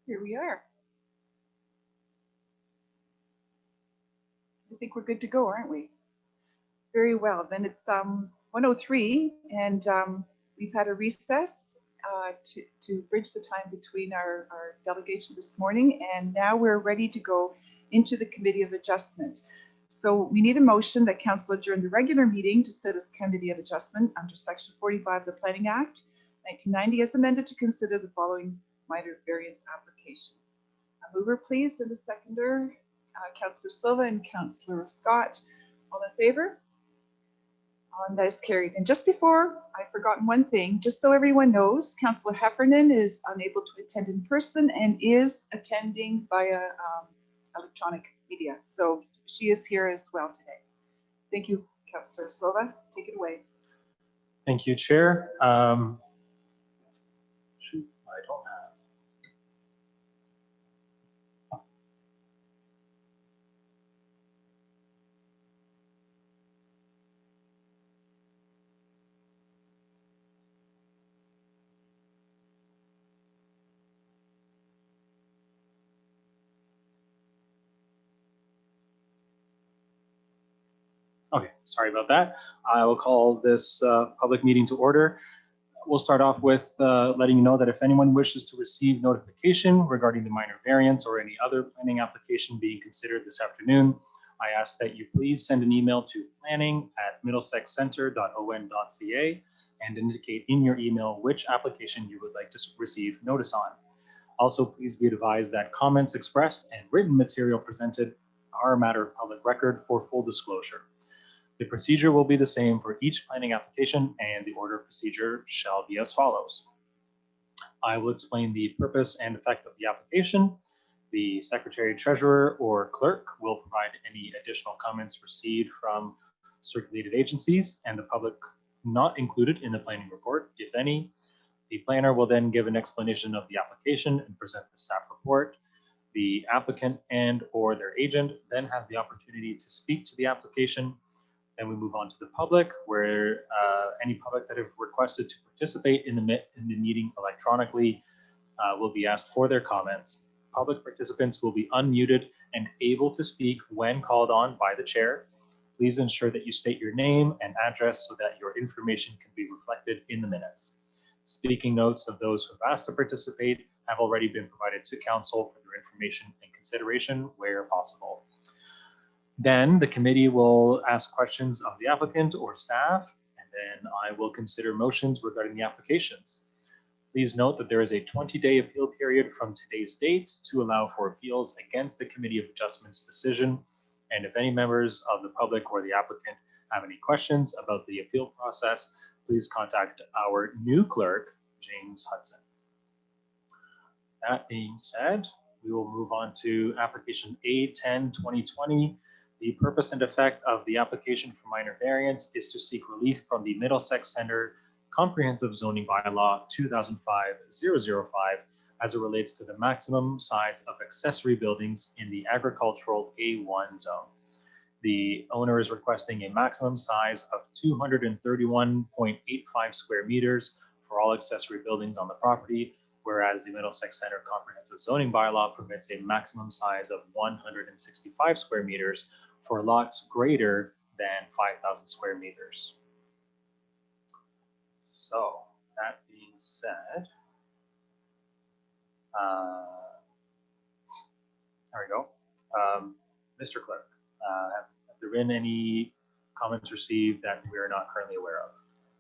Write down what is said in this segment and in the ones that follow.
Here we are. I think we're good to go, aren't we? Very well. Then it's 1:03, and we've had a recess to bridge the time between our delegation this morning, and now we're ready to go into the Committee of Adjustment. So we need a motion that Council adjourn the regular meeting to sit as Committee of Adjustment under Section 45 of the Planning Act 1990 as amended to consider the following minor variance applications. A mover, please, and a seconder, Councillor Silva and Councillor Scott. All in favor? And that is carried. And just before, I've forgotten one thing, just so everyone knows, Councillor Heffernan is unable to attend in person and is attending via electronic media. So she is here as well today. Thank you, Councillor Silva. Take it away. Thank you, Chair. I don't have. Okay, sorry about that. I will call this public meeting to order. We'll start off with letting you know that if anyone wishes to receive notification regarding the minor variance or any other planning application being considered this afternoon, I ask that you please send an email to planning@middlesexcenter.on.ca and indicate in your email which application you would like to receive notice on. Also, please be advised that comments expressed and written material presented are a matter of public record for full disclosure. The procedure will be the same for each planning application, and the order of procedure shall be as follows. I will explain the purpose and effect of the application. The Secretary, Treasurer, or Clerk will provide any additional comments received from circulated agencies and the public not included in the planning report, if any. The planner will then give an explanation of the application and present the staff report. The applicant and or their agent then has the opportunity to speak to the application. Then we move on to the public, where any public that have requested to participate in the meeting electronically will be asked for their comments. Public participants will be unmuted and able to speak when called on by the chair. Please ensure that you state your name and address so that your information can be reflected in the minutes. Speaking notes of those who have asked to participate have already been provided to council for their information and consideration where possible. Then the committee will ask questions of the applicant or staff, and then I will consider motions regarding the applications. Please note that there is a 20-day appeal period from today's date to allow for appeals against the Committee of Adjustment's decision. And if any members of the public or the applicant have any questions about the appeal process, please contact our new clerk, James Hudson. That being said, we will move on to application A10-2020. The purpose and effect of the application for minor variance is to seek relief from the Middlesex Center Comprehensive Zoning Bylaw 2005-005 as it relates to the maximum size of accessory buildings in the agricultural A1 zone. The owner is requesting a maximum size of 231.85 square meters for all accessory buildings on the property, whereas the Middlesex Center Comprehensive Zoning Bylaw permits a maximum size of 165 square meters for lots greater than 5,000 square meters. So that being said, there we go. Mr. Clerk, have there been any comments received that we are not currently aware of?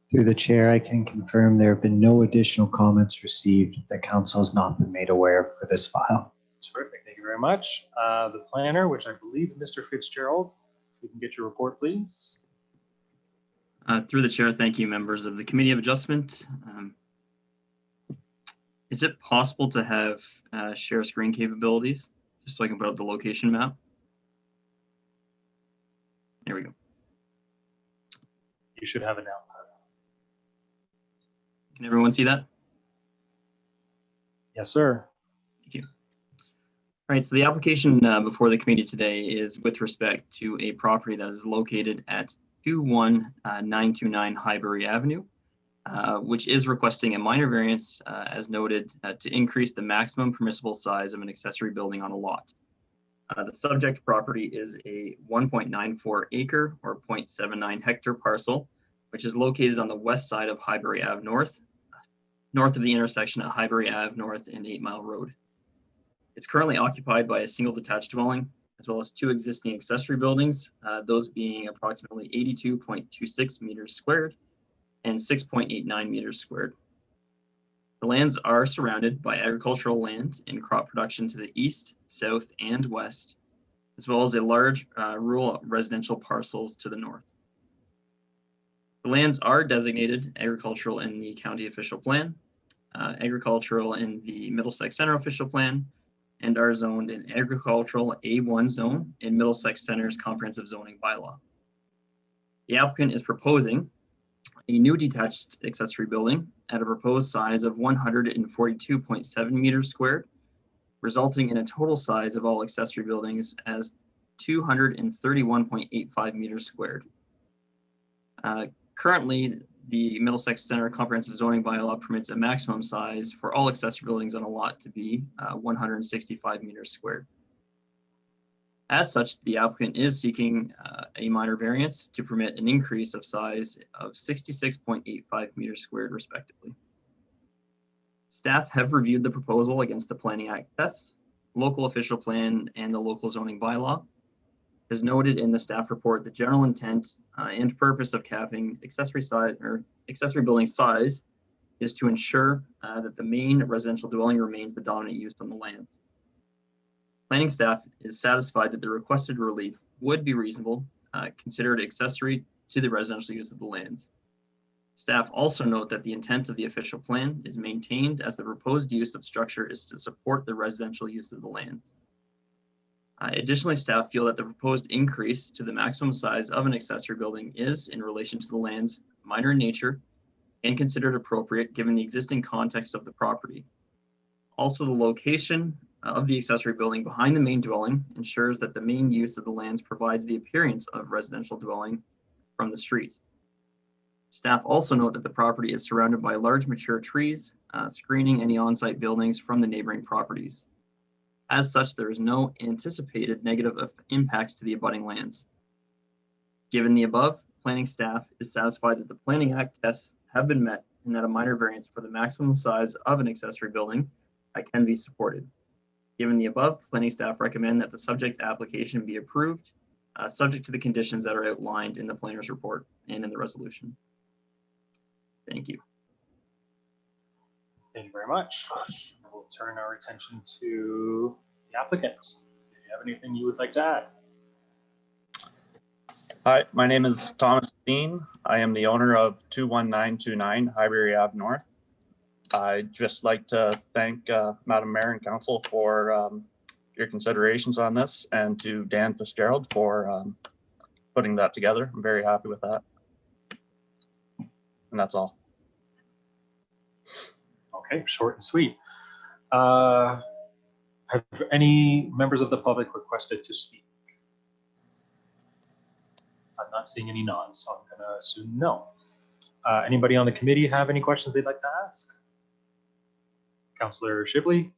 Through the chair, I can confirm there have been no additional comments received that council has not been made aware of for this file. Terrific, thank you very much. The planner, which I believe Mr. Fitzgerald, if we can get your report, please. Through the chair, thank you, members of the Committee of Adjustment. Is it possible to have share screen capabilities, just so I can put up the location map? There we go. You should have it now. Can everyone see that? Yes, sir. Thank you. All right, so the application before the committee today is with respect to a property that is located at 21929 Highbury Avenue which is requesting a minor variance, as noted, to increase the maximum permissible size of an accessory building on a lot. The subject property is a 1.94 acre or 0.79 hectare parcel, which is located on the west side of Highbury Ave North, north of the intersection at Highbury Ave North and 8 Mile Road. It's currently occupied by a single detached dwelling, as well as 2 existing accessory buildings, those being approximately 82.26 meters squared and 6.89 meters squared. The lands are surrounded by agricultural land and crop production to the east, south, and west, as well as a large rural residential parcels to the north. The lands are designated agricultural in the county official plan, agricultural in the Middlesex Center official plan, and are zoned in agricultural A1 zone in Middlesex Center's comprehensive zoning bylaw. The applicant is proposing a new detached accessory building at a proposed size of 142.7 meters squared, resulting in a total size of all accessory buildings as 231.85 meters squared. Currently, the Middlesex Center Comprehensive Zoning Bylaw permits a maximum size for all accessory buildings on a lot to be 165 meters squared. As such, the applicant is seeking a minor variance to permit an increase of size of 66.85 meters squared, respectively. Staff have reviewed the proposal against the Planning Act tests, local official plan, and the local zoning bylaw. As noted in the staff report, the general intent and purpose of capping accessory size or accessory building size is to ensure that the main residential dwelling remains the dominant use on the land. Planning staff is satisfied that the requested relief would be reasonable, considered accessory to the residential use of the lands. Staff also note that the intent of the official plan is maintained as the proposed use of structure is to support the residential use of the lands. Additionally, staff feel that the proposed increase to the maximum size of an accessory building is, in relation to the lands, minor in nature and considered appropriate given the existing context of the property. Also, the location of the accessory building behind the main dwelling ensures that the main use of the lands provides the appearance of residential dwelling from the street. Staff also note that the property is surrounded by large mature trees, screening any on-site buildings from the neighboring properties. As such, there is no anticipated negative impacts to the abutting lands. Given the above, planning staff is satisfied that the Planning Act tests have been met and that a minor variance for the maximum size of an accessory building can be supported. Given the above, planning staff recommend that the subject application be approved, subject to the conditions that are outlined in the planner's report and in the resolution. Thank you. Thank you very much. We'll turn our attention to the applicant. Do you have anything you would like to add? Hi, my name is Thomas Dean. I am the owner of 21929 Highbury Ave North. I'd just like to thank Madam Mayor and Council for your considerations on this, and to Dan Fitzgerald for putting that together. I'm very happy with that. And that's all. Okay, short and sweet. Have any members of the public requested to speak? I'm not seeing any nods, so I'm going to assume no. Anybody on the committee have any questions they'd like to ask? Councillor Shibley?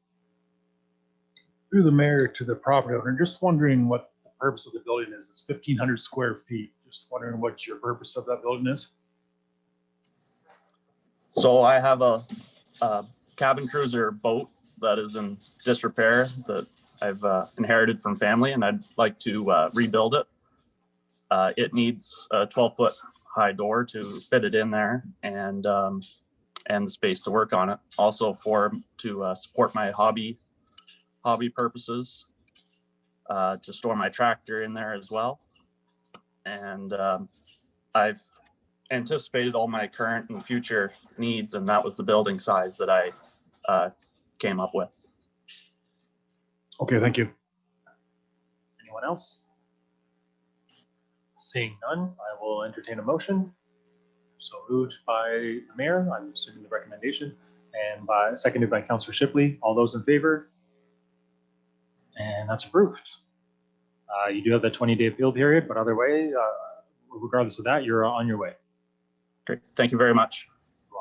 Through the mayor to the property owner, just wondering what the purpose of the building is. It's 1,500 square feet. Just wondering what your purpose of that building is. So I have a cabin cruiser boat that is in disrepair that I've inherited from family, and I'd like to rebuild it. It needs a 12-foot high door to fit it in there, and the space to work on it. Also to support my hobby purposes, to store my tractor in there as well. And I've anticipated all my current and future needs, and that was the building size that I came up with. Okay, thank you. Anyone else? Seeing none, I will entertain a motion. So moved by the mayor, I'm assuming the recommendation, and seconded by Councillor Shipley. All those in favor? And that's approved. You do have that 20-day appeal period, but other way, regardless of that, you're on your way. Great, thank you very much. You're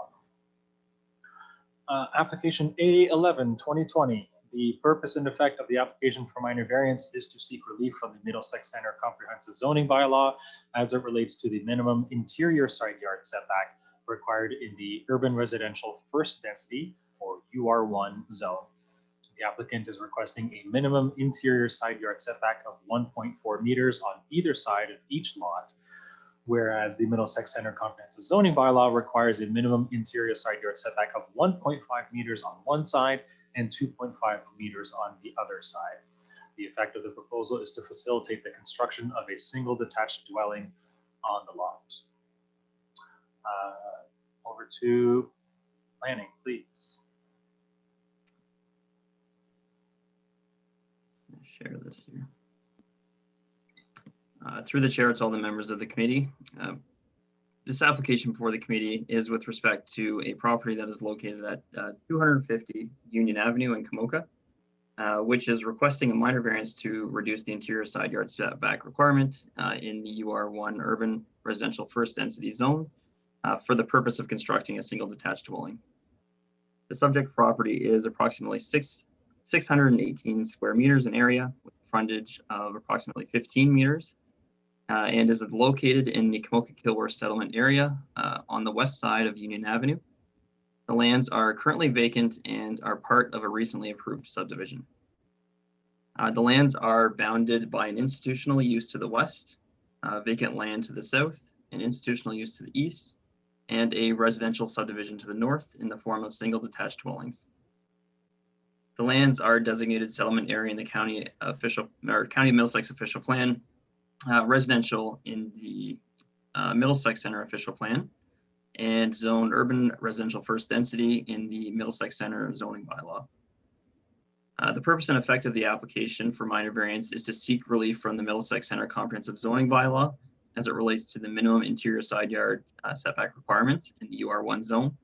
Application A11, 2020. The purpose and effect of the application for minor variance is to seek relief from the Middlesex Center Comprehensive Zoning Bylaw as it relates to the minimum interior side yard setback required in the urban residential first density or UR1 zone. The applicant is requesting a minimum interior side yard setback of 1.4 meters on either side of each lot, whereas the Middlesex Center Comprehensive Zoning Bylaw requires a minimum interior side yard setback of 1.5 meters on one side and 2.5 meters on the other side. The effect of the proposal is to facilitate the construction of a single detached dwelling on the lot. Over to planning, please. Share this here. Through the chair to all the members of the committee. This application for the committee is with respect to a property that is located at 250 Union Avenue in Kamoka, which is requesting a minor variance to reduce the interior side yard setback requirement in the UR1 urban residential first density zone for the purpose of constructing a single detached dwelling. The subject property is approximately 618 square meters in area with frontage of approximately 15 meters. And is located in the Kamoka-Kilworth settlement area on the west side of Union Avenue. The lands are currently vacant and are part of a recently approved subdivision. The lands are bounded by an institutional use to the west, vacant land to the south, an institutional use to the east, and a residential subdivision to the north in the form of single detached dwellings. The lands are designated settlement area in the county Middlesex official plan, residential in the Middlesex Center official plan, and zone urban residential first density in the Middlesex Center zoning bylaw. The purpose and effect of the application for minor variance is to seek relief from the Middlesex Center comprehensive zoning bylaw as it relates to the minimum interior side yard setback requirements in the UR1 zone.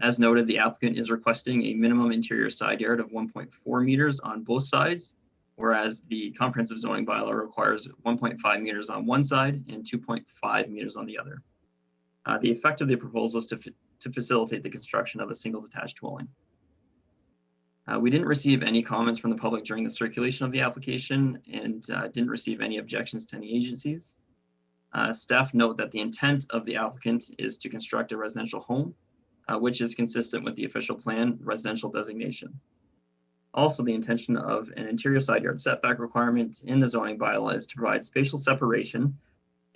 As noted, the applicant is requesting a minimum interior side yard of 1.4 meters on both sides, whereas the comprehensive zoning bylaw requires 1.5 meters on one side and 2.5 meters on the other. The effect of the proposal is to facilitate the construction of a single detached dwelling. We didn't receive any comments from the public during the circulation of the application and didn't receive any objections to any agencies. Staff note that the intent of the applicant is to construct a residential home, which is consistent with the official plan residential designation. Also, the intention of an interior side yard setback requirement in the zoning bylaw is to provide spatial separation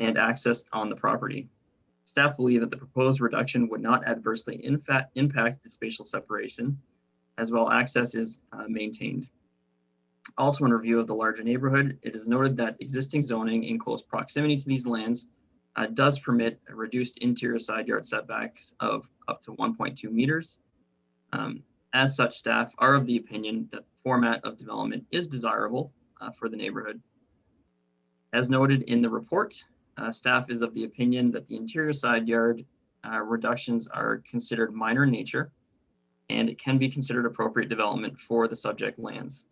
and access on the property. Staff believe that the proposed reduction would not adversely impact the spatial separation, as well access is maintained. Also, in review of the larger neighborhood, it is noted that existing zoning in close proximity to these lands does permit a reduced interior side yard setbacks of up to 1.2 meters. As such, staff are of the opinion that the format of development is desirable for the neighborhood. As noted in the report, staff is of the opinion that the interior side yard reductions are considered minor in nature, and it can be considered appropriate development for the subject lands,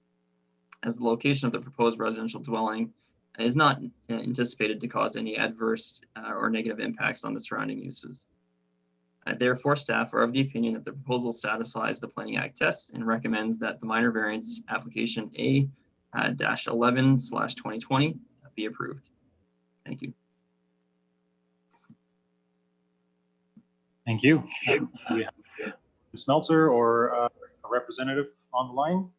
as the location of the proposed residential dwelling is not anticipated to cause any adverse or negative impacts on the surrounding uses. Therefore, staff are of the opinion that the proposal satisfies the Planning Act tests and recommends that the minor variance application A-11/2020 be approved. Thank you. Thank you. Do we have Ms. Meltzer or a representative on the line?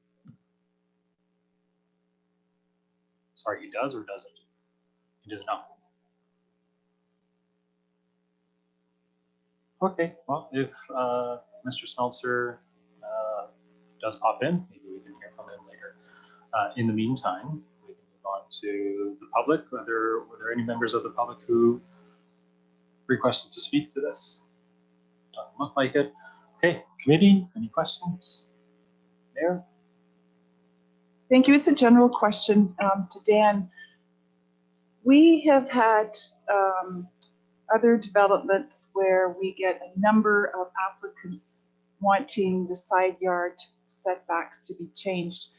Sorry, he does or doesn't? He does not. Okay, well, if Mr. Smeltzer does pop in, maybe we can hear from him later. In the meantime, we can move on to the public. Were there any members of the public who requested to speak to this? Doesn't look like it. Okay, committee, any questions? Mayor? Thank you. It's a general question to Dan. We have had other developments where we get a number of applicants wanting the side yard setbacks to be changed.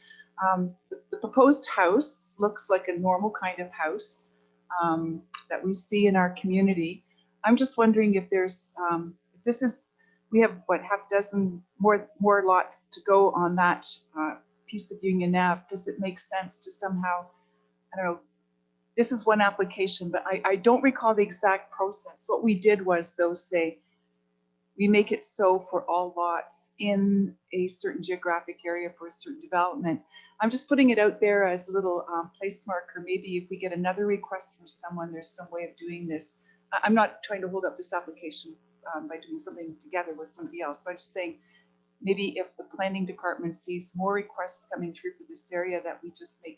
The proposed house looks like a normal kind of house that we see in our community. I'm just wondering if there's, if this is we have, what, half dozen more lots to go on that piece of Union Ave. Does it make sense to somehow, I don't know, this is one application, but I don't recall the exact process. What we did was, though, say, we make it so for all lots in a certain geographic area for a certain development. I'm just putting it out there as a little place marker. Maybe if we get another request from someone, there's some way of doing this. I'm not trying to hold up this application by doing something together with somebody else, but I'm just saying, maybe if the planning department sees more requests coming through for this area, that we just make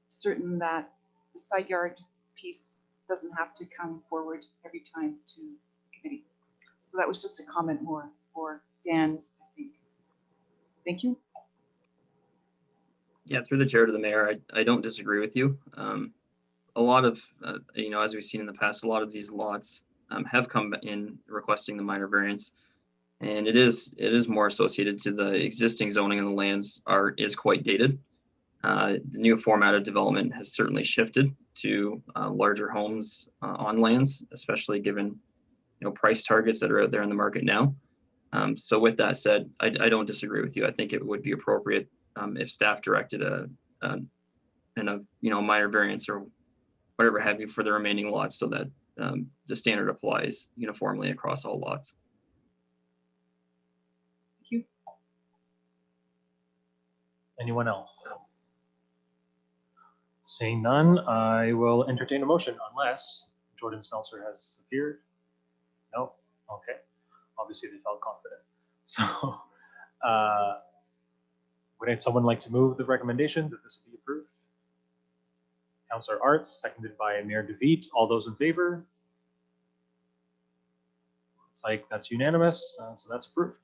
certain that the side yard piece doesn't have to come forward every time to the committee. So that was just a comment more for Dan, I think. Thank you. Yeah, through the chair to the mayor, I don't disagree with you. A lot of, as we've seen in the past, a lot of these lots have come in requesting the minor variance. And it is more associated to the existing zoning, and the lands is quite dated. The new format of development has certainly shifted to larger homes on lands, especially given price targets that are out there in the market now. So with that said, I don't disagree with you. I think it would be appropriate if staff directed a minor variance or whatever have you for the remaining lots, so that the standard applies uniformly across all lots. Thank you. Anyone else? Seeing none, I will entertain a motion unless Jordan Smeltzer has appeared. No? Okay. Obviously they felt confident. So would someone like to move the recommendation that this be approved? Councillor Arts, seconded by Mayor DeVete. All those in favor? Looks like that's unanimous, so that's approved.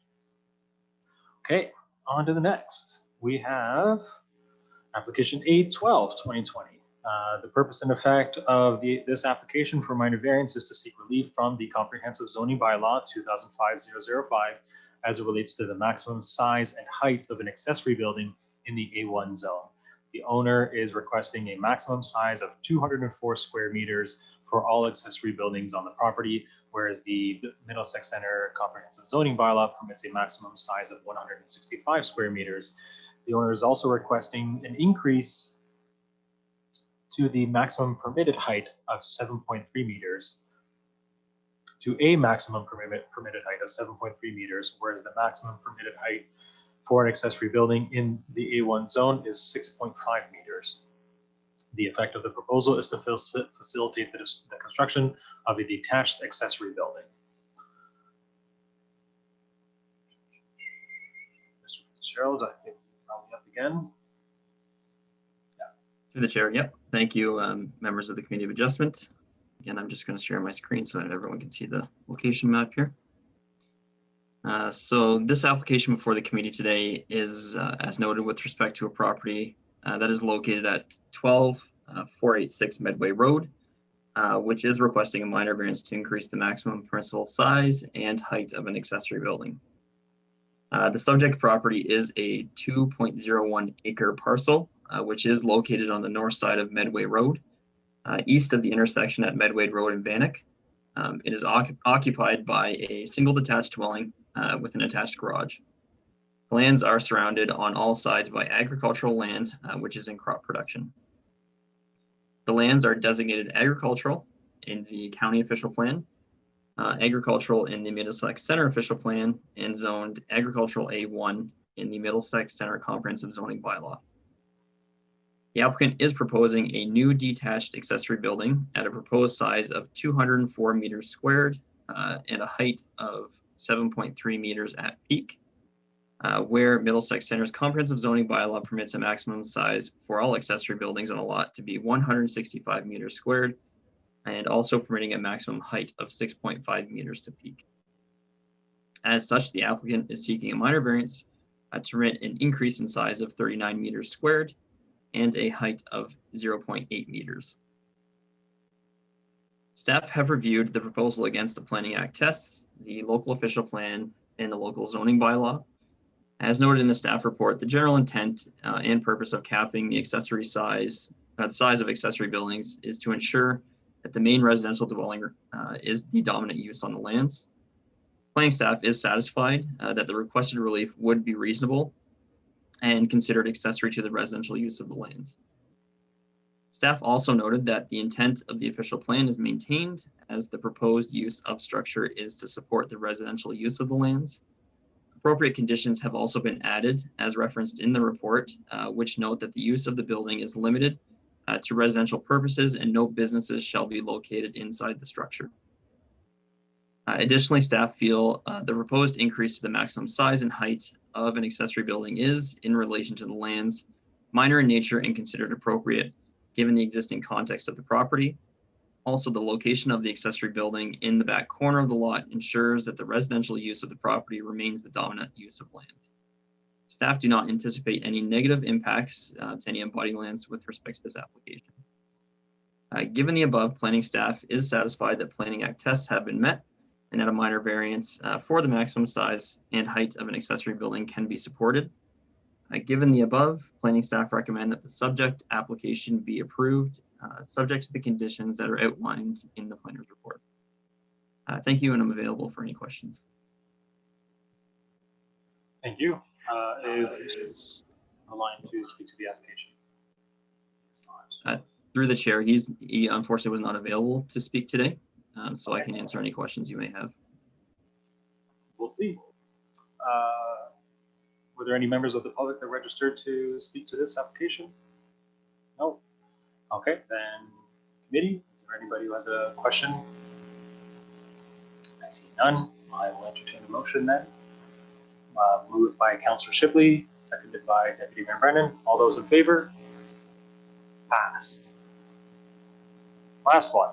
Okay, on to the next. We have application 812, 2020. The purpose and effect of this application for minor variance is to seek relief from the comprehensive zoning bylaw 2005-005 as it relates to the maximum size and height of an accessory building in the A1 zone. The owner is requesting a maximum size of 204 square meters for all accessory buildings on the property, whereas the Middlesex Center comprehensive zoning bylaw permits a maximum size of 165 square meters. The owner is also requesting an increase to the maximum permitted height of 7.3 meters to a maximum permitted height of 7.3 meters, whereas the maximum permitted height for an accessory building in the A1 zone is 6.5 meters. The effect of the proposal is to facilitate the construction of a detached accessory building. Mr. Fitzgerald, I think you're probably up again. Through the chair, yep. Thank you, members of the Committee of Adjustment. Again, I'm just going to share my screen so that everyone can see the location map here. So this application before the committee today is, as noted, with respect to a property that is located at 12486 Medway Road, which is requesting a minor variance to increase the maximum permissible size and height of an accessory building. The subject property is a 2.01 acre parcel, which is located on the north side of Medway Road, east of the intersection at Medway Road and Bannock. It is occupied by a single detached dwelling with an attached garage. The lands are surrounded on all sides by agricultural land, which is in crop production. The lands are designated agricultural in the county official plan, agricultural in the Middlesex Center official plan, and zoned agricultural A1 in the Middlesex Center comprehensive zoning bylaw. The applicant is proposing a new detached accessory building at a proposed size of 204 meters squared and a height of 7.3 meters at peak, where Middlesex Center's comprehensive zoning bylaw permits a maximum size for all accessory buildings on a lot to be 165 meters squared, and also permitting a maximum height of 6.5 meters to peak. As such, the applicant is seeking a minor variance to permit an increase in size of 39 meters squared and a height of 0.8 meters. Staff have reviewed the proposal against the Planning Act tests, the local official plan, and the local zoning bylaw. As noted in the staff report, the general intent and purpose of capping the accessory size, the size of accessory buildings, is to ensure that the main residential dwelling is the dominant use on the lands. Planning staff is satisfied that the requested relief would be reasonable and considered accessory to the residential use of the lands. Staff also noted that the intent of the official plan is maintained as the proposed use of structure is to support the residential use of the lands. Appropriate conditions have also been added as referenced in the report, which note that the use of the building is limited to residential purposes and no businesses shall be located inside the structure. Additionally, staff feel the proposed increase to the maximum size and height of an accessory building is, in relation to the lands, minor in nature and considered appropriate given the existing context of the property. Also, the location of the accessory building in the back corner of the lot ensures that the residential use of the property remains the dominant use of lands. Staff do not anticipate any negative impacts to any embodied lands with respect to this application. Given the above, planning staff is satisfied that Planning Act tests have been met and that a minor variance for the maximum size and height of an accessory building can be supported. Given the above, planning staff recommend that the subject application be approved, subject to the conditions that are outlined in the planner's report. Thank you, and I'm available for any questions. Thank you. Is aligned to speak to the application? Through the chair, he unfortunately was not available to speak today, so I can answer any questions you may have. We'll see. Were there any members of the public that registered to speak to this application? No. Okay, then committee, is there anybody who has a question? I see none. I will entertain a motion then. Moved by Councillor Shipley, seconded by Deputy Mayor Brennan. All those in favor? Passed. Last one.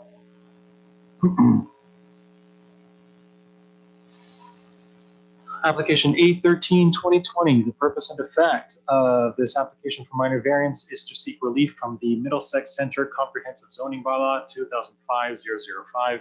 Application 813-2020. The purpose and effect of this application for minor variance is to seek relief from the Middlesex Center Comprehensive Zoning Bylaw 2005-005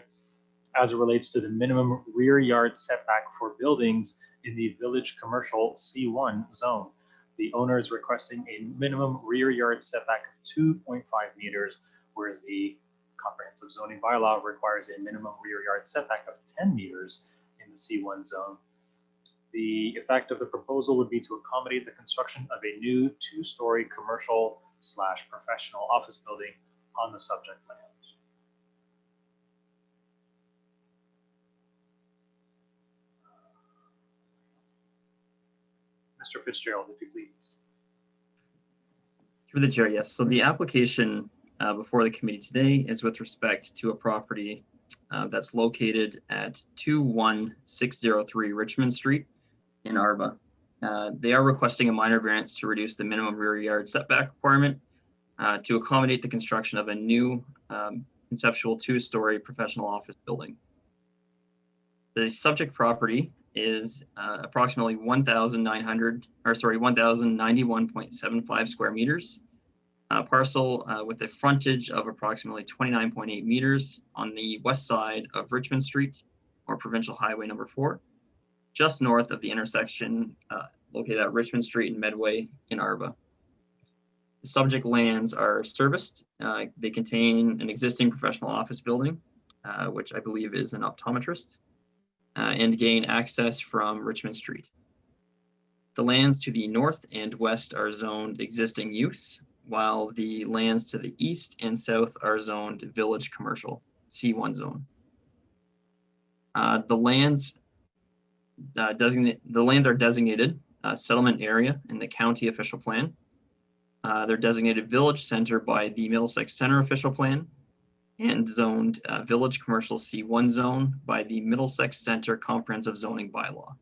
as it relates to the minimum rear yard setback for buildings in the Village Commercial C1 zone. The owner is requesting a minimum rear yard setback of 2.5 meters, whereas the Comprehensive Zoning Bylaw requires a minimum rear yard setback of 10 meters in the C1 zone. The effect of the proposal would be to accommodate the construction of a new two-story commercial/professional office building on the subject land. Mr. Fitzgerald, if you please. Through the chair, yes. So the application before the committee today is with respect to a property that's located at 21603 Richmond Street in Arba. They are requesting a minor variance to reduce the minimum rear yard setback requirement to accommodate the construction of a new conceptual two-story professional office building. The subject property is approximately 1,091.75 square meters, parcel with a frontage of approximately 29.8 meters on the west side of Richmond Street, or Provincial Highway number 4, just north of the intersection located at Richmond Street and Medway in Arba. The subject lands are serviced. They contain an existing professional office building, which I believe is an optometrist, and gain access from Richmond Street. The lands to the north and west are zoned existing use, while the lands to the east and south are zoned Village Commercial, C1 zone. The lands are designated settlement area in the county official plan. They're designated village center by the Middlesex Center official plan, and zoned Village Commercial C1 zone by the Middlesex Center Comprehensive Zoning Bylaw.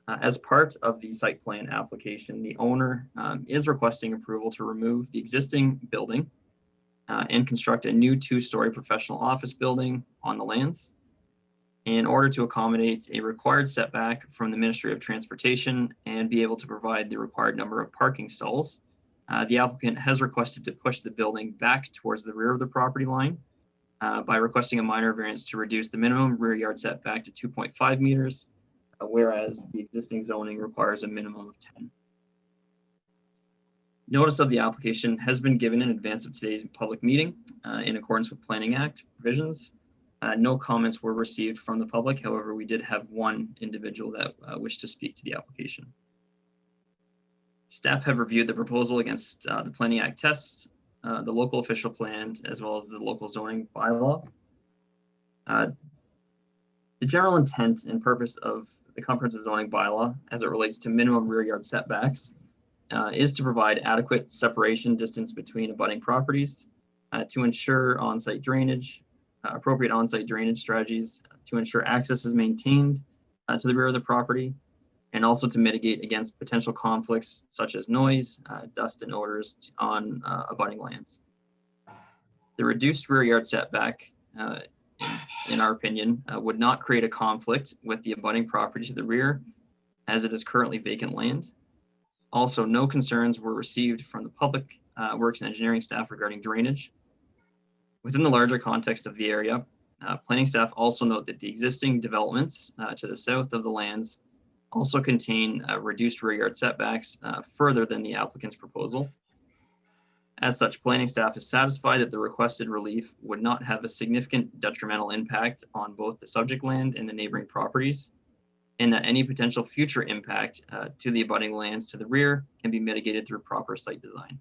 As part of the site plan application, the owner is requesting approval to remove the existing building and construct a new two-story professional office building on the lands in order to accommodate a required setback from the Ministry of Transportation and be able to provide the required number of parking stalls. The applicant has requested to push the building back towards the rear of the property line by requesting a minor variance to reduce the minimum rear yard setback to 2.5 meters, whereas the existing zoning requires a minimum of 10. Notice of the application has been given in advance of today's public meeting in accordance with Planning Act provisions. No comments were received from the public. However, we did have one individual that wished to speak to the application. Staff have reviewed the proposal against the Planning Act tests, the local official plan, as well as the local zoning bylaw. The general intent and purpose of the comprehensive zoning bylaw as it relates to minimum rear yard setbacks is to provide adequate separation distance between abutting properties, to ensure on-site drainage, appropriate on-site drainage strategies, to ensure access is maintained to the rear of the property, and also to mitigate against potential conflicts such as noise, dust, and odors on abutting lands. The reduced rear yard setback, in our opinion, would not create a conflict with the abutting property to the rear, as it is currently vacant land. Also, no concerns were received from the public works and engineering staff regarding drainage. Within the larger context of the area, planning staff also note that the existing developments to the south of the lands also contain reduced rear yard setbacks further than the applicant's proposal. As such, planning staff is satisfied that the requested relief would not have a significant detrimental impact on both the subject land and the neighboring properties, and that any potential future impact to the abutting lands to the rear can be mitigated through proper site design.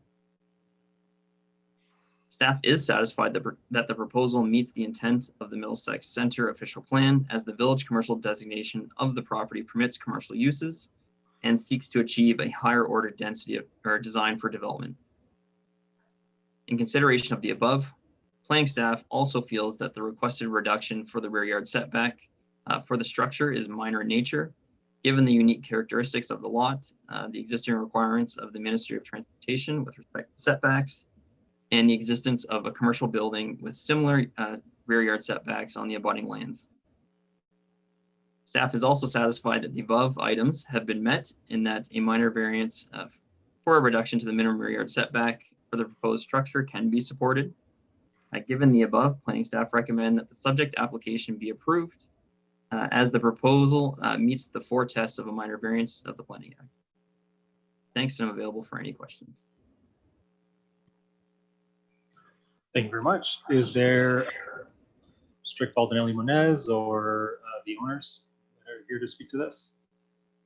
Staff is satisfied that the proposal meets the intent of the Middlesex Center official plan, as the village commercial designation of the property permits commercial uses and seeks to achieve a higher order density or design for development. In consideration of the above, planning staff also feels that the requested reduction for the rear yard setback for the structure is minor in nature, given the unique characteristics of the lot, the existing requirements of the Ministry of Transportation with respect to setbacks, and the existence of a commercial building with similar rear yard setbacks on the abutting lands. Staff is also satisfied that the above items have been met, in that a minor variance for a reduction to the minimum rear yard setback for the proposed structure can be supported. Given the above, planning staff recommend that the subject application be approved, as the proposal meets the 4 tests of a minor variance of the Planning Act. Thanks, and I'm available for any questions. Thank you very much. Is there Strict Baldinelli Monez or the owners that are here to speak to this?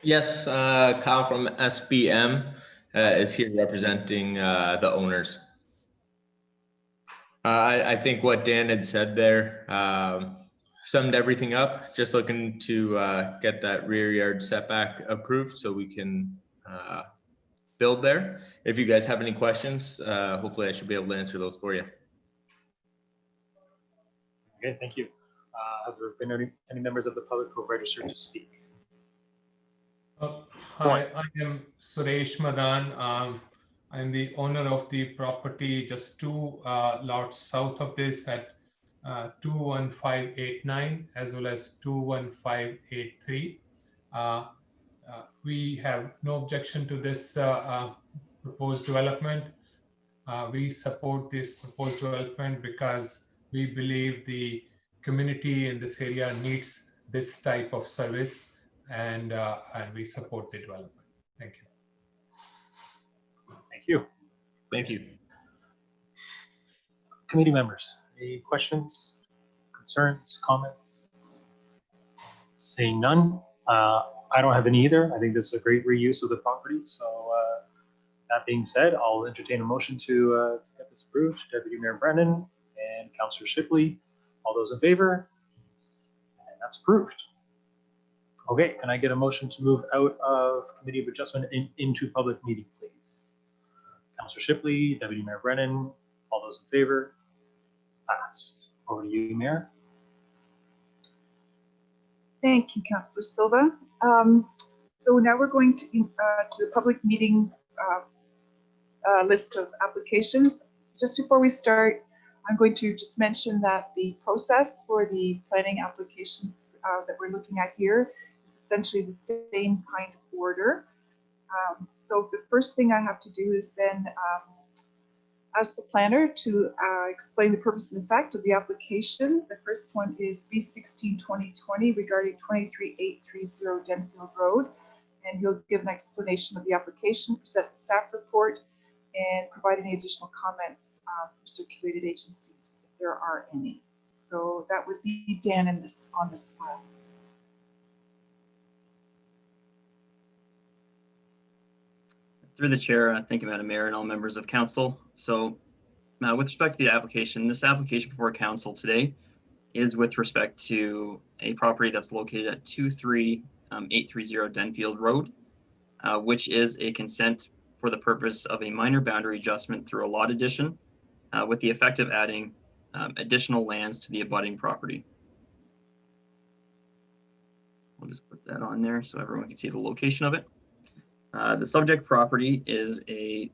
Yes, Kyle from SBM is here representing the owners. I think what Dan had said there summed everything up. Just looking to get that rear yard setback approved so we can build there. If you guys have any questions, hopefully I should be able to answer those for you. Okay, thank you. Have there been any members of the public who have registered to speak? Hi, I am Suresh Madan. I'm the owner of the property just 2 lots south of this at 21589 as well as 21583. We have no objection to this proposed development. We support this proposed development because we believe the community in this area needs this type of service, and we support the development. Thank you. Thank you. Thank you. Committee members, any questions, concerns, comments? Seeing none, I don't have any either. I think this is a great reuse of the property. So that being said, I'll entertain a motion to get this approved. Deputy Mayor Brennan and Councillor Shipley, all those in favor? And that's approved. Okay, can I get a motion to move out of Committee of Adjustment into public meeting, please? Councillor Shipley, Deputy Mayor Brennan, all those in favor? Passed. Over to you, Mayor. Thank you, Councillor Silva. So now we're going to the public meeting list of applications. Just before we start, I'm going to just mention that the process for the planning applications that we're looking at here is essentially the same kind of order. So the first thing I have to do is then ask the planner to explain the purpose and effect of the application. The first one is B16-2020 regarding 23830 Denfield Road, and he'll give an explanation of the application, present the staff report, and provide any additional comments from circulated agencies if there are any. So that would be Dan in this, on this file. Through the chair, thank you, Madam Mayor, and all members of council. So with respect to the application, this application before council today is with respect to a property that's located at 23830 Denfield Road, which is a consent for the purpose of a minor boundary adjustment through a lot addition, with the effect of adding additional lands to the abutting property. I'll just put that on there so everyone can see the location of it. The subject property is a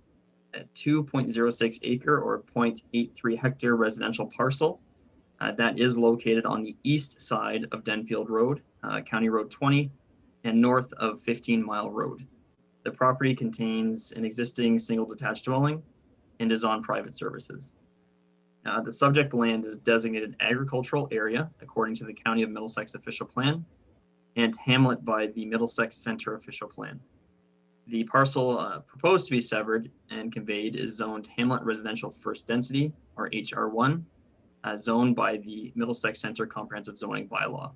2.06 acre or 0.83 hectare residential parcel that is located on the east side of Denfield Road, County Road 20, and north of 15 Mile Road. The property contains an existing single detached dwelling and is on private services. The subject land is designated agricultural area according to the County of Middlesex official plan and hamlet by the Middlesex Center official plan. The parcel proposed to be severed and conveyed is zoned Hamlet Residential First Density, or HR1, zoned by the Middlesex Center Comprehensive Zoning Bylaw.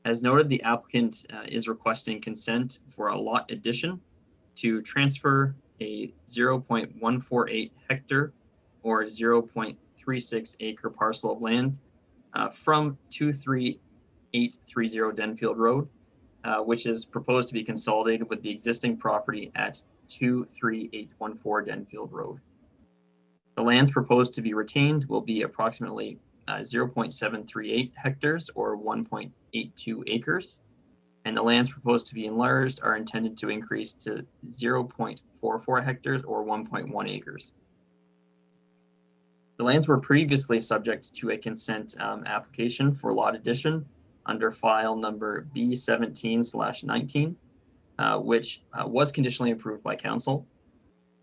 As noted, the applicant is requesting consent for a lot addition to transfer a 0.148 hectare or 0.36 acre parcel of land from 23830 Denfield Road, which is proposed to be consolidated with the existing property at 23814 Denfield Road. The lands proposed to be retained will be approximately 0.738 hectares or 1.82 acres. And the lands proposed to be enlarged are intended to increase to 0.44 hectares or 1.1 acres. The lands were previously subject to a consent application for lot addition under file number B17/19, which was conditionally approved by council.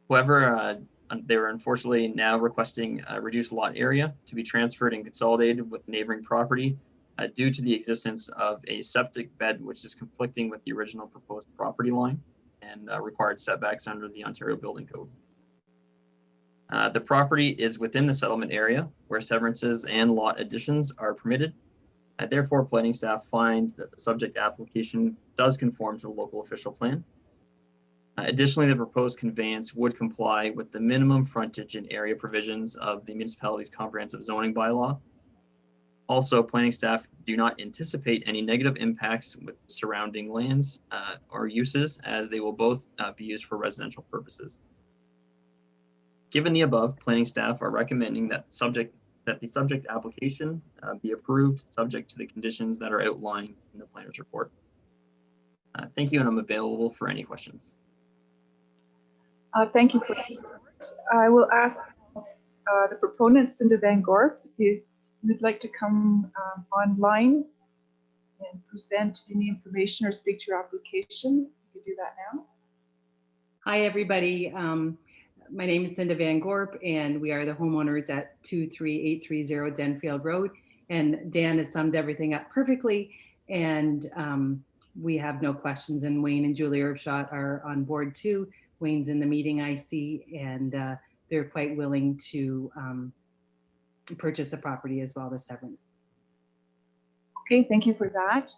However, they were unfortunately now requesting a reduced lot area to be transferred and consolidated with neighboring property due to the existence of a septic bed, which is conflicting with the original proposed property line and required setbacks under the Ontario Building Code. The property is within the settlement area where severances and lot additions are permitted. Therefore, planning staff find that the subject application does conform to the local official plan. Additionally, the proposed conveyance would comply with the minimum frontage and area provisions of the municipality's comprehensive zoning bylaw. Also, planning staff do not anticipate any negative impacts with surrounding lands or uses, as they will both be used for residential purposes. Given the above, planning staff are recommending that the subject application be approved, subject to the conditions that are outlined in the planner's report. Thank you, and I'm available for any questions. Thank you for that. I will ask the proponent, Cinda Van Gorp, if you'd like to come online and present any information or speak to your application. You can do that now. Hi, everybody. My name is Cinda Van Gorp, and we are the homeowners at 23830 Denfield Road. And Dan has summed everything up perfectly, and we have no questions. And Wayne and Julie Erbschot are on board too. Wayne's in the meeting, I see, and they're quite willing to purchase the property as well, the severance. Okay, thank you for that.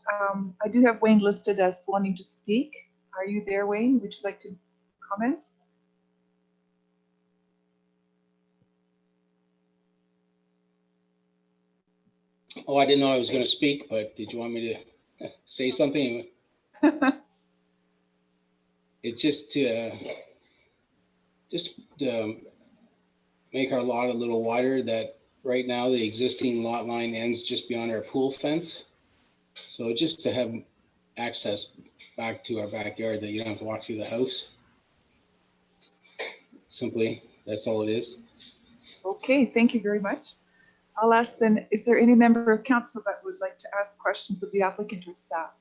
I do have Wayne listed as wanting to speak. Are you there, Wayne? Would you like to comment? Oh, I didn't know I was going to speak, but did you want me to say something? It's just to make our lot a little wider. That right now the existing lot line ends just beyond our pool fence. So just to have access back to our backyard, that you don't have to walk through the house. Simply, that's all it is. Okay, thank you very much. I'll ask then, is there any member of council that would like to ask questions of the applicant or staff?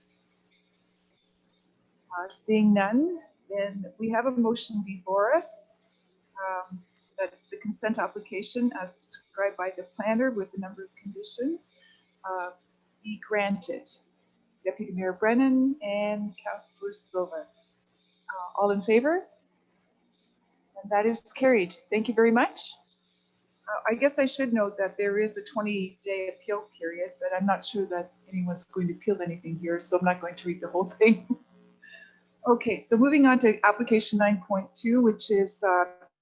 Seeing none, then we have a motion before us that the consent application as described by the planner with a number of conditions be granted. Deputy Mayor Brennan and Councillor Silva. All in favor? And that is carried. Thank you very much. I guess I should note that there is a 20-day appeal period, but I'm not sure that anyone's going to appeal anything here, so I'm not going to read the whole thing. Okay, so moving on to application 9.2, which is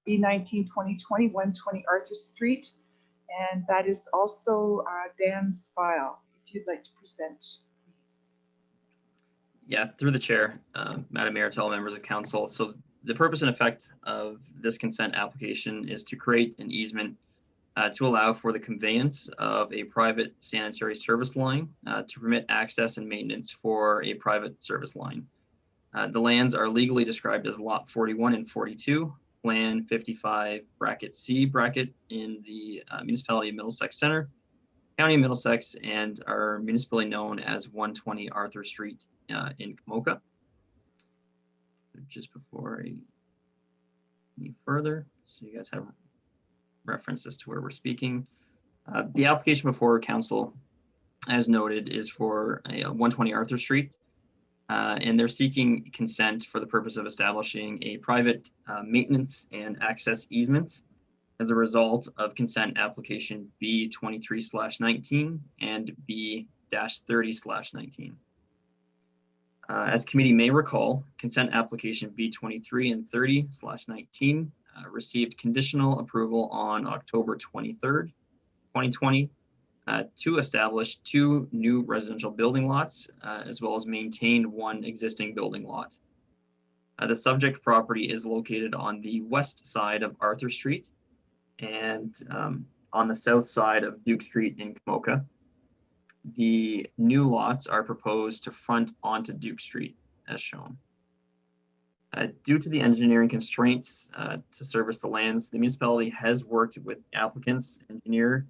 B19 2020 120 Arthur Street. And that is also Dan's file, if you'd like to present, please. Yeah, through the chair, Madam Mayor, to all members of council. So the purpose and effect of this consent application is to create an easement to allow for the conveyance of a private sanitary service line to permit access and maintenance for a private service line. The lands are legally described as Lot 41 and 42, Plan 55 bracket C bracket in the municipality of Middlesex Center, County of Middlesex, and are municipally known as 120 Arthur Street in Kamoka. Just before I any further, so you guys have reference as to where we're speaking. The application before council, as noted, is for a 120 Arthur Street. And they're seeking consent for the purpose of establishing a private maintenance and access easement as a result of consent application B23/19 and B-30/19. As committee may recall, consent application B23 and 30/19 received conditional approval on October 23rd, 2020, to establish 2 new residential building lots, as well as maintain 1 existing building lot. The subject property is located on the west side of Arthur Street and on the south side of Duke Street in Kamoka. The new lots are proposed to front onto Duke Street, as shown. Due to the engineering constraints to service the lands, the municipality has worked with applicants, engineer,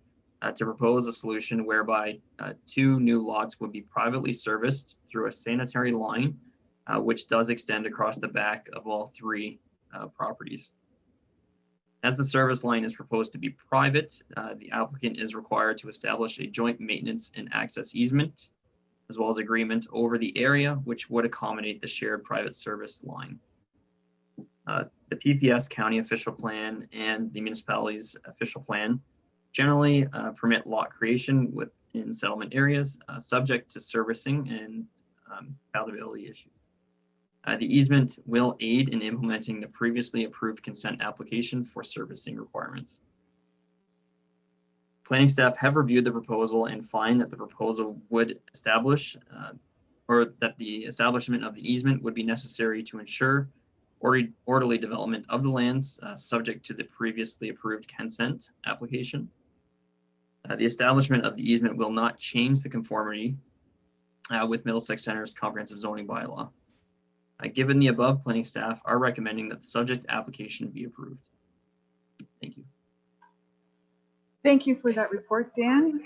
to propose a solution whereby 2 new lots would be privately serviced through a sanitary line, which does extend across the back of all 3 properties. As the service line is proposed to be private, the applicant is required to establish a joint maintenance and access easement, as well as agreement over the area, which would accommodate the shared private service line. The PPS county official plan and the municipality's official plan generally permit lot creation within settlement areas, subject to servicing and compatibility issues. The easement will aid in implementing the previously approved consent application for servicing requirements. Planning staff have reviewed the proposal and find that the proposal would establish, or that the establishment of the easement would be necessary to ensure orderly development of the lands, subject to the previously approved consent application. The establishment of the easement will not change the conformity with Middlesex Center's comprehensive zoning bylaw. Given the above, planning staff are recommending that the subject application be approved. Thank you. Thank you for that report, Dan.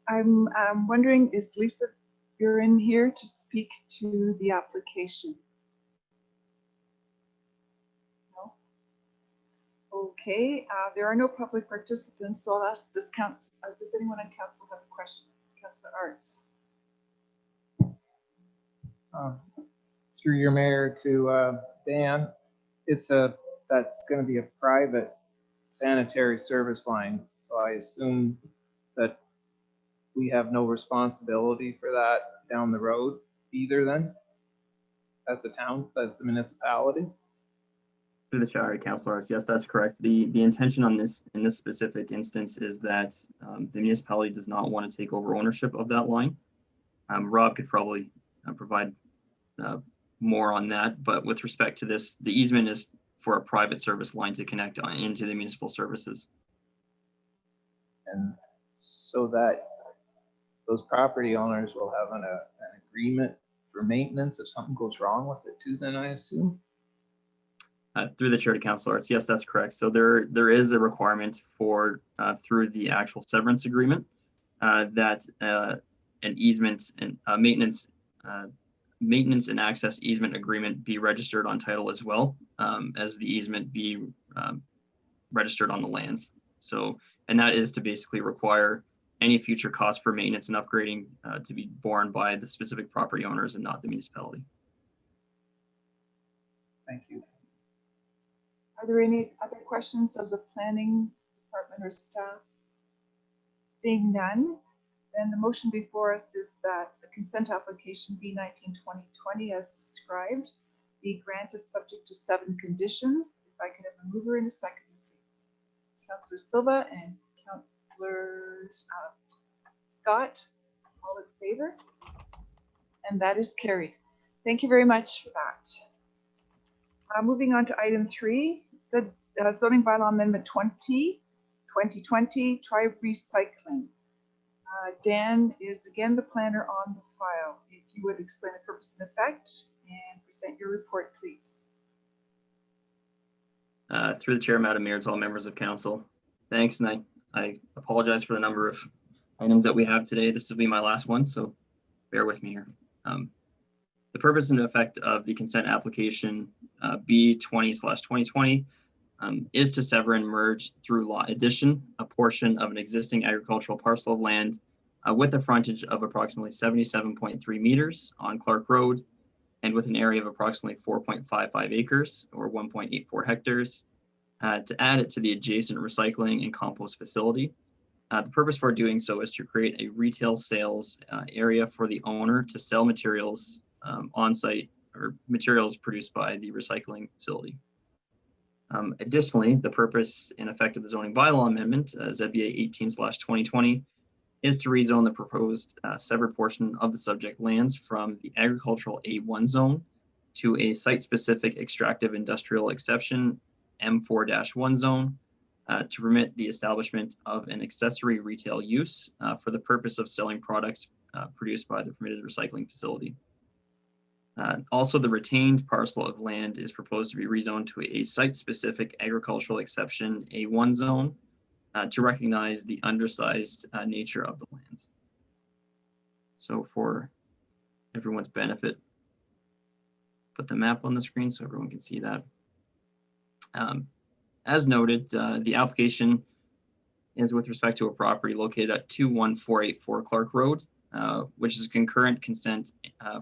I'm wondering, is Lisa Buren here to speak to the application? No? Okay, there are no public participants, so I'll ask, does anyone on council have a question? Councilor Arts. Through your mayor to Dan, that's going to be a private sanitary service line. So I assume that we have no responsibility for that down the road either then? That's a town, that's the municipality? Through the chair, Councilor Arts, yes, that's correct. The intention on this, in this specific instance, is that the municipality does not want to take over ownership of that line. Rob could probably provide more on that, but with respect to this, the easement is for a private service line to connect into the municipal services. And so that those property owners will have an agreement for maintenance if something goes wrong with it too, then I assume? Through the chair to Councilor Arts, yes, that's correct. So there is a requirement for through the actual severance agreement that an easement and maintenance and access easement agreement be registered on title as well as the easement be registered on the lands. So, and that is to basically require any future costs for maintenance and upgrading to be borne by the specific property owners and not the municipality. Thank you. Are there any other questions of the planning or staff? Seeing none, then the motion before us is that the consent application B19-2020 as described be granted subject to 7 conditions. If I can have a mover and a second, please. Councillor Silva and Councillor Scott, all in favor? And that is carried. Thank you very much for that. Moving on to item 3, it said zoning bylaw amendment 2020, try recycling. Dan is again the planner on the file. If you would explain the purpose and effect and present your report, please. Through the chair, Madam Mayor, to all members of council. Thanks, and I apologize for the number of items that we have today. This will be my last one, so bear with me here. The purpose and effect of the consent application B20/2020 is to sever and merge through lot addition a portion of an existing agricultural parcel of land with a frontage of approximately 77.3 meters on Clark Road and with an area of approximately 4.55 acres or 1.84 hectares to add it to the adjacent recycling and compost facility. The purpose for doing so is to create a retail sales area for the owner to sell materials on site or materials produced by the recycling facility. Additionally, the purpose and effect of the zoning bylaw amendment, ZBA 18/2020, is to rezone the proposed severed portion of the subject lands from the agricultural A1 zone to a site-specific extractive industrial exception M4-1 zone to permit the establishment of an accessory retail use for the purpose of selling products produced by the permitted recycling facility. Also, the retained parcel of land is proposed to be rezoned to a site-specific agricultural exception A1 zone to recognize the undersized nature of the lands. So for everyone's benefit, put the map on the screen so everyone can see that. As noted, the application is with respect to a property located at 21484 Clark Road, which is a concurrent consent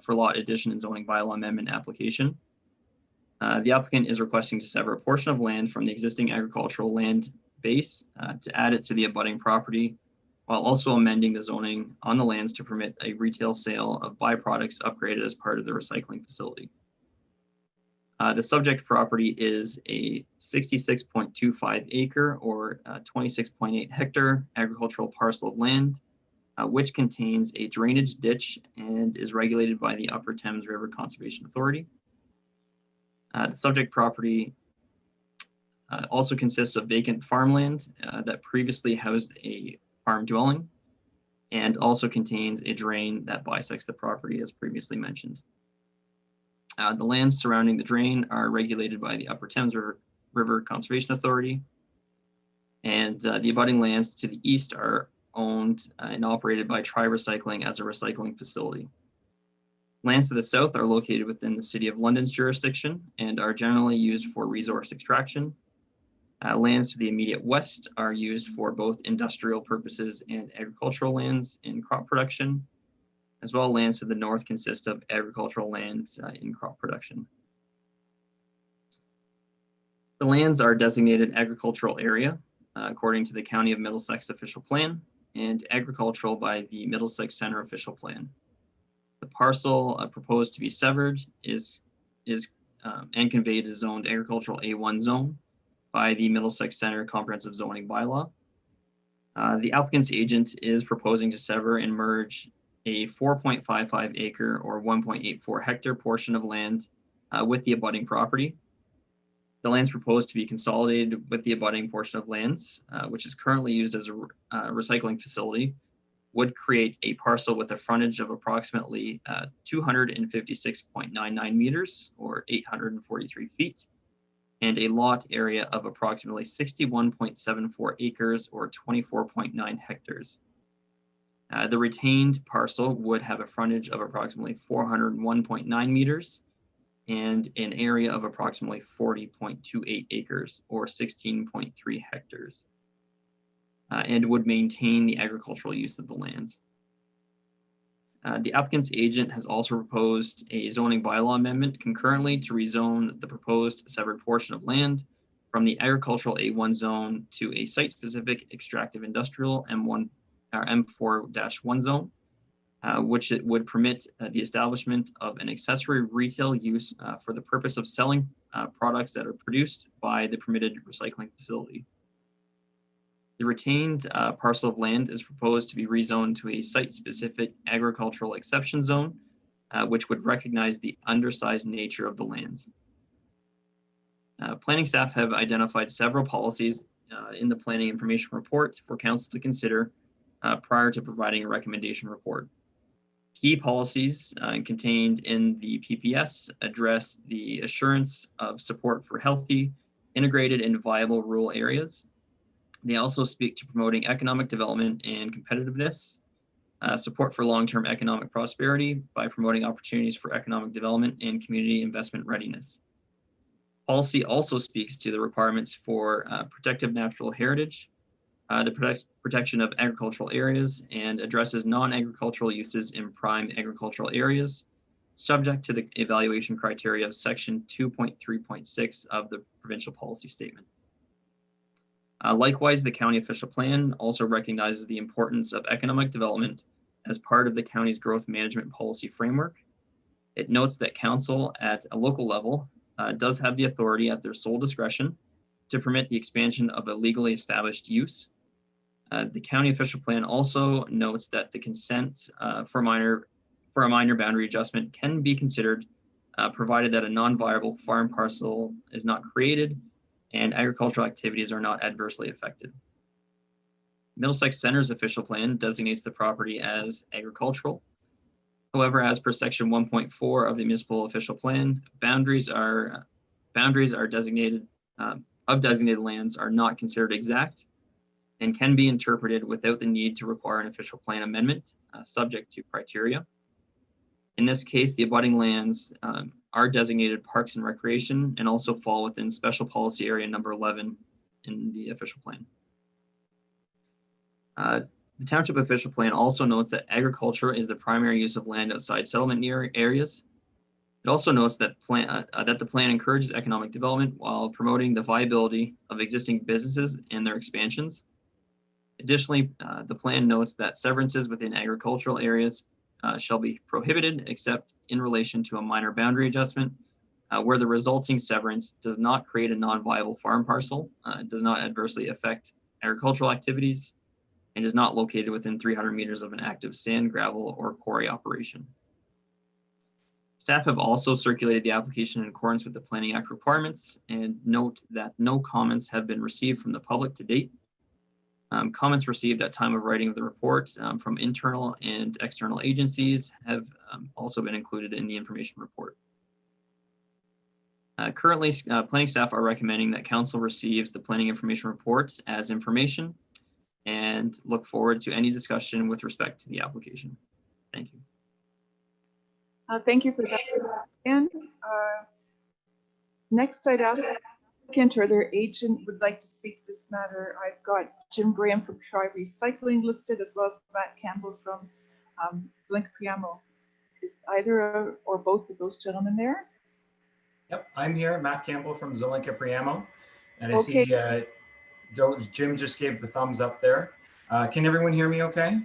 for lot addition and zoning bylaw amendment application. The applicant is requesting to sever a portion of land from the existing agricultural land base to add it to the abutting property, while also amending the zoning on the lands to permit a retail sale of byproducts upgraded as part of the recycling facility. The subject property is a 66.25 acre or 26.8 hectare agricultural parcel of land, which contains a drainage ditch and is regulated by the Upper Thames River Conservation Authority. The subject property also consists of vacant farmland that previously housed a farm dwelling and also contains a drain that bisects the property as previously mentioned. The lands surrounding the drain are regulated by the Upper Thames River Conservation Authority, and the abutting lands to the east are owned and operated by Tri Recycling as a recycling facility. Lands to the south are located within the City of London's jurisdiction and are generally used for resource extraction. Lands to the immediate west are used for both industrial purposes and agricultural lands in crop production, as well as lands to the north consist of agricultural lands in crop production. The lands are designated agricultural area according to the County of Middlesex official plan and agricultural by the Middlesex Center official plan. The parcel proposed to be severed is and conveyed as zoned agricultural A1 zone by the Middlesex Center comprehensive zoning bylaw. The applicant's agent is proposing to sever and merge a 4.55 acre or 1.84 hectare portion of land with the abutting property. The lands proposed to be consolidated with the abutting portion of lands, which is currently used as a recycling facility, would create a parcel with a frontage of approximately 256.99 meters or 843 feet, and a lot area of approximately 61.74 acres or 24.9 hectares. The retained parcel would have a frontage of approximately 401.9 meters and an area of approximately 40.28 acres or 16.3 hectares, and would maintain the agricultural use of the lands. The applicant's agent has also proposed a zoning bylaw amendment concurrently to rezone the proposed severed portion of land from the agricultural A1 zone to a site-specific extractive industrial M1 or M4-1 zone, which it would permit the establishment of an accessory retail use for the purpose of selling products that are produced by the permitted recycling facility. The retained parcel of land is proposed to be rezoned to a site-specific agricultural exception zone, which would recognize the undersized nature of the lands. Planning staff have identified several policies in the planning information report for council to consider prior to providing a recommendation report. Key policies contained in the PPS address the assurance of support for healthy, integrated, and viable rural areas. They also speak to promoting economic development and competitiveness, support for long-term economic prosperity by promoting opportunities for economic development and community investment readiness. Policy also speaks to the requirements for protective natural heritage, the protection of agricultural areas, and addresses non-agricultural uses in prime agricultural areas, subject to the evaluation criteria of section 2.3.6 of the provincial policy statement. Likewise, the county official plan also recognizes the importance of economic development as part of the county's growth management policy framework. It notes that council at a local level does have the authority at their sole discretion to permit the expansion of a legally established use. The county official plan also notes that the consent for a minor boundary adjustment can be considered provided that a non-viable farm parcel is not created and agricultural activities are not adversely affected. Middlesex Center's official plan designates the property as agricultural. However, as per section 1.4 of the municipal official plan, boundaries are designated of designated lands are not considered exact and can be interpreted without the need to require an official plan amendment subject to criteria. In this case, the abutting lands are designated parks and recreation and also fall within special policy area number 11 in the official plan. The township official plan also notes that agriculture is the primary use of land outside settlement areas. It also notes that the plan encourages economic development while promoting the viability of existing businesses and their expansions. Additionally, the plan notes that severances within agricultural areas shall be prohibited except in relation to a minor boundary adjustment where the resulting severance does not create a non-viable farm parcel, does not adversely affect agricultural activities, and is not located within 300 meters of an active sand, gravel, or quarry operation. Staff have also circulated the application in accordance with the Planning Act requirements and note that no comments have been received from the public to date. Comments received at time of writing of the report from internal and external agencies have also been included in the information report. Currently, planning staff are recommending that council receives the planning information reports as information and look forward to any discussion with respect to the application. Thank you. Thank you for that, Dan. Next, I'd ask the applicant or their agent would like to speak to this matter. I've got Jim Graham from Tri Recycling listed, as well as Matt Campbell from Zolink-Priamo. Is either or both of those gentlemen there? Yep, I'm here, Matt Campbell from Zolink-Priamo. And I Okay. see Jim just gave the thumbs up there. Can everyone hear me okay?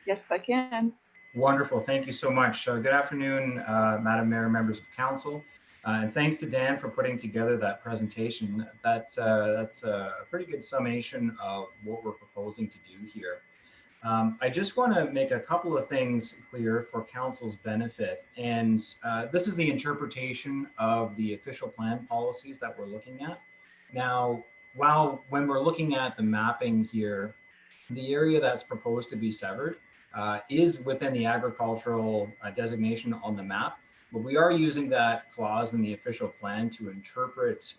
Yes, I can. Wonderful, thank you so much. Good afternoon, Madam Mayor, members of council. And thanks to Dan for putting together that presentation. That's a pretty good summation of what we're proposing to do here. I just want to make a couple of things clear for council's benefit. And this is the interpretation of the official plan policies that we're looking at. Now, when we're looking at the mapping here, the area that's proposed to be severed is within the agricultural designation on the map, but we are using that clause in the official plan to interpret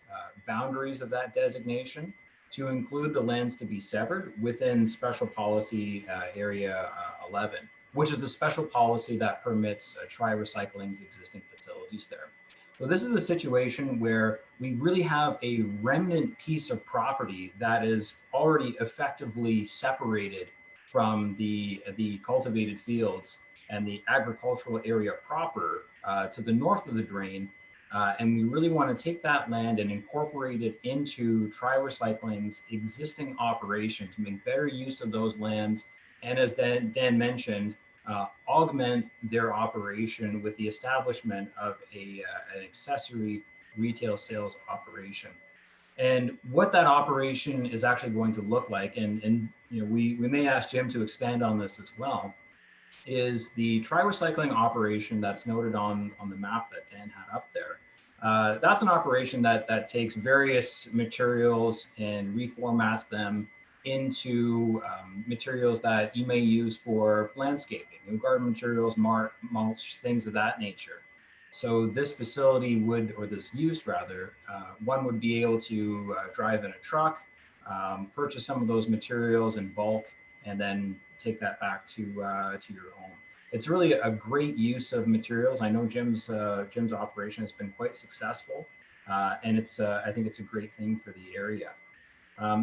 boundaries of that designation to include the lands to be severed within special policy area 11, which is the special policy that permits Tri Recycling's existing facilities there. So this is a situation where we really have a remnant piece of property that is already effectively separated from the cultivated fields and the agricultural area proper to the north of the drain. And we really want to take that land and incorporate it into Tri-Recycling's existing operation to make better use of those lands. And as Dan mentioned, augment their operation with the establishment of an accessory retail sales operation. And what that operation is actually going to look like, and you know, we may ask Jim to expand on this as well, is the Tri-Recycling operation that's noted on the map that Dan had up there. That's an operation that takes various materials and reformats them into materials that you may use for landscaping, garden materials, mulch, things of that nature. So this facility would, or this use rather, one would be able to drive in a truck, purchase some of those materials in bulk, and then take that back to your home. It's really a great use of materials. I know Jim's operation has been quite successful, and I think it's a great thing for the area.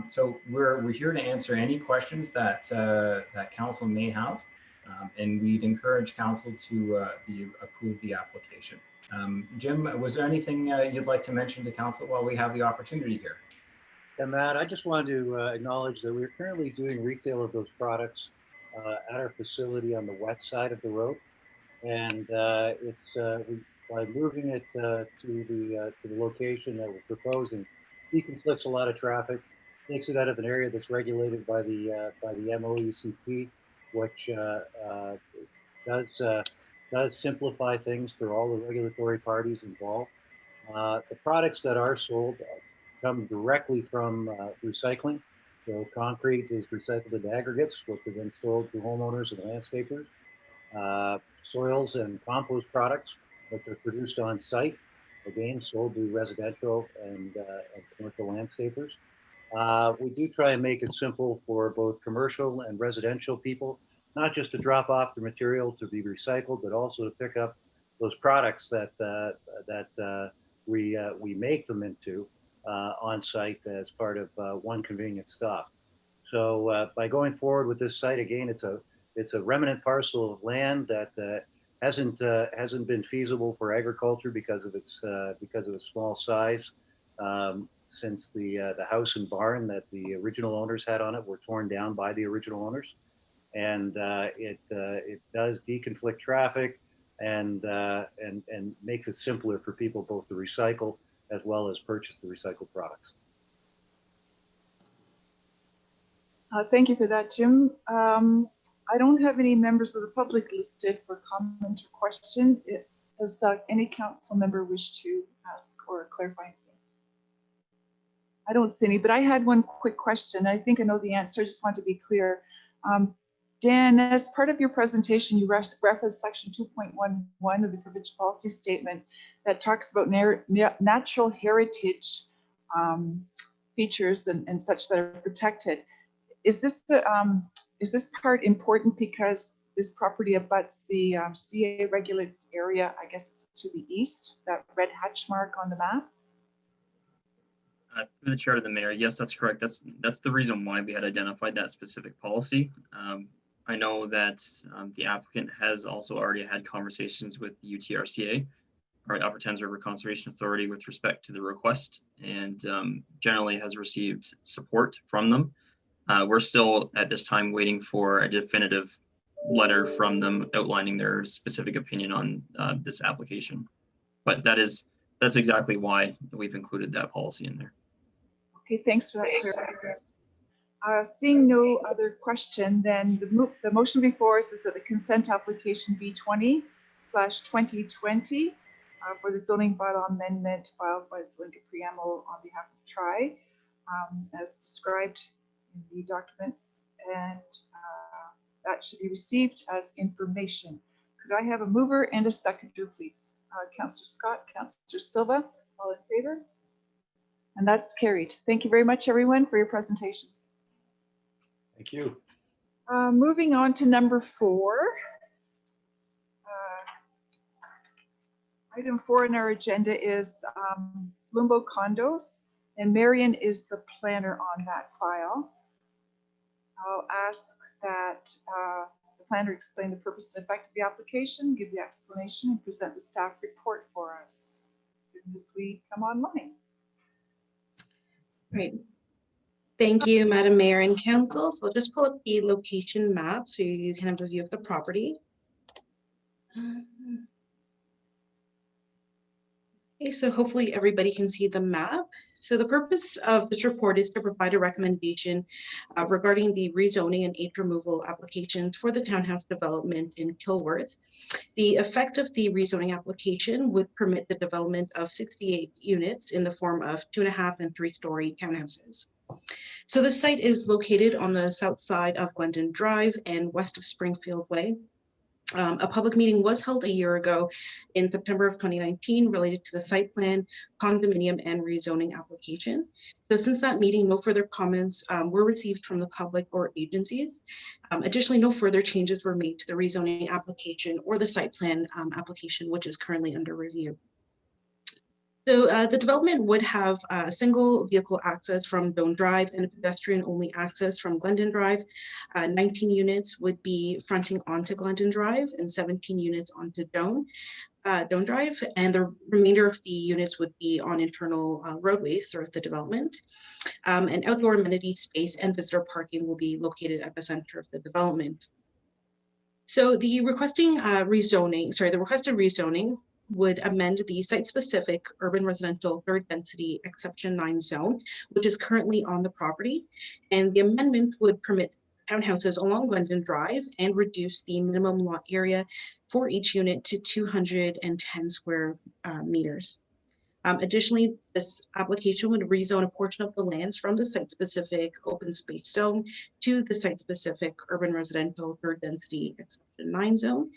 So we're here to answer any questions that that council may have, and we'd encourage council to approve the application. Jim, was there anything you'd like to mention to council while we have the opportunity here? Yeah, Matt, I just wanted to acknowledge that we're currently doing retail of those products at our facility on the west side of the road, and by moving it to the location that we're proposing, deconflicts a lot of traffic, takes it out of an area that's regulated by the MOECP, which does simplify things for all the regulatory parties involved. The products that are sold come directly from recycling. So concrete is recycled into aggregates, which are then sold to homeowners and landscapers. Soils and compost products, which are produced on site, again, sold to residential and commercial landscapers. We do try and make it simple for both commercial and residential people, not just to drop off the material to be recycled, but also to pick up those products that we make them into on site as part of one convenient stop. So by going forward with this site, again, it's a remnant parcel of land that hasn't been feasible for agriculture because of its small size. Since the house and barn that the original owners had on it were torn down by the original owners, and it does deconflict traffic and makes it simpler for people both to recycle as well as purchase the recycled products. Thank you for that, Jim. I don't have any members of the public listed for comment or question. Does any council member wish to ask or clarify anything? I don't see any, but I had one quick question. I think I know the answer. I just want to be clear. Dan, as part of your presentation, you referenced section 2.11 of the provincial policy statement that talks about natural heritage features and such that are protected. Is this part important because this property abuts the CA regulated area? I guess it's to the east, that red hatch mark on the map. Through the chair to the mayor, yes, that's correct. That's the reason why we had identified that specific policy. I know that the applicant has also already had conversations with the UTRCA, or Upper Thames River Conservation Authority, with respect to the request, and generally has received support from them. We're still at this time waiting for a definitive letter from them outlining their specific opinion on this application. But that's exactly why we've included that policy in there. Okay, thanks for that clarification. Seeing no other question, then the motion before us is that the consent application B20/2020 for the zoning bylaw amendment filed by Zelinka Priamo on behalf of TRI, as described in the documents, and that should be received as information. Could I have a mover and a seconder, please? Councillor Scott, Councillor Silva, all in favor? And that's carried. Thank you very much, everyone, for your presentations. Thank you. Moving on to number 4. Item 4 on our agenda is Bloombo condos, and Marion is the planner on that file. I'll ask that the planner explain the purpose and effect of the application, give the explanation, and present the staff report for us. So soon as we come online. Right. Thank you, Madam Mayor and Council. So I'll just pull up the location map so you can have a view of the property. Okay, so hopefully everybody can see the map. So the purpose of this report is to provide a recommendation regarding the rezoning and age removal applications for the townhouse development in Kilworth. The effect of the rezoning application would permit the development of 68 units in the form of 2.5 and 3-story townhouses. So the site is located on the south side of Glendon Drive and west of Springfield Way. A public meeting was held a year ago in September of 2019 related to the site plan, condominium, and rezoning application. So since that meeting, no further comments were received from the public or agencies. Additionally, no further changes were made to the rezoning application or the site plan application, which is currently under review. So the development would have single vehicle access from Doan Drive and pedestrian only access from Glendon Drive. 19 units would be fronting onto Glendon Drive and 17 units onto Doan Drive. And the remainder of the units would be on internal roadways throughout the development. And outdoor amenity space and visitor parking will be located at the center of the development. So the requested rezoning would amend the site-specific urban residential third density exception 9 zone, which is currently on the property. And the amendment would permit townhouses along Glendon Drive and reduce the minimum lot area for each unit to 210 square meters. Additionally, this application would rezone a portion of the lands from the site-specific open space zone to the site-specific urban residential third density exception 9 zone.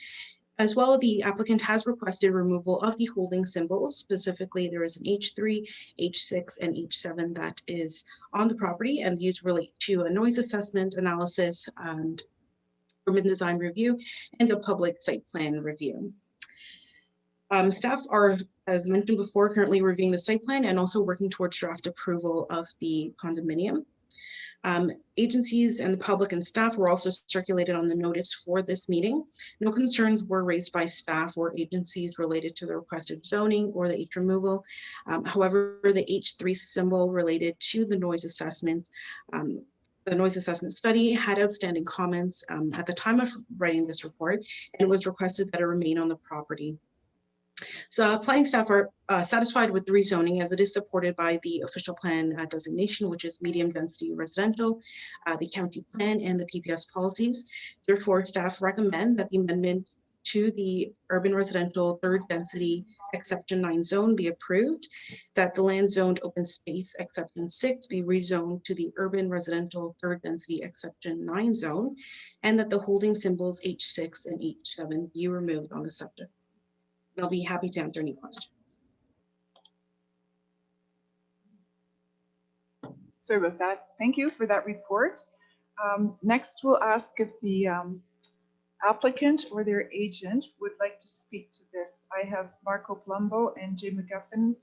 As well, the applicant has requested removal of the holding symbols. Specifically, there is an H3, H6, and H7 that is on the property, and these relate to a noise assessment analysis and urban design review and a public site plan review. Staff are, as mentioned before, currently reviewing the site plan and also working towards draft approval of the condominium. Agencies and the public and staff were also circulated on the notice for this meeting. No concerns were raised by staff or agencies related to the requested zoning or the H removal. However, the H3 symbol related to the noise assessment study had outstanding comments at the time of writing this report, and it was requested that it remain on the property. So planning staff are satisfied with the rezoning as it is supported by the official plan designation, which is medium density residential, the county plan, and the PPS policies. Therefore, staff recommend that the amendment to the urban residential third density exception 9 zone be approved, that the land zoned open space exception 6 be rezoned to the urban residential third density exception 9 zone, and that the holding symbols H6 and H7 be removed on the subject. I'll be happy to answer any questions. Sorry about that. Thank you for that report. Next, we'll ask if the applicant or their agent would like to speak to this. I have Marco Palumbo and Jay McGuffin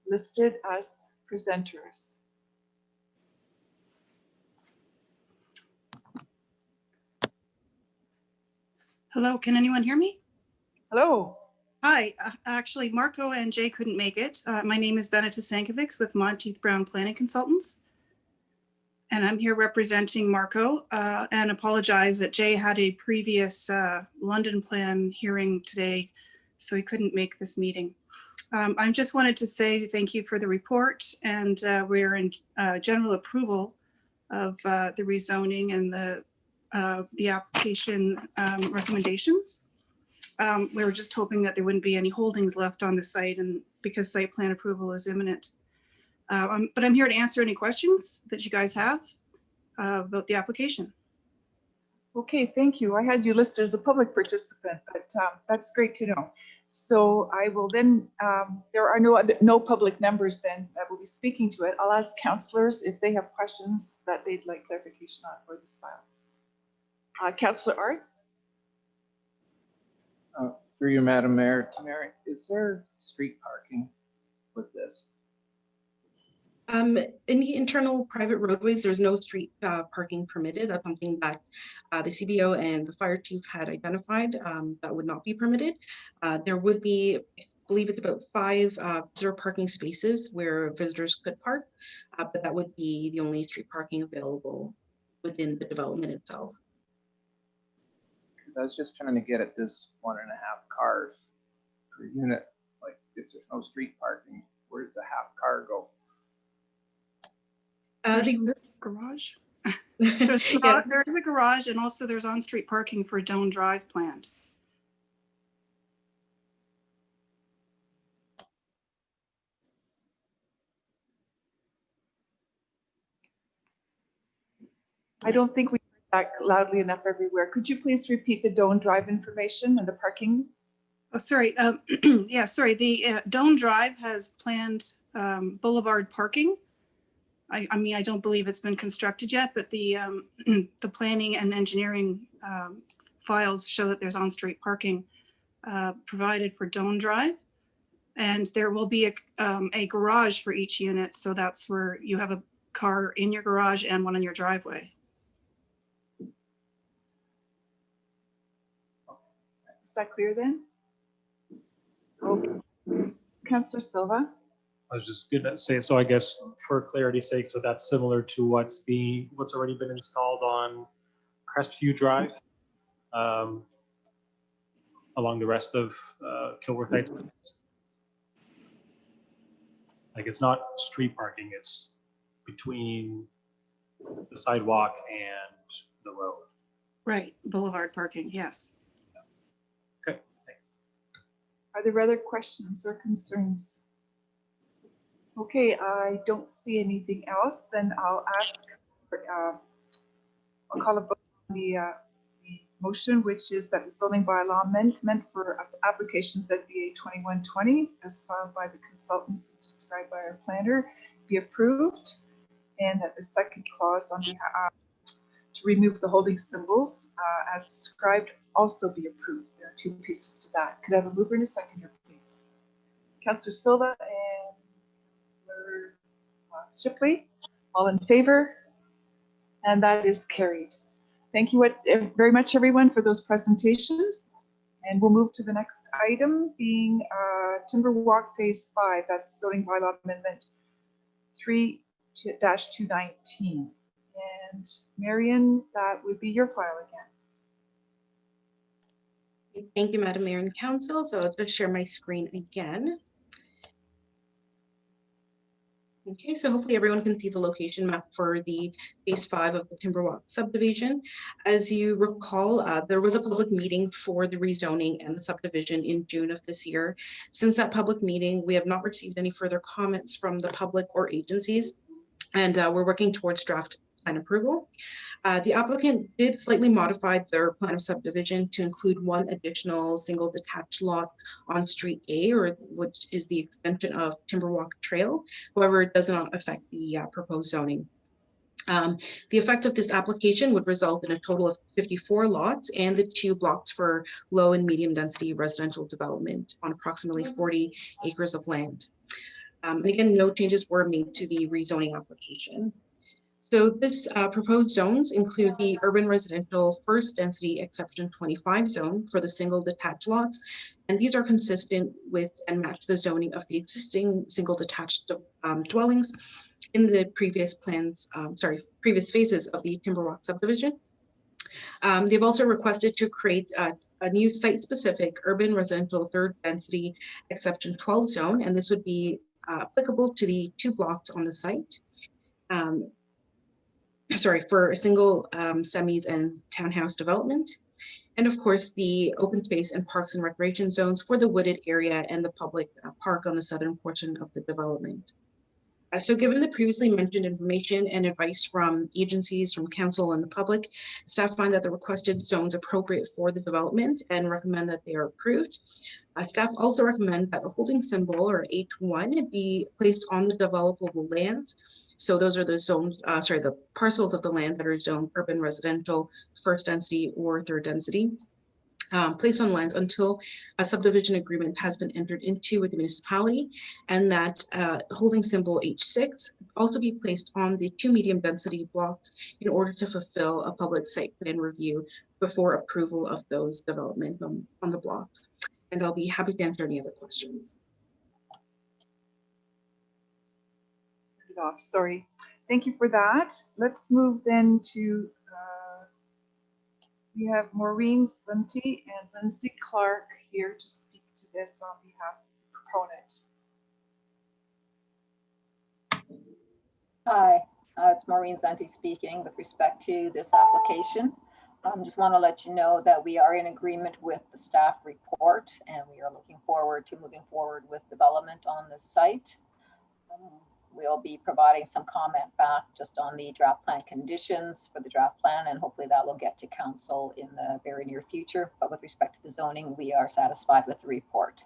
listed as presenters. Hello, can anyone hear me? Hello. Hi, actually Marco and Jay couldn't make it. My name is Benita Sankovics with Monteith Brown Planning Consultants. And I'm here representing Marco and apologize that Jay had a previous London plan hearing today, so he couldn't make this meeting. I just wanted to say thank you for the report, and we're in general approval of the rezoning and the application recommendations. We were just hoping that there wouldn't be any holdings left on the site, and because site plan approval is imminent. But I'm here to answer any questions that you guys have about the application. Okay, thank you. I had you listed as a public participant, but that's great to know. So I will then, there are no public members then that will be speaking to it. I'll ask councillors if they have questions that they'd like clarification on for this file. Councillor Arts? Through you, Madam Mayor. Tamara, is there street parking with this? In the internal private roadways, there's no street parking permitted. That's something that the CBO and the fire chief had identified that would not be permitted. There would be believe it's about 5 visitor parking spaces where visitors could park, but that would be the only street parking available within the development itself. Because I was just trying to get at this 1.5 cars per unit. Like, if there's no street parking, where does the half car go? The garage. There is a garage, and also there's on-street parking for Doan Drive planned. I don't think we heard that loudly enough everywhere. Could you please repeat the Doan Drive information and the parking? Oh, sorry. Yeah, sorry. The Doan Drive has planned boulevard parking. I mean, I don't believe it's been constructed yet, but the the planning and engineering files show that there's on-street parking provided for Doan Drive. And there will be a garage for each unit. So that's where you have a car in your garage and one in your driveway. Is that clear then? Okay. Councillor Silva? I was just gonna say, so I guess for clarity's sake, so that's similar to what's already been installed on Crestview Drive, along the rest of Kilworth Heights. Like, it's not street parking, it's between the sidewalk and the road. Right, boulevard parking, yes. Okay, thanks. Are there other questions or concerns? Okay, I don't see anything else. Then I'll ask, I'll call a vote on the motion, which is that the zoning bylaw amendment for application ZBA 2120 as filed by the consultants and described by our planner be approved, and that the second clause on behalf to remove the holding symbols as described also be approved. There are 2 pieces to that. Could I have a mover and a seconder, please? Councillor Silva and Councillor Shipley, all in favor? And that is carried. Thank you very much, everyone, for those presentations. And we'll move to the next item, being Timber Walk Phase 5. That's zoning bylaw amendment 3-219. And Marion, that would be your file again. Thank you, Madam Mayor and Council. So I'll just share my screen again. Okay, so hopefully everyone can see the location map for the phase 5 of the Timberwalk subdivision. As you recall, there was a public meeting for the rezoning and the subdivision in June of this year. Since that public meeting, we have not received any further comments from the public or agencies, and we're working towards draft plan approval. The applicant did slightly modify their plan of subdivision to include 1 additional single detached lot on Street A, which is the extension of Timberwalk Trail. However, it does not affect the proposed zoning. The effect of this application would result in a total of 54 lots and the 2 blocks for low and medium density residential development on approximately 40 acres of land. And again, no changes were made to the rezoning application. So this proposed zones include the urban residential first density exception 25 zone for the single detached lots. And these are consistent with and match the zoning of the existing single detached dwellings in the previous previous phases of the Timberwalk subdivision. They've also requested to create a new site-specific urban residential third density exception 12 zone, and this would be applicable to the 2 blocks on the site. For a single semis and townhouse development. And of course, the open space and parks and recreation zones for the wooded area and the public park on the southern portion of the development. So given the previously mentioned information and advice from agencies, from council and the public, staff find that the requested zones appropriate for the development and recommend that they are approved. Staff also recommend that a holding symbol or H1 be placed on the developable lands. So those are the zones, the parcels of the land that are zoned urban residential, first density or third density. Placed on lands until a subdivision agreement has been entered into with the municipality, and that holding symbol H6 also be placed on the 2 medium density blocks in order to fulfill a public site plan review before approval of those development on the blocks. And I'll be happy to answer any other questions. Off. Sorry. Thank you for that. Let's move then to, we have Maureen Slinty and Lindsay Clark here to speak to this on behalf of the proponent. Hi, it's Maureen Slinty speaking with respect to this application. Just want to let you know that we are in agreement with the staff report and we are looking forward to moving forward with development on this site. We'll be providing some comment back just on the draft plan conditions for the draft plan, and hopefully that will get to council in the very near future. But with respect to the zoning, we are satisfied with the report.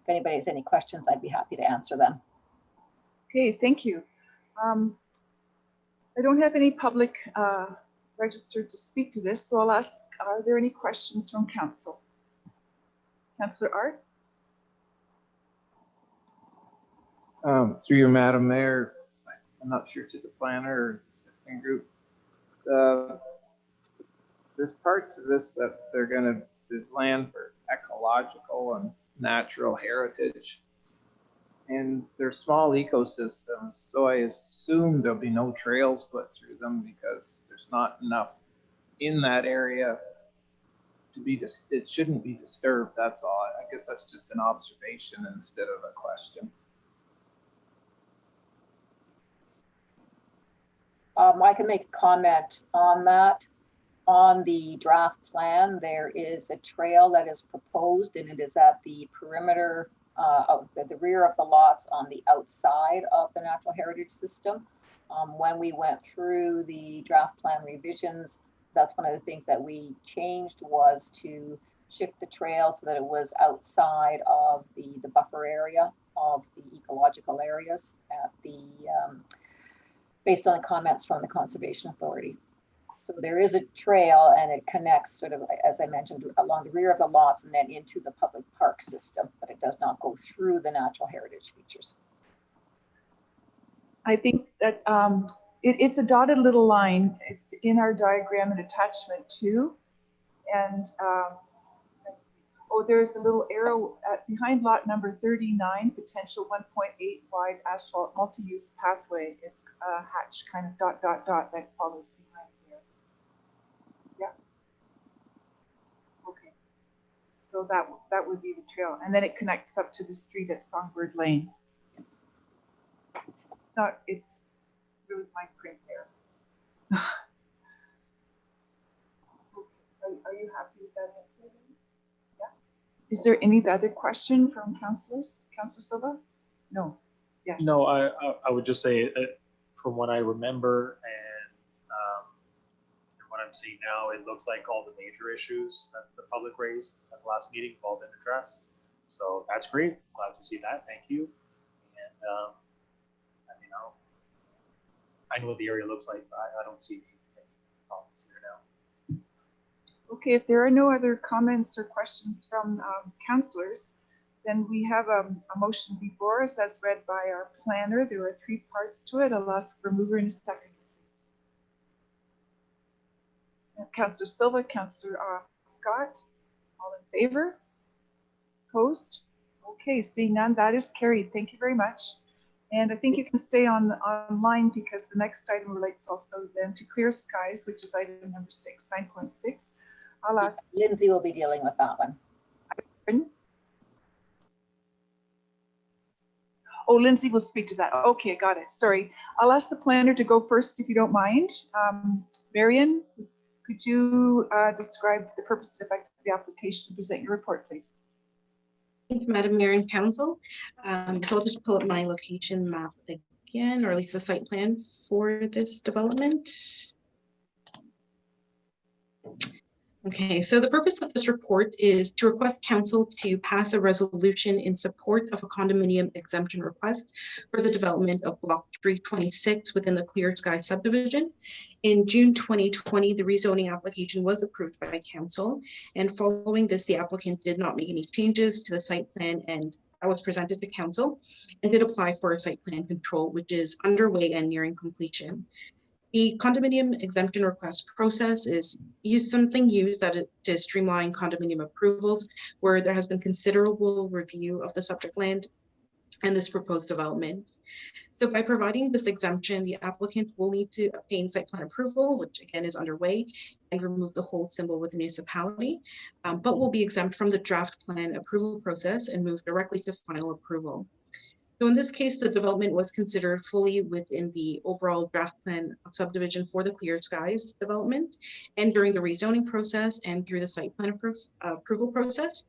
If anybody has any questions, I'd be happy to answer them. Okay, thank you. I don't have any public registered to speak to this, so I'll ask, are there any questions from council? Councillor Art? Through you, Madam Mayor, I'm not sure to the planner or the sifting group. There's parts of this that there's land for ecological and natural heritage. And they're small ecosystems, so I assume there'll be no trails put through them because there's not enough in that area to be, it shouldn't be disturbed, that's all. I guess that's just an observation instead of a question. I can make a comment on that. On the draft plan, there is a trail that is proposed and it is at the perimeter of the rear of the lots on the outside of the natural heritage system. When we went through the draft plan revisions, that's one of the things that we changed was to shift the trail so that it was outside of the buffer area of the ecological areas at the based on comments from the Conservation Authority. So there is a trail and it connects sort of, as I mentioned, along the rear of the lots and then into the public park system, but it does not go through the natural heritage features. I think that it's a dotted little line. It's in our diagram and attachment 2. And oh, there's a little arrow behind lot number 39, potential 1.8 wide asphalt multi-use pathway. It's a hatch kind of ... that follows behind there. Yeah. Okay. So that would be the trail. And then it connects up to the street at Songbird Lane. Yes. It's really fine print there. Are you happy with that answer? Yeah. Is there any other question from councillors? Councillor Silva? No. Yes. No, I would just say from what I remember and what I'm seeing now, it looks like all the major issues that the public raised at the last meeting have all been addressed. So that's great. Glad to see that. Thank you. And I know what the area looks like, but I don't see any problems here now. Okay, if there are no other comments or questions from councillors, then we have a motion before us as read by our planner. There are 3 parts to it. I'll ask for a mover and a second, please. Councillor Silva, Councillor Scott, all in favor? Opposed? Okay, seeing none, that is carried. Thank you very much. And I think you can stay online because the next item relates also then to Clear Skies, which is item number 6, 9.6. I'll ask. Lindsay will be dealing with that one. Pardon? Oh, Lindsay will speak to that. Okay, got it. Sorry. I'll ask the planner to go first if you don't mind. Marion, could you describe the purpose and effect of the application and present your report, please? Thank you, Madam Mayor and Council. So I'll just pull up my location map again, or at least the site plan for this development. Okay, so the purpose of this report is to request council to pass a resolution in support of a condominium exemption request for the development of block 326 within the Clear Sky subdivision. In June 2020, the rezoning application was approved by council, and following this, the applicant did not make any changes to the site plan and that was presented to council and did apply for a site plan control, which is underway and nearing completion. The condominium exemption request process is used to streamline condominium approvals, where there has been considerable review of the subject land and this proposed development. So by providing this exemption, the applicant will need to obtain site plan approval, which again is underway, and remove the hold symbol with the municipality, but will be exempt from the draft plan approval process and move directly to final approval. So in this case, the development was considered fully within the overall draft plan of subdivision for the Clear Skies development, and during the rezoning process and through the site plan approval process.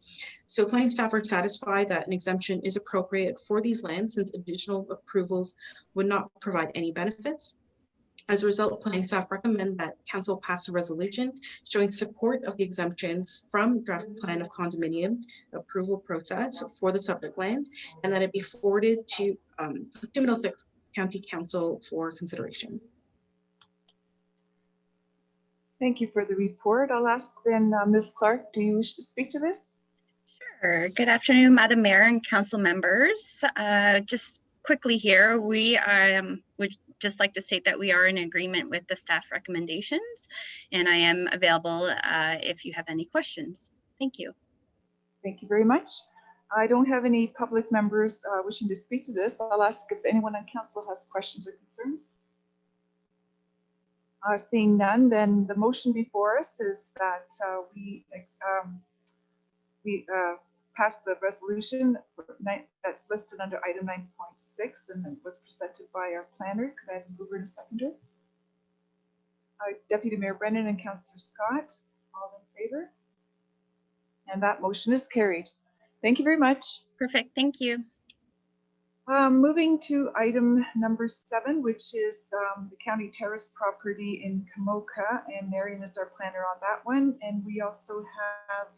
So planning staff are satisfied that an exemption is appropriate for these lands, since additional approvals would not provide any benefits. As a result, planning staff recommend that council pass a resolution showing support of the exemption from draft plan of condominium approval process for the subject land, and that it be forwarded to Middlesex County Council for consideration. Thank you for the report. I'll ask then Ms. Clark, do you wish to speak to this? Sure. Good afternoon, Madam Mayor and council members. Just quickly here, we would just like to state that we are in agreement with the staff recommendations, and I am available if you have any questions. Thank you. Thank you very much. I don't have any public members wishing to speak to this. I'll ask if anyone on council has questions or concerns. Seeing none, then the motion before us is that we pass the resolution that's listed under item 9.6 and that was presented by our planner. Could I have a mover and a seconder? Deputy Mayor Brennan and Councillor Scott, all in favor? And that motion is carried. Thank you very much. Perfect. Thank you. Moving to item number 7, which is the County Terrace property in Kamoka, and Marion is our planner on that one. And we also have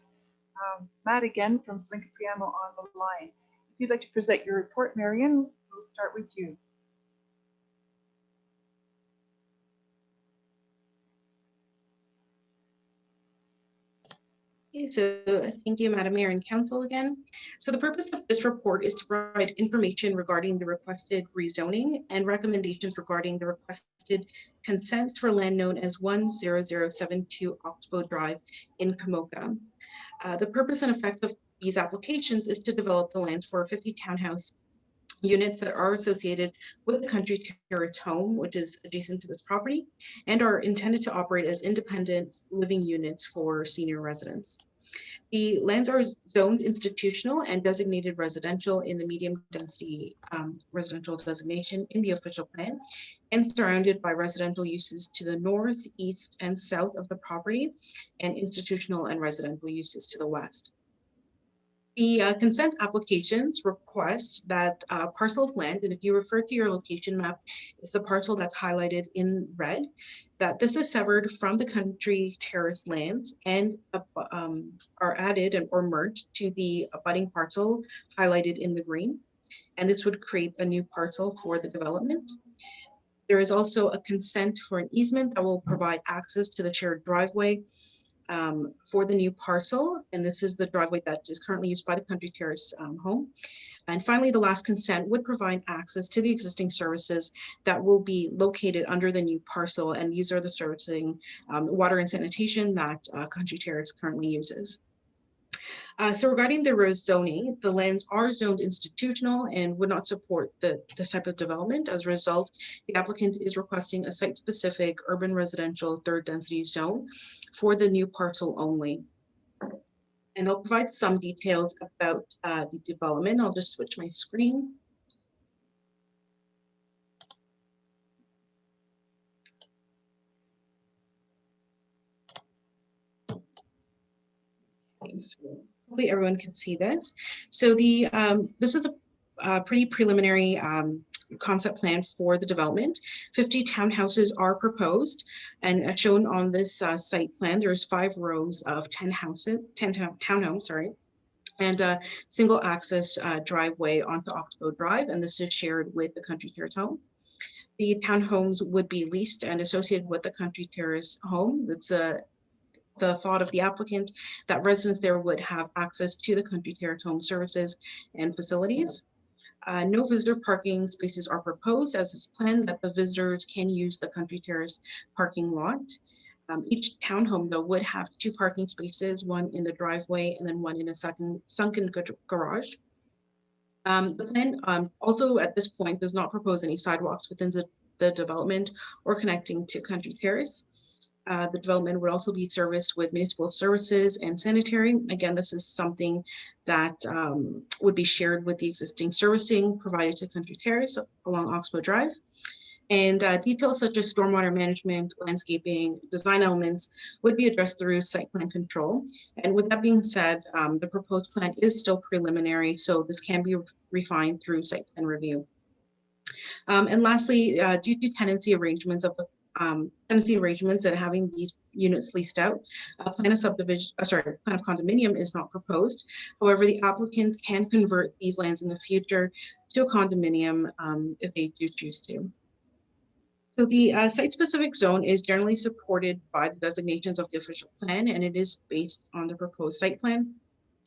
Matt again from Slinka Priamo on the line. If you'd like to present your report, Marion, we'll start with you. Okay, so thank you, Madam Mayor and Council again. So the purpose of this report is to provide information regarding the requested rezoning and recommendations regarding the requested consents for land known as 10072 Oxbow Drive in Kamoka. The purpose and effect of these applications is to develop the land for 50 townhouse units that are associated with the Country Terrace home, which is adjacent to this property, and are intended to operate as independent living units for senior residents. The lands are zoned institutional and designated residential in the medium density residential designation in the official plan, and surrounded by residential uses to the north, east, and south of the property, and institutional and residential uses to the west. The consent applications request that parcel of land, and if you refer to your location map, it's the parcel that's highlighted in red, that this is severed from the Country Terrace lands and are added or merged to the abutting parcel highlighted in the green. And this would create a new parcel for the development. There is also a consent for an easement that will provide access to the shared driveway for the new parcel, and this is the driveway that is currently used by the Country Terrace home. And finally, the last consent would provide access to the existing services that will be located under the new parcel, and these are the servicing water and sanitation that Country Terrace currently uses. So regarding the rezoning, the lands are zoned institutional and would not support this type of development. As a result, the applicant is requesting a site-specific urban residential third density zone for the new parcel only. And I'll provide some details about the development. I'll just switch my screen. So hopefully everyone can see this. So the this is a pretty preliminary concept plan for the development. 50 townhouses are proposed, and as shown on this site plan, there's 5 rows of 10 townhomes, sorry, and a single access driveway onto Oxbow Drive, and this is shared with the Country Terrace home. The townhomes would be leased and associated with the Country Terrace home. It's the thought of the applicant that residents there would have access to the Country Terrace home services and facilities. No visitor parking spaces are proposed as is planned that the visitors can use the Country Terrace parking lot. Each townhome though would have 2 parking spaces, one in the driveway and then one in a sunken garage. The plan also at this point does not propose any sidewalks within the development or connecting to Country Terrace. The development would also be serviced with municipal services and sanitary. Again, this is something that would be shared with the existing servicing provided to Country Terrace along Oxbow Drive. And details such as stormwater management, landscaping, design elements would be addressed through site plan control. And with that being said, the proposed plan is still preliminary, so this can be refined through site plan review. And lastly, due to tenancy arrangements and having these units leased out, a plan of condominium is not proposed. However, the applicant can convert these lands in the future to a condominium if they do choose to. So the site-specific zone is generally supported by the designations of the official plan, and it is based on the proposed site plan.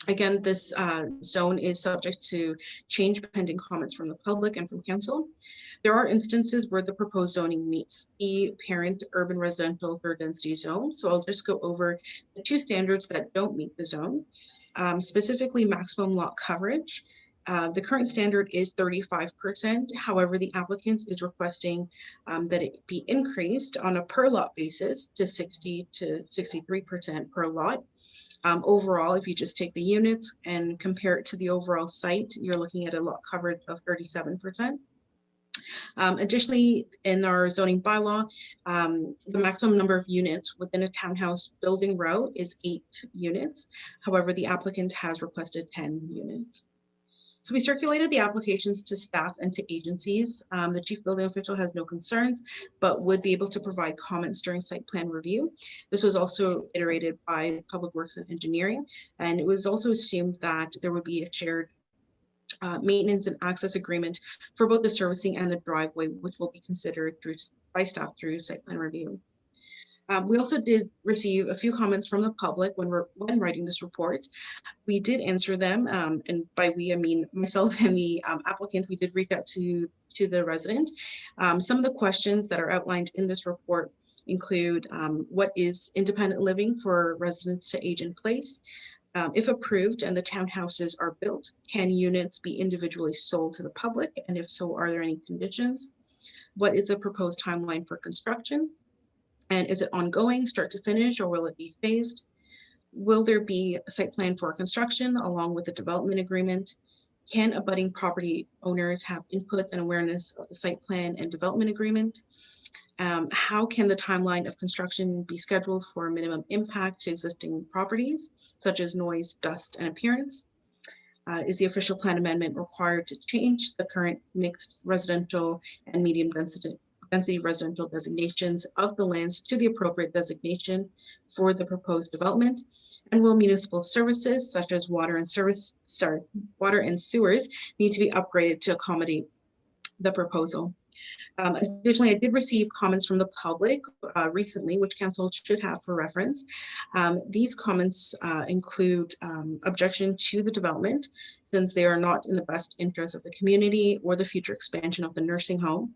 Again, this zone is subject to change pending comments from the public and from council. There are instances where the proposed zoning meets the parent urban residential third density zone. So I'll just go over the 2 standards that don't meet the zone, specifically maximum lot coverage. The current standard is 35%. However, the applicant is requesting that it be increased on a per lot basis to 60 to 63% per lot. Overall, if you just take the units and compare it to the overall site, you're looking at a lot coverage of 37%. Additionally, in our zoning bylaw, the maximum number of units within a townhouse building row is 8 units. However, the applicant has requested 10 units. So we circulated the applications to staff and to agencies. The chief building official has no concerns, but would be able to provide comments during site plan review. This was also iterated by Public Works and Engineering, and it was also assumed that there would be a shared maintenance and access agreement for both the servicing and the driveway, which will be considered by staff through site plan review. We also did receive a few comments from the public when writing this report. We did answer them, and by we, I mean myself and the applicant. We did reach out to the resident. Some of the questions that are outlined in this report include what is independent living for residents to age in place? If approved and the townhouses are built, can units be individually sold to the public? And if so, are there any conditions? What is the proposed timeline for construction? And is it ongoing, start to finish, or will it be phased? Will there be a site plan for construction along with the development agreement? Can abutting property owners have input and awareness of the site plan and development agreement? How can the timeline of construction be scheduled for minimum impact to existing properties, such as noise, dust, and appearance? Is the official plan amendment required to change the current mixed residential and medium density residential designations of the lands to the appropriate designation for the proposed development? And will municipal services such as water and sewers need to be upgraded to accommodate the proposal? Additionally, I did receive comments from the public recently, which council should have for reference. These comments include objection to the development, since they are not in the best interest of the community or the future expansion of the nursing home.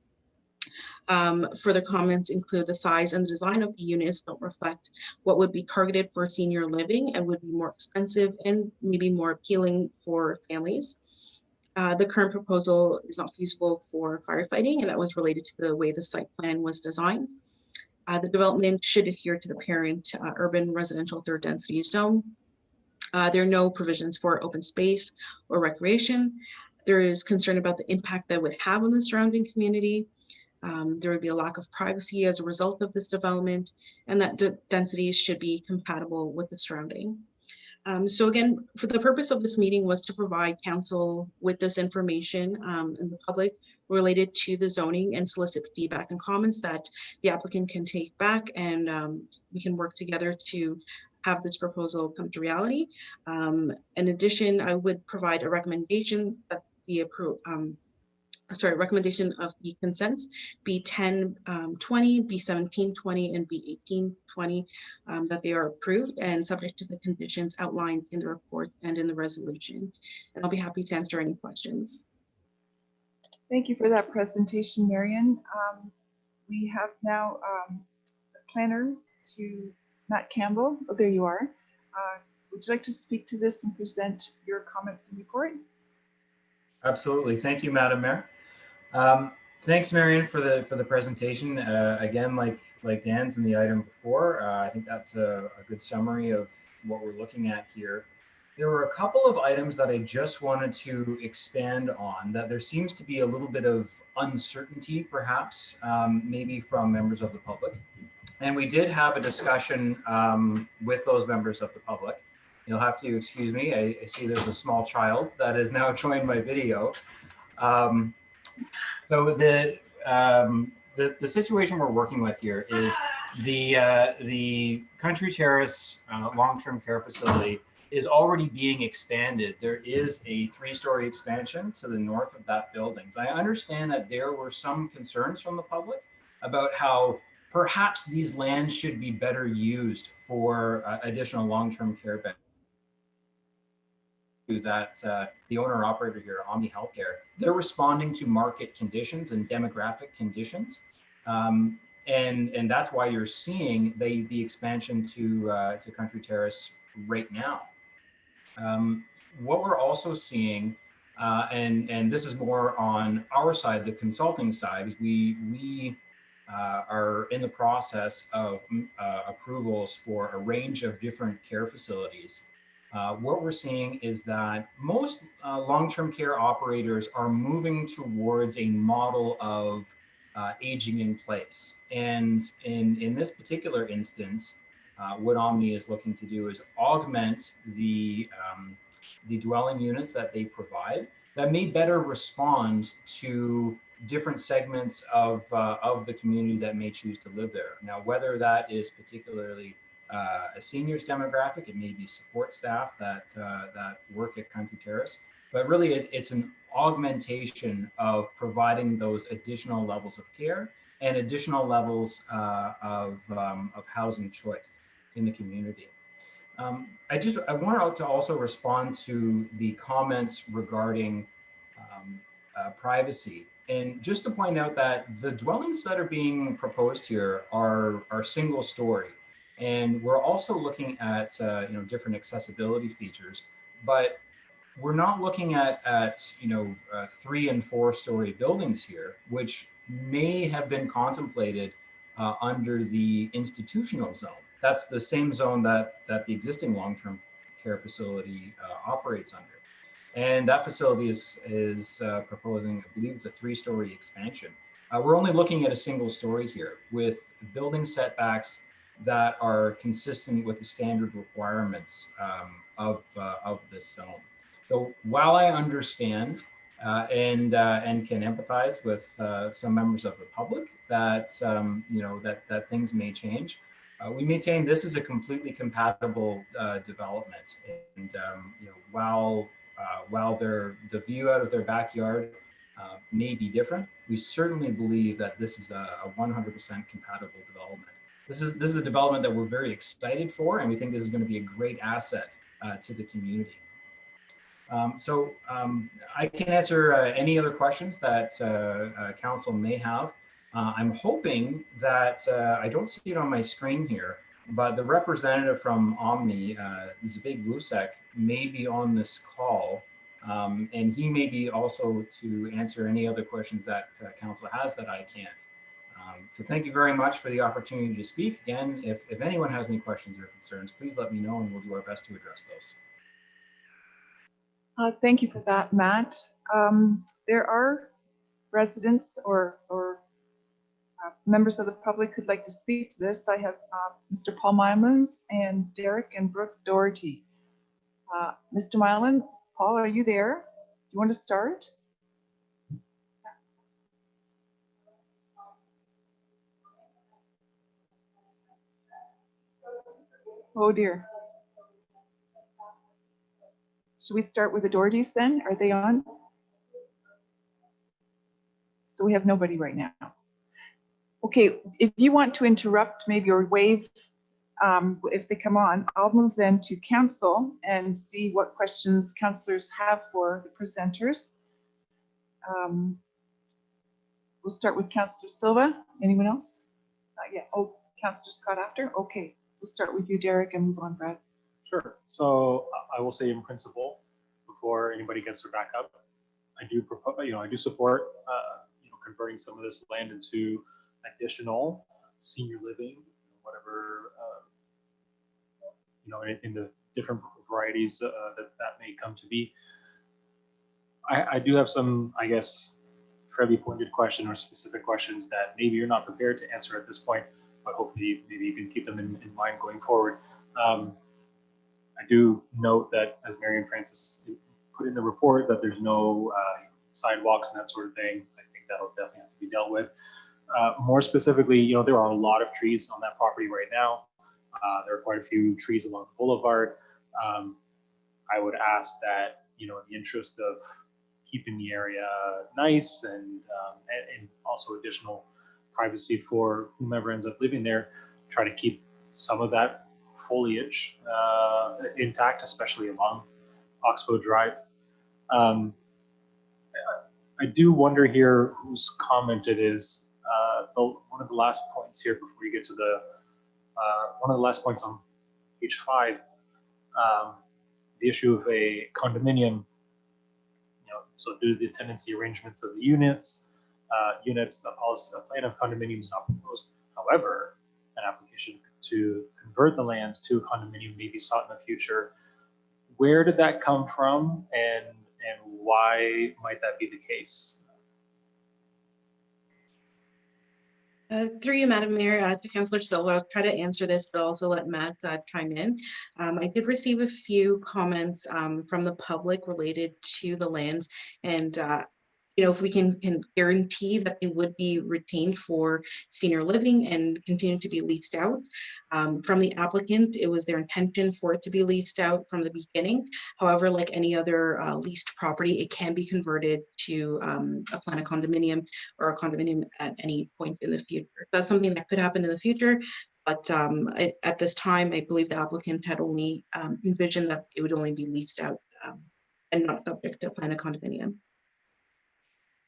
Further comments include the size and the design of the units don't reflect what would be targeted for senior living and would be more expensive and maybe more appealing for families. The current proposal is not feasible for firefighting, and that was related to the way the site plan was designed. The development should adhere to the parent urban residential third density zone. There are no provisions for open space or recreation. There is concern about the impact that would have on the surrounding community. There would be a lack of privacy as a result of this development, and that densities should be compatible with the surrounding. So again, for the purpose of this meeting was to provide council with this information and the public related to the zoning and solicit feedback and comments that the applicant can take back, and we can work together to have this proposal come to reality. In addition, I would provide a recommendation that the recommendation of the consents be 1020, be 1720, and be 1820, that they are approved and subject to the conditions outlined in the report and in the resolution. And I'll be happy to answer any questions. Thank you for that presentation, Marion. We have now the planner to Matt Campbell. Oh, there you are. Would you like to speak to this and present your comments and report? Absolutely. Thank you, Madam Mayor. Thanks, Marion, for the presentation. Again, like Dan's in the item before, I think that's a good summary of what we're looking at here. There were a couple of items that I just wanted to expand on, that there seems to be a little bit of uncertainty, perhaps, maybe from members of the public. And we did have a discussion with those members of the public. You'll have to excuse me. I see there's a small child that has now joined my video. So the situation we're working with here is the Country Terrace long-term care facility is already being expanded. There is a 3-story expansion to the north of that building. So I understand that there were some concerns from the public about how perhaps these lands should be better used for additional long-term care beds. That the owner operator here, Omni Healthcare, they're responding to market conditions and demographic conditions. And that's why you're seeing the expansion to Country Terrace right now. What we're also seeing, and this is more on our side, the consulting side, is we are in the process of approvals for a range of different care facilities. What we're seeing is that most long-term care operators are moving towards a model of aging in place. And in this particular instance, what Omni is looking to do is augment the dwelling units that they provide that may better respond to different segments of the community that may choose to live there. Now, whether that is particularly a seniors demographic, it may be support staff that work at Country Terrace, but really it's an augmentation of providing those additional levels of care and additional levels of housing choice in the community. I want to also respond to the comments regarding privacy. And just to point out that the dwellings that are being proposed here are single story. And we're also looking at different accessibility features, but we're not looking at 3- and 4-story buildings here, which may have been contemplated under the institutional zone. That's the same zone that the existing long-term care facility operates under. And that facility is proposing, I believe it's a 3-story expansion. We're only looking at a single story here with building setbacks that are consistent with the standard requirements of this zone. So while I understand and can empathize with some members of the public that that things may change, we maintain this is a completely compatible development. And while the view out of their backyard may be different, we certainly believe that this is a 100% compatible development. This is a development that we're very excited for, and we think this is going to be a great asset to the community. So I can answer any other questions that council may have. I'm hoping that, I don't see it on my screen here, but the representative from Omni, Zbig Lusek, may be on this call, and he may be also to answer any other questions that council has that I can't. So thank you very much for the opportunity to speak. Again, if anyone has any questions or concerns, please let me know and we'll do our best to address those. Thank you for that, Matt. There are residents or members of the public who'd like to speak to this. I have Mr. Paul Mylans and Derek and Brooke Doherty. Mr. Mylan, Paul, are you there? Do you want to start? Oh dear. Should we start with the Dohertys then? Are they on? So we have nobody right now. Okay, if you want to interrupt maybe or wave if they come on, I'll move then to council and see what questions councillors have for the presenters. We'll start with Councillor Silva. Anyone else? Yeah. Oh, Councillor Scott after. Okay. We'll start with you, Derek, and move on, Brad. Sure. So I will say in principle, before anybody gets their back up, I do propose, I do support, converting some of this land into additional senior living, whatever, in the different varieties that may come to be. I do have some, I guess, fairly pointed question or specific questions that maybe you're not prepared to answer at this point, but hopefully maybe you can keep them in mind going forward. I do note that, as Mary and Francis put in the report, that there's no sidewalks and that sort of thing. I think that'll definitely have to be dealt with. More specifically, there are a lot of trees on that property right now. There are quite a few trees along the boulevard. I would ask that, in the interest of keeping the area nice and also additional privacy for whomever ends up living there, try to keep some of that foliage intact, especially along Oxbow Drive. I do wonder here whose comment it is. One of the last points here before you get to one of the last points on page 5, the issue of a condominium. So due to the tenancy arrangements of the units, a plan of condominium is not proposed. However, an application to convert the lands to a condominium may be sought in the future. Where did that come from, and why might that be the case? Through you, Madam Mayor, to Councillor Silva, I'll try to answer this, but also let Matt chime in. I did receive a few comments from the public related to the lands, and if we can guarantee that they would be retained for senior living and continue to be leased out. From the applicant, it was their intention for it to be leased out from the beginning. However, like any other leased property, it can be converted to a plan of condominium or a condominium at any point in the future. That's something that could happen in the future. But at this time, I believe the applicant had only envisioned that it would only be leased out and not subject to a plan of condominium.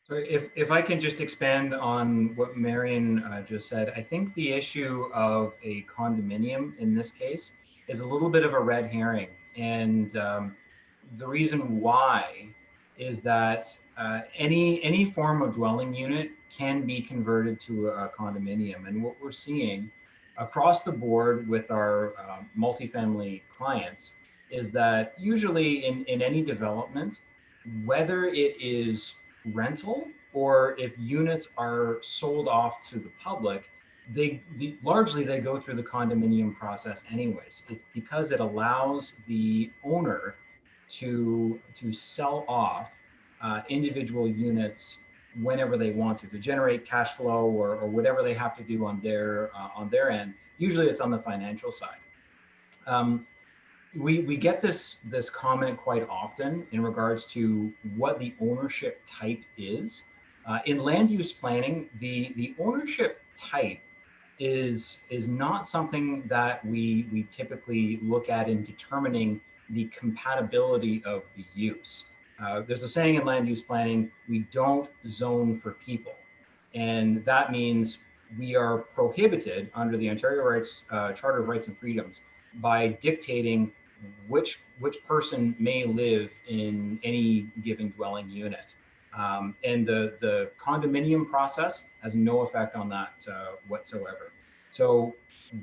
So if I can just expand on what Marion just said, I think the issue of a condominium in this case is a little bit of a red herring. And the reason why is that any form of dwelling unit can be converted to a condominium. And what we're seeing across the board with our multifamily clients is that usually in any development, whether it is rental or if units are sold off to the public, largely they go through the condominium process anyways. It's because it allows the owner to sell off individual units whenever they want to generate cash flow or whatever they have to do on their end. Usually it's on the financial side. We get this comment quite often in regards to what the ownership type is. In land use planning, the ownership type is not something that we typically look at in determining the compatibility of the use. There's a saying in land use planning, we don't zone for people. And that means we are prohibited under the Ontario Charter of Rights and Freedoms by dictating which person may live in any given dwelling unit. And the condominium process has no effect on that whatsoever. So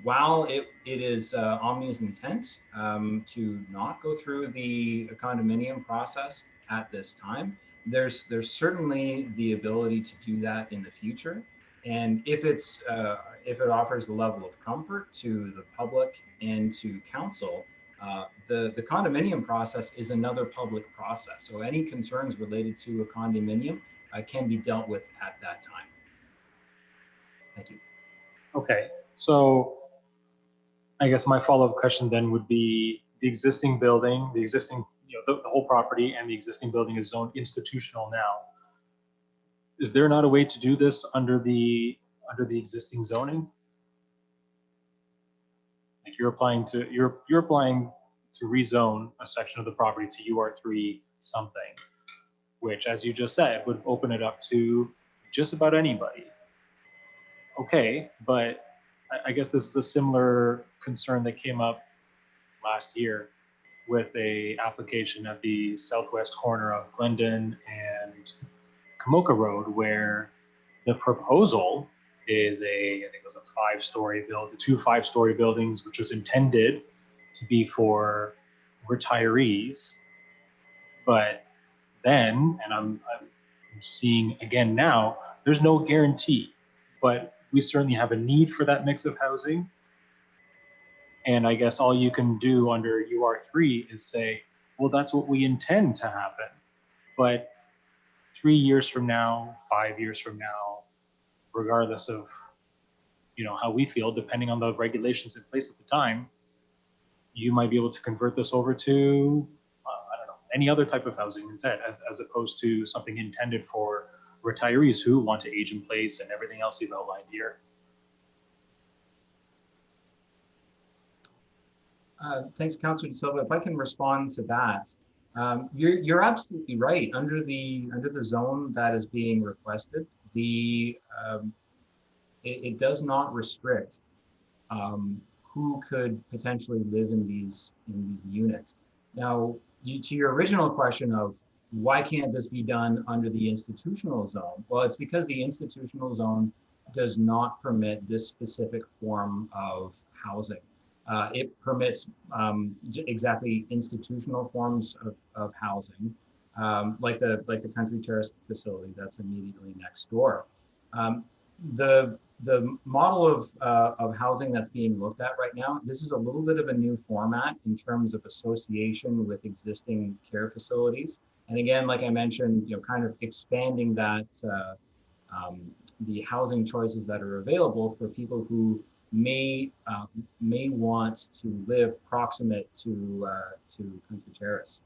while it is Omnia's intent to not go through the condominium process at this time, there's certainly the ability to do that in the future. And if it offers the level of comfort to the public and to council, the condominium process is another public process. So any concerns related to a condominium can be dealt with at that time. Thank you. Okay, so I guess my follow-up question then would be the existing building, the whole property and the existing building is zoned institutional now. Is there not a way to do this under the existing zoning? Like you're applying to rezone a section of the property to UR3 something, which, as you just said, would open it up to just about anybody. Okay, but I guess this is a similar concern that came up last year with a application at the southwest corner of Glendon and Kamoka Road, where the proposal is I think it was a 5-story build, the 2 5-story buildings, which was intended to be for retirees. But then, and I'm seeing again now, there's no guarantee, but we certainly have a need for that mix of housing. And I guess all you can do under UR3 is say, well, that's what we intend to happen. But 3 years from now, 5 years from now, regardless of how we feel, depending on the regulations in place at the time, you might be able to convert this over to I don't know, any other type of housing instead, as opposed to something intended for retirees who want to age in place and everything else you've outlined here. Thanks, Councillor De Silva. If I can respond to that, you're absolutely right. Under the zone that is being requested, it does not restrict who could potentially live in these units. Now, to your original question of why can't this be done under the institutional zone? Well, it's because the institutional zone does not permit this specific form of housing. It permits exactly institutional forms of housing, like the Country Terrace facility that's immediately next door. The model of housing that's being looked at right now, this is a little bit of a new format in terms of association with existing care facilities. And again, like I mentioned, kind of expanding that the housing choices that are available for people who may want to live proximate to Country Terrace.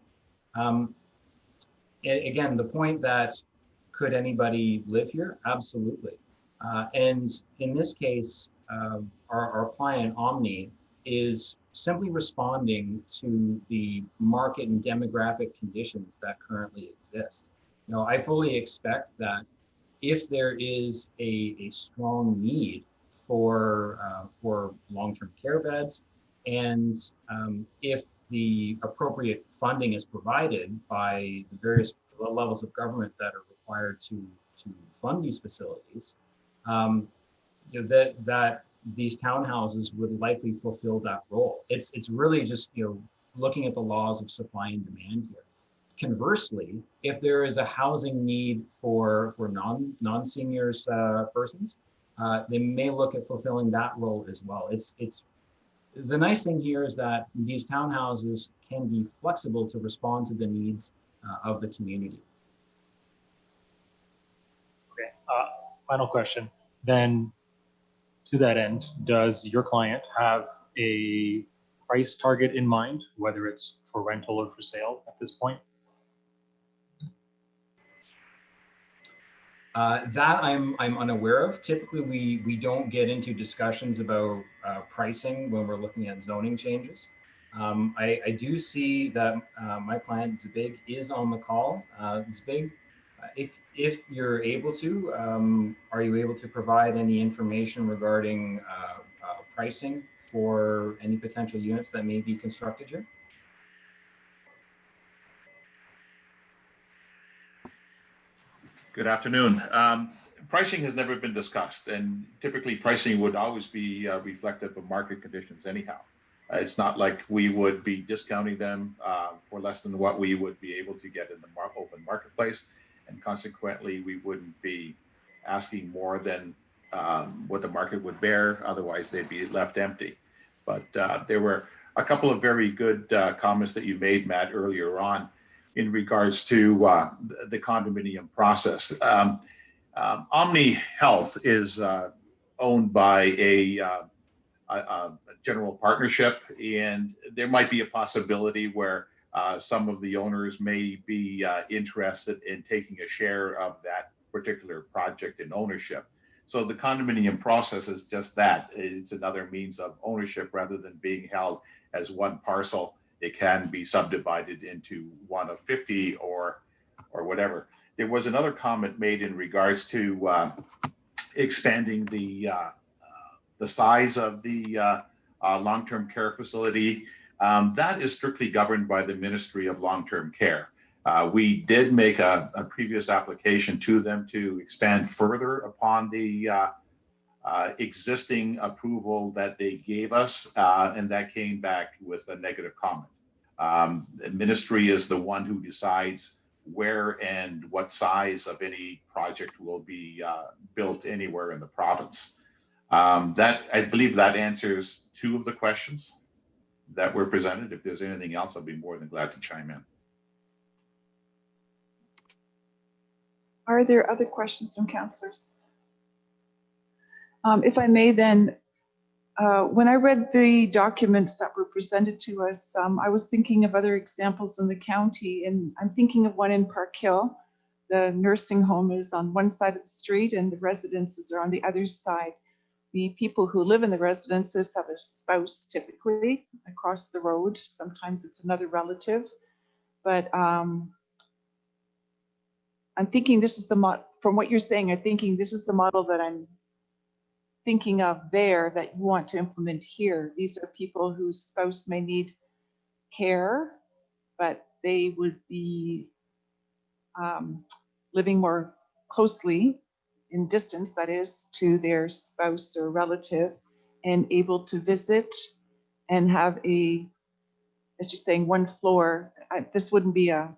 Again, the point that could anybody live here? Absolutely. And in this case, our client Omni is simply responding to the market and demographic conditions that currently exist. I fully expect that if there is a strong need for long-term care beds, and if the appropriate funding is provided by the various levels of government that are required to fund these facilities, that these townhouses would likely fulfill that role. It's really just looking at the laws of supply and demand here. Conversely, if there is a housing need for non-seniors persons, they may look at fulfilling that role as well. It's the nice thing here is that these townhouses can be flexible to respond to the needs of the community. Okay, final question. Then to that end, does your client have a price target in mind, whether it's for rental or for sale at this point? That I'm unaware of. Typically, we don't get into discussions about pricing when we're looking at zoning changes. I do see that my client Zabig is on the call. Zabig, if you're able to, are you able to provide any information regarding pricing for any potential units that may be constructed here? Good afternoon. Pricing has never been discussed, and typically pricing would always be reflective of market conditions anyhow. It's not like we would be discounting them for less than what we would be able to get in the open marketplace, and consequently we wouldn't be asking more than what the market would bear, otherwise they'd be left empty. But there were a couple of very good comments that you made, Matt, earlier on in regards to the condominium process. Omni Health is owned by a general partnership, and there might be a possibility where some of the owners may be interested in taking a share of that particular project in ownership. So the condominium process is just that. It's another means of ownership rather than being held as one parcel. It can be subdivided into one of 50 or whatever. There was another comment made in regards to expanding the size of the long-term care facility. That is strictly governed by the Ministry of Long-Term Care. We did make a previous application to them to expand further upon the existing approval that they gave us, and that came back with a negative comment. The ministry is the one who decides where and what size of any project will be built anywhere in the province. I believe that answers two of the questions that were presented. If there's anything else, I'll be more than glad to chime in. Are there other questions from councillors? If I may then, when I read the documents that were presented to us, I was thinking of other examples in the county, and I'm thinking of one in Park Hill. The nursing home is on one side of the street and the residences are on the other side. The people who live in the residences have a spouse typically across the road. Sometimes it's another relative, but I'm thinking this is the model, from what you're saying, I'm thinking this is the model that I'm thinking of there that you want to implement here. These are people whose spouse may need care, but they would be living more closely in distance, that is, to their spouse or relative, and able to visit and have a, as you're saying, one floor. This wouldn't be a,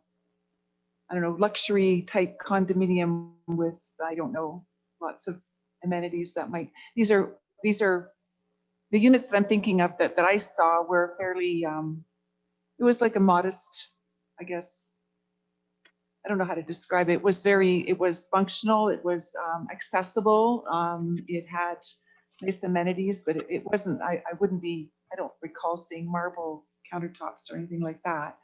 I don't know, luxury type condominium with, I don't know, lots of amenities that might, these are the units that I'm thinking of that I saw were fairly, it was like a modest, I guess, I don't know how to describe it. It was functional, it was accessible, it had nice amenities, but it wasn't, I don't recall seeing marble countertops or anything like that.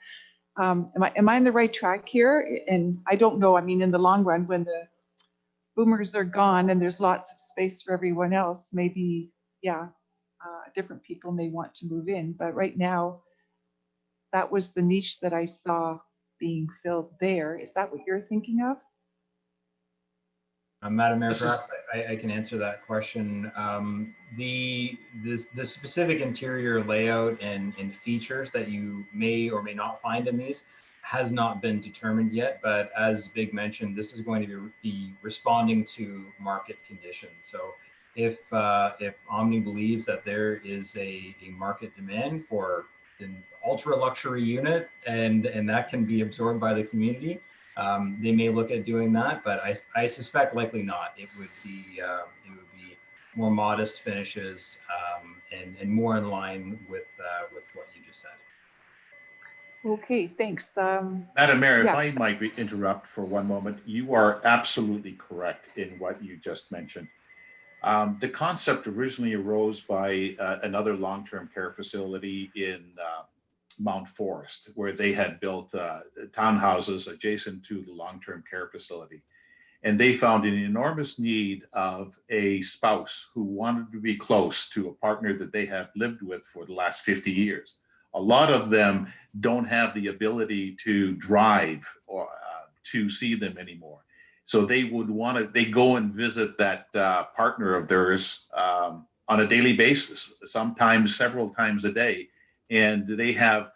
Am I on the right track here? And I don't know, I mean, in the long run, when the boomers are gone and there's lots of space for everyone else, maybe, yeah, different people may want to move in. But right now, that was the niche that I saw being filled there. Is that what you're thinking of? Madam Mayor, perhaps I can answer that question. The specific interior layout and features that you may or may not find in these has not been determined yet, but as Big mentioned, this is going to be responding to market conditions. So if Omni believes that there is a market demand for an ultra luxury unit and that can be absorbed by the community, they may look at doing that, but I suspect likely not. It would be more modest finishes and more in line with what you just said. Okay, thanks. Madam Mayor, yeah. if I might interrupt for one moment, you are absolutely correct in what you just mentioned. The concept originally arose by another long-term care facility in Mount Forest, where they had built townhouses adjacent to the long-term care facility. And they found an enormous need of a spouse who wanted to be close to a partner that they have lived with for the last 50 years. A lot of them don't have the ability to drive or to see them anymore. So they would they go and visit that partner of theirs on a daily basis, sometimes several times a day. And they have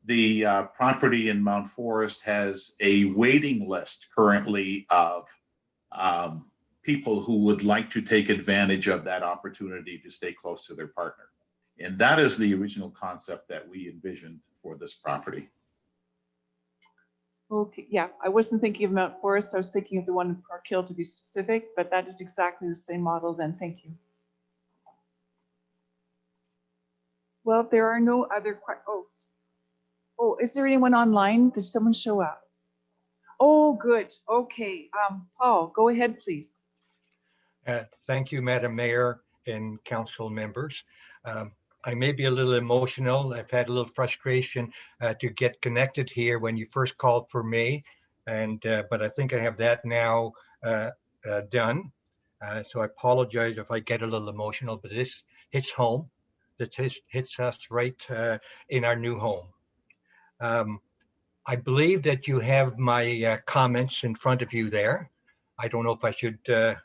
the property in Mount Forest has a waiting list currently of people who would like to take advantage of that opportunity to stay close to their partner. And that is the original concept that we envisioned for this property. Okay, yeah, I wasn't thinking of Mount Forest. I was thinking of the one in Park Hill to be specific, but that is exactly the same model then. Thank you. Well, if there are no other questions, oh, is there anyone online? Did someone show up? Oh, good. Okay, Paul, go ahead, please. Thank you, Madam Mayor and council members. I may be a little emotional. I've had a little frustration to get connected here when you first called for me, but I think I have that now done. So I apologize if I get a little emotional, but this hits home. That hits us right in our new home. I believe that you have my comments in front of you there. I don't know if I should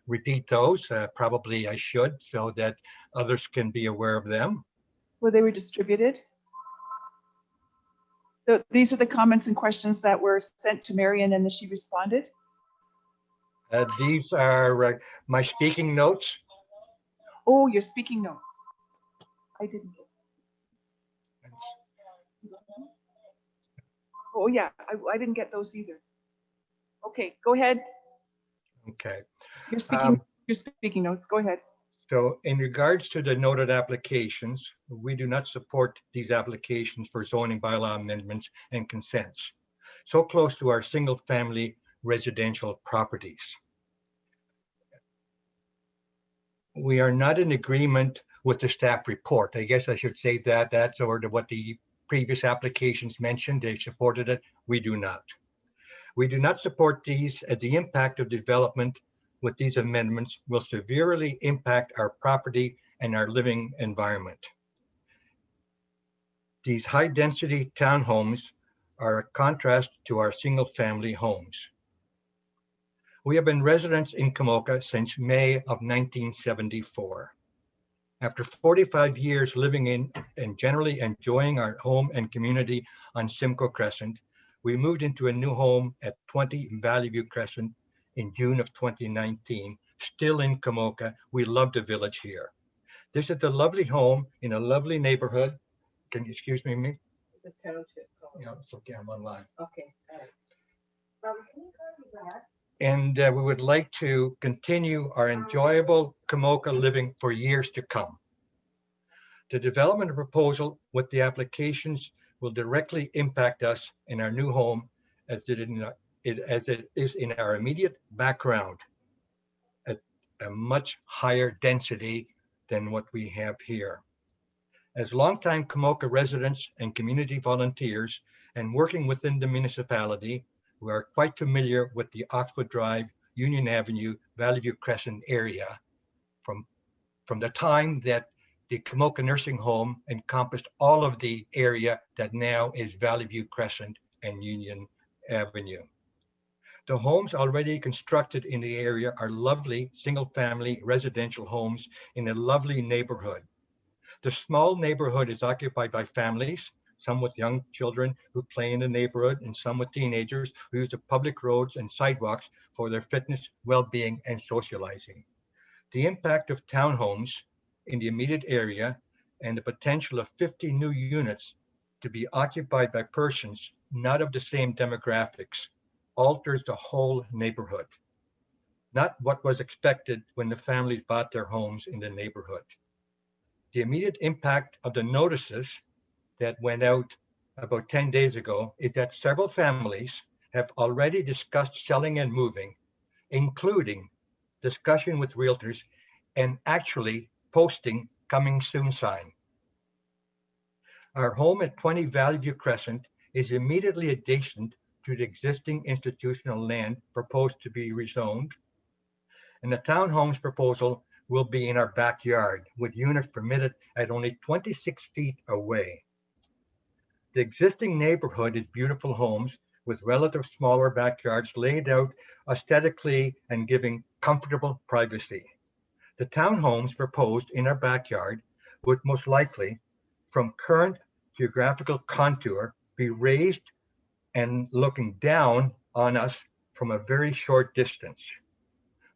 repeat those. Probably I should, so that others can be aware of them. Well, they were distributed. These are the comments and questions that were sent to Marion and then she responded. These are my speaking notes. Oh, your speaking notes. I didn't get. Oh yeah, I didn't get those either. Okay, go ahead. Okay. You're speaking notes. Go ahead. So in regards to the noted applications, we do not support these applications for zoning bylaw amendments and consents so close to our single family residential properties. We are not in agreement with the staff report. I guess I should say that that's sort of what the previous applications mentioned. They supported it. We do not. We do not support these as the impact of development with these amendments will severely impact our property and our living environment. These high-density townhomes are a contrast to our single-family homes. We have been residents in Komoka since May of 1974. After 45 years living in and generally enjoying our home and community on Simcoe Crescent, we moved into a new home at 20 Valley View Crescent in June of 2019, still in Komoka. We love the village here. This is a lovely home in a lovely neighborhood. Can you excuse me? The township. Yeah, it's okay, I'm online. Okay, got it. Can you copy that? And we would like to continue our enjoyable Komoka living for years to come. The development proposal with the applications will directly impact us in our new home as it is in our immediate background at a much higher density than what we have here. As longtime Komoka residents and community volunteers and working within the municipality, we are quite familiar with the Oxford Drive, Union Avenue, Valley View Crescent area from the time that the Komoka Nursing Home encompassed all of the area that now is Valley View Crescent and Union Avenue. The homes already constructed in the area are lovely single-family residential homes in a lovely neighborhood. The small neighborhood is occupied by families, some with young children who play in the neighborhood, and some with teenagers who use the public roads and sidewalks for their fitness, well-being, and socializing. The impact of townhomes in the immediate area and the potential of 50 new units to be occupied by persons not of the same demographics alters the whole neighborhood, not what was expected when the families bought their homes in the neighborhood. The immediate impact of the notices that went out about 10 days ago is that several families have already discussed selling and moving, including discussion with realtors and actually posting coming soon sign. Our home at 20 Valley View Crescent is immediately adjacent to the existing institutional land proposed to be rezoned, and the townhomes proposal will be in our backyard with units permitted at only 26 feet away. The existing neighborhood is beautiful homes with relative smaller backyards laid out aesthetically and giving comfortable privacy. The townhomes proposed in our backyard would most likely, from current geographical contour, be raised and looking down on us from a very short distance.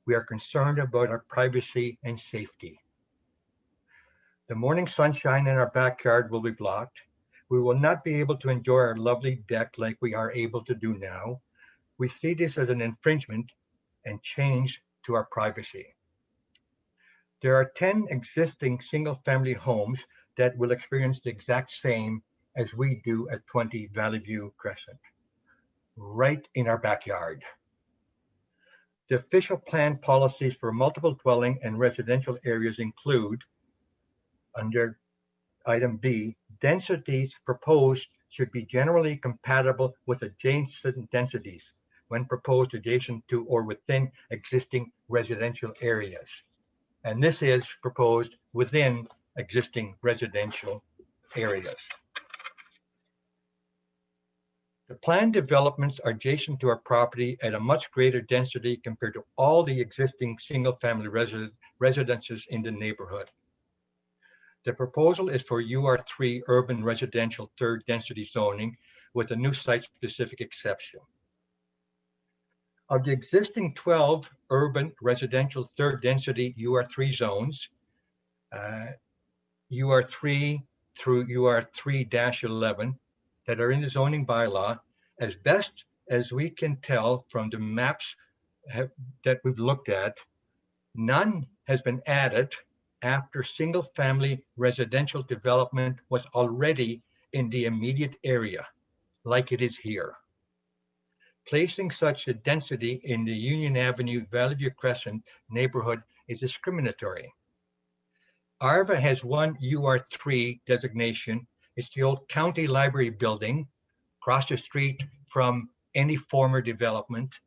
We are concerned about our privacy and safety. The morning sunshine in our backyard will be blocked. We will not be able to enjoy our lovely deck like we are able to do now. We see this as an infringement and change to our privacy. There are 10 existing single-family homes that will experience the exact same as we do at 20 Valley View Crescent, right in our backyard. The official plan policies for multiple dwelling and residential areas include, under item B, densities proposed should be generally compatible with adjacent densities when proposed adjacent to or within existing residential areas. And this is proposed within existing residential areas. The planned developments are adjacent to our property at a much greater density compared to all the existing single-family residences in the neighborhood. The proposal is for UR3 urban residential third density zoning with a new site-specific exception. Of the existing 12 urban residential third density UR3 zones, UR3 through UR3-11 that are in the zoning bylaw, as best as we can tell from the maps that we've looked at, none has been added after single-family residential development was already in the immediate area, like it is here. Placing such a density in the Union Avenue, Valley View Crescent neighborhood is discriminatory. ARVA has one UR3 designation. It's the old county library building across the street from any former development.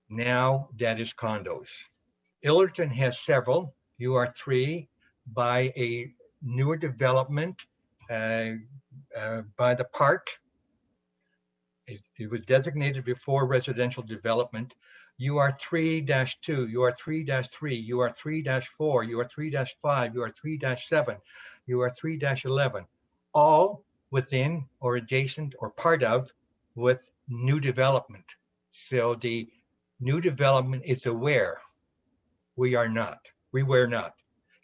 Now that is condos. Illerton has several UR3 by a newer development by the park. It was designated before residential development. UR3-2, UR3-3, UR3-4, UR3-5, UR3-7, UR3-11, all within or adjacent or part of with new development. So the new development is aware. We are not. We were not.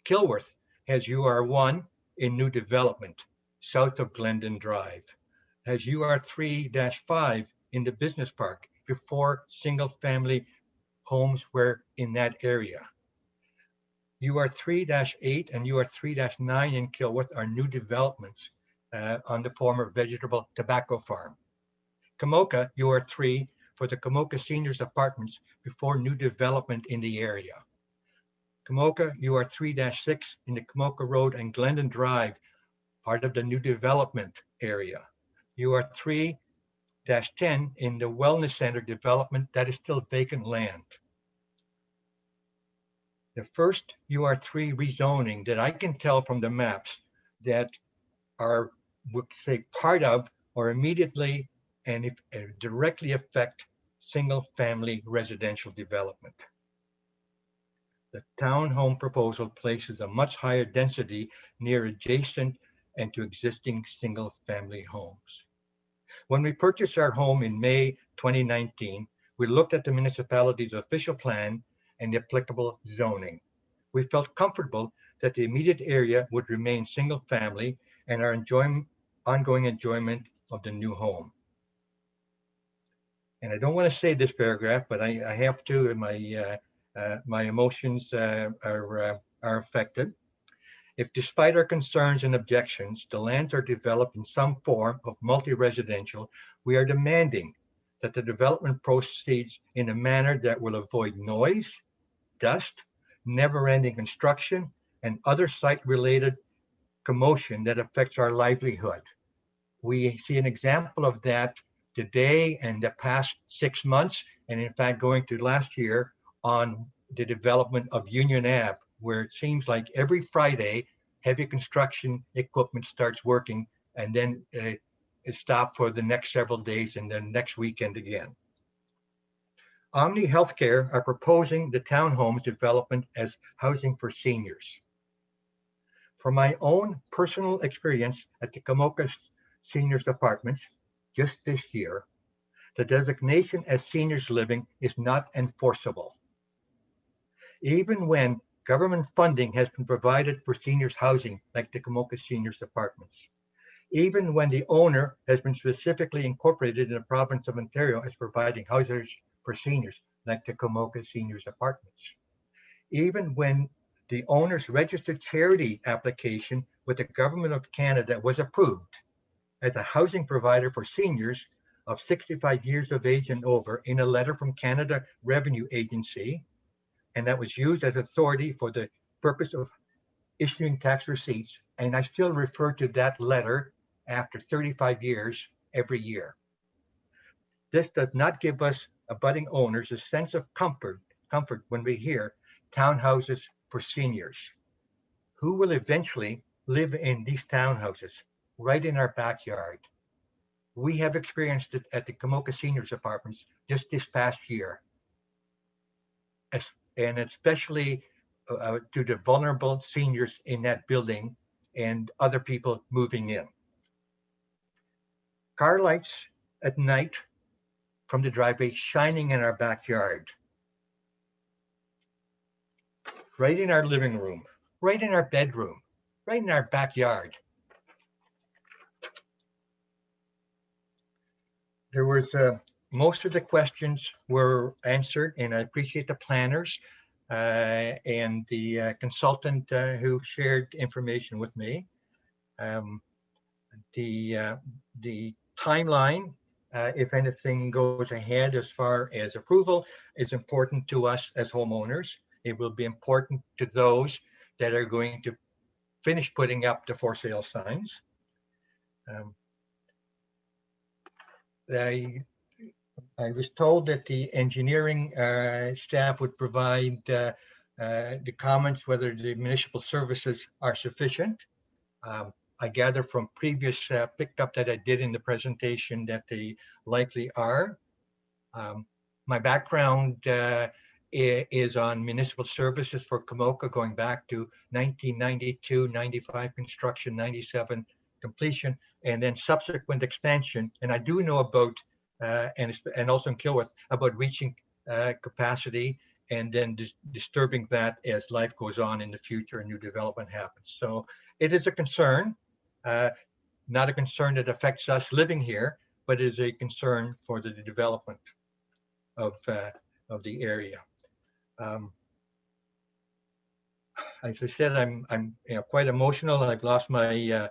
Kilworth has UR1 in new development south of Glendon Drive, has UR3-5 in the business park before single family homes were in that area. UR3-8 and UR3-9 in Kilworth are new developments on the former vegetable tobacco farm. Kamoka, UR3 for the Kamoka Seniors Apartments before new development in the area. Kamoka, UR3-6 in the Kamoka Road and Glendon Drive, part of the new development area. UR3-10 in the Wellness Center development that is still vacant land. The first UR3 rezoning that I can tell from the maps that are, would say, part of or immediately and if directly affect single family residential development. The townhome proposal places a much higher density near adjacent and to existing single family homes. When we purchased our home in May 2019, we looked at the municipality's official plan and the applicable zoning. We felt comfortable that the immediate area would remain single family and our ongoing enjoyment of the new home. And I don't want to say this paragraph, but I have to, and my emotions are affected. If despite our concerns and objections, the lands are developed in some form of multi-residential, we are demanding that the development proceeds in a manner that will avoid noise, dust, never-ending construction, and other site-related commotion that affects our livelihood. We see an example of that today and the past 6 months, and in fact going to last year on the development of Union Ave, where it seems like every Friday, heavy construction equipment starts working and then it stops for the next several days and then next weekend again. Omni Healthcare are proposing the townhomes development as housing for seniors. From my own personal experience at the Kamoka Seniors Apartments, just this year, the designation as seniors living is not enforceable. Even when government funding has been provided for seniors housing, like the Kamoka Seniors Apartments, even when the owner has been specifically incorporated in the province of Ontario as providing houses for seniors, like the Kamoka Seniors Apartments, even when the owner's registered charity application with the Government of Canada was approved as a housing provider for seniors of 65 years of age and over in a letter from Canada Revenue Agency, and that was used as authority for the purpose of issuing tax receipts. And I still refer to that letter after 35 years every year. This does not give us abutting owners a sense of comfort when we hear townhouses for seniors. Who will eventually live in these townhouses right in our backyard? We have experienced it at the Kamoka Seniors Apartments just this past year. And especially to the vulnerable seniors in that building and other people moving in. Car lights at night from the driveway shining in our backyard, right in our living room, right in our bedroom, right in our backyard. There was most of the questions were answered, and I appreciate the planners and the consultant who shared information with me. The timeline, if anything goes ahead as far as approval, is important to us as homeowners. It will be important to those that are going to finish putting up the for sale signs. I was told that the engineering staff would provide the comments whether the municipal services are sufficient. I gather from previous picked up that I did in the presentation that they likely are. My background is on municipal services for Kamoka going back to 1992, 95 construction, 97 completion, and then subsequent expansion. And I do know about, and also in Kilworth, about reaching capacity and then disturbing that as life goes on in the future and new development happens. So it is a concern, not a concern that affects us living here, but is a concern for the development of the area. As I said, I'm quite emotional. I've lost my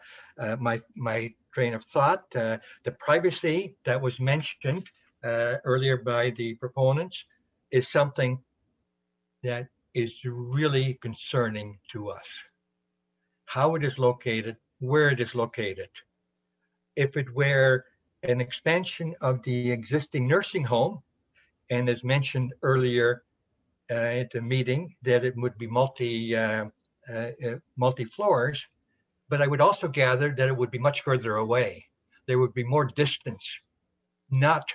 my train of thought. The privacy that was mentioned earlier by the proponents is something that is really concerning to us. How it is located, where it is located. If it were an expansion of the existing nursing home, and as mentioned earlier at the meeting, that it would be multi floors, but I would also gather that it would be much further away. There would be more distance, not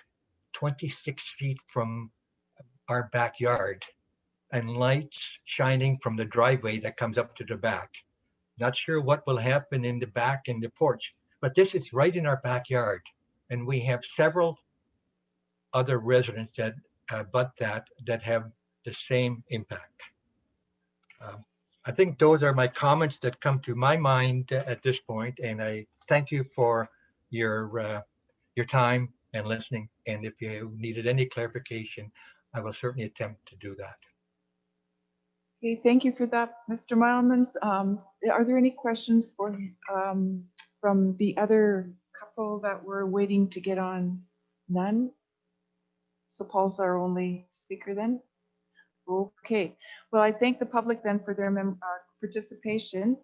26 feet from our backyard, and lights shining from the driveway that comes up to the back. Not sure what will happen in the back in the porch, but this is right in our backyard. And we have several other residents that that have the same impact. I think those are my comments that come to my mind at this point, and I thank you for your time and listening. And if you needed any clarification, I will certainly attempt to do that. Okay, thank you for that, Mr. Milemans. Are there any questions for from the other couple that were waiting to get on? None? So Paul's our only speaker then? Okay, well, I thank the public then for their participation.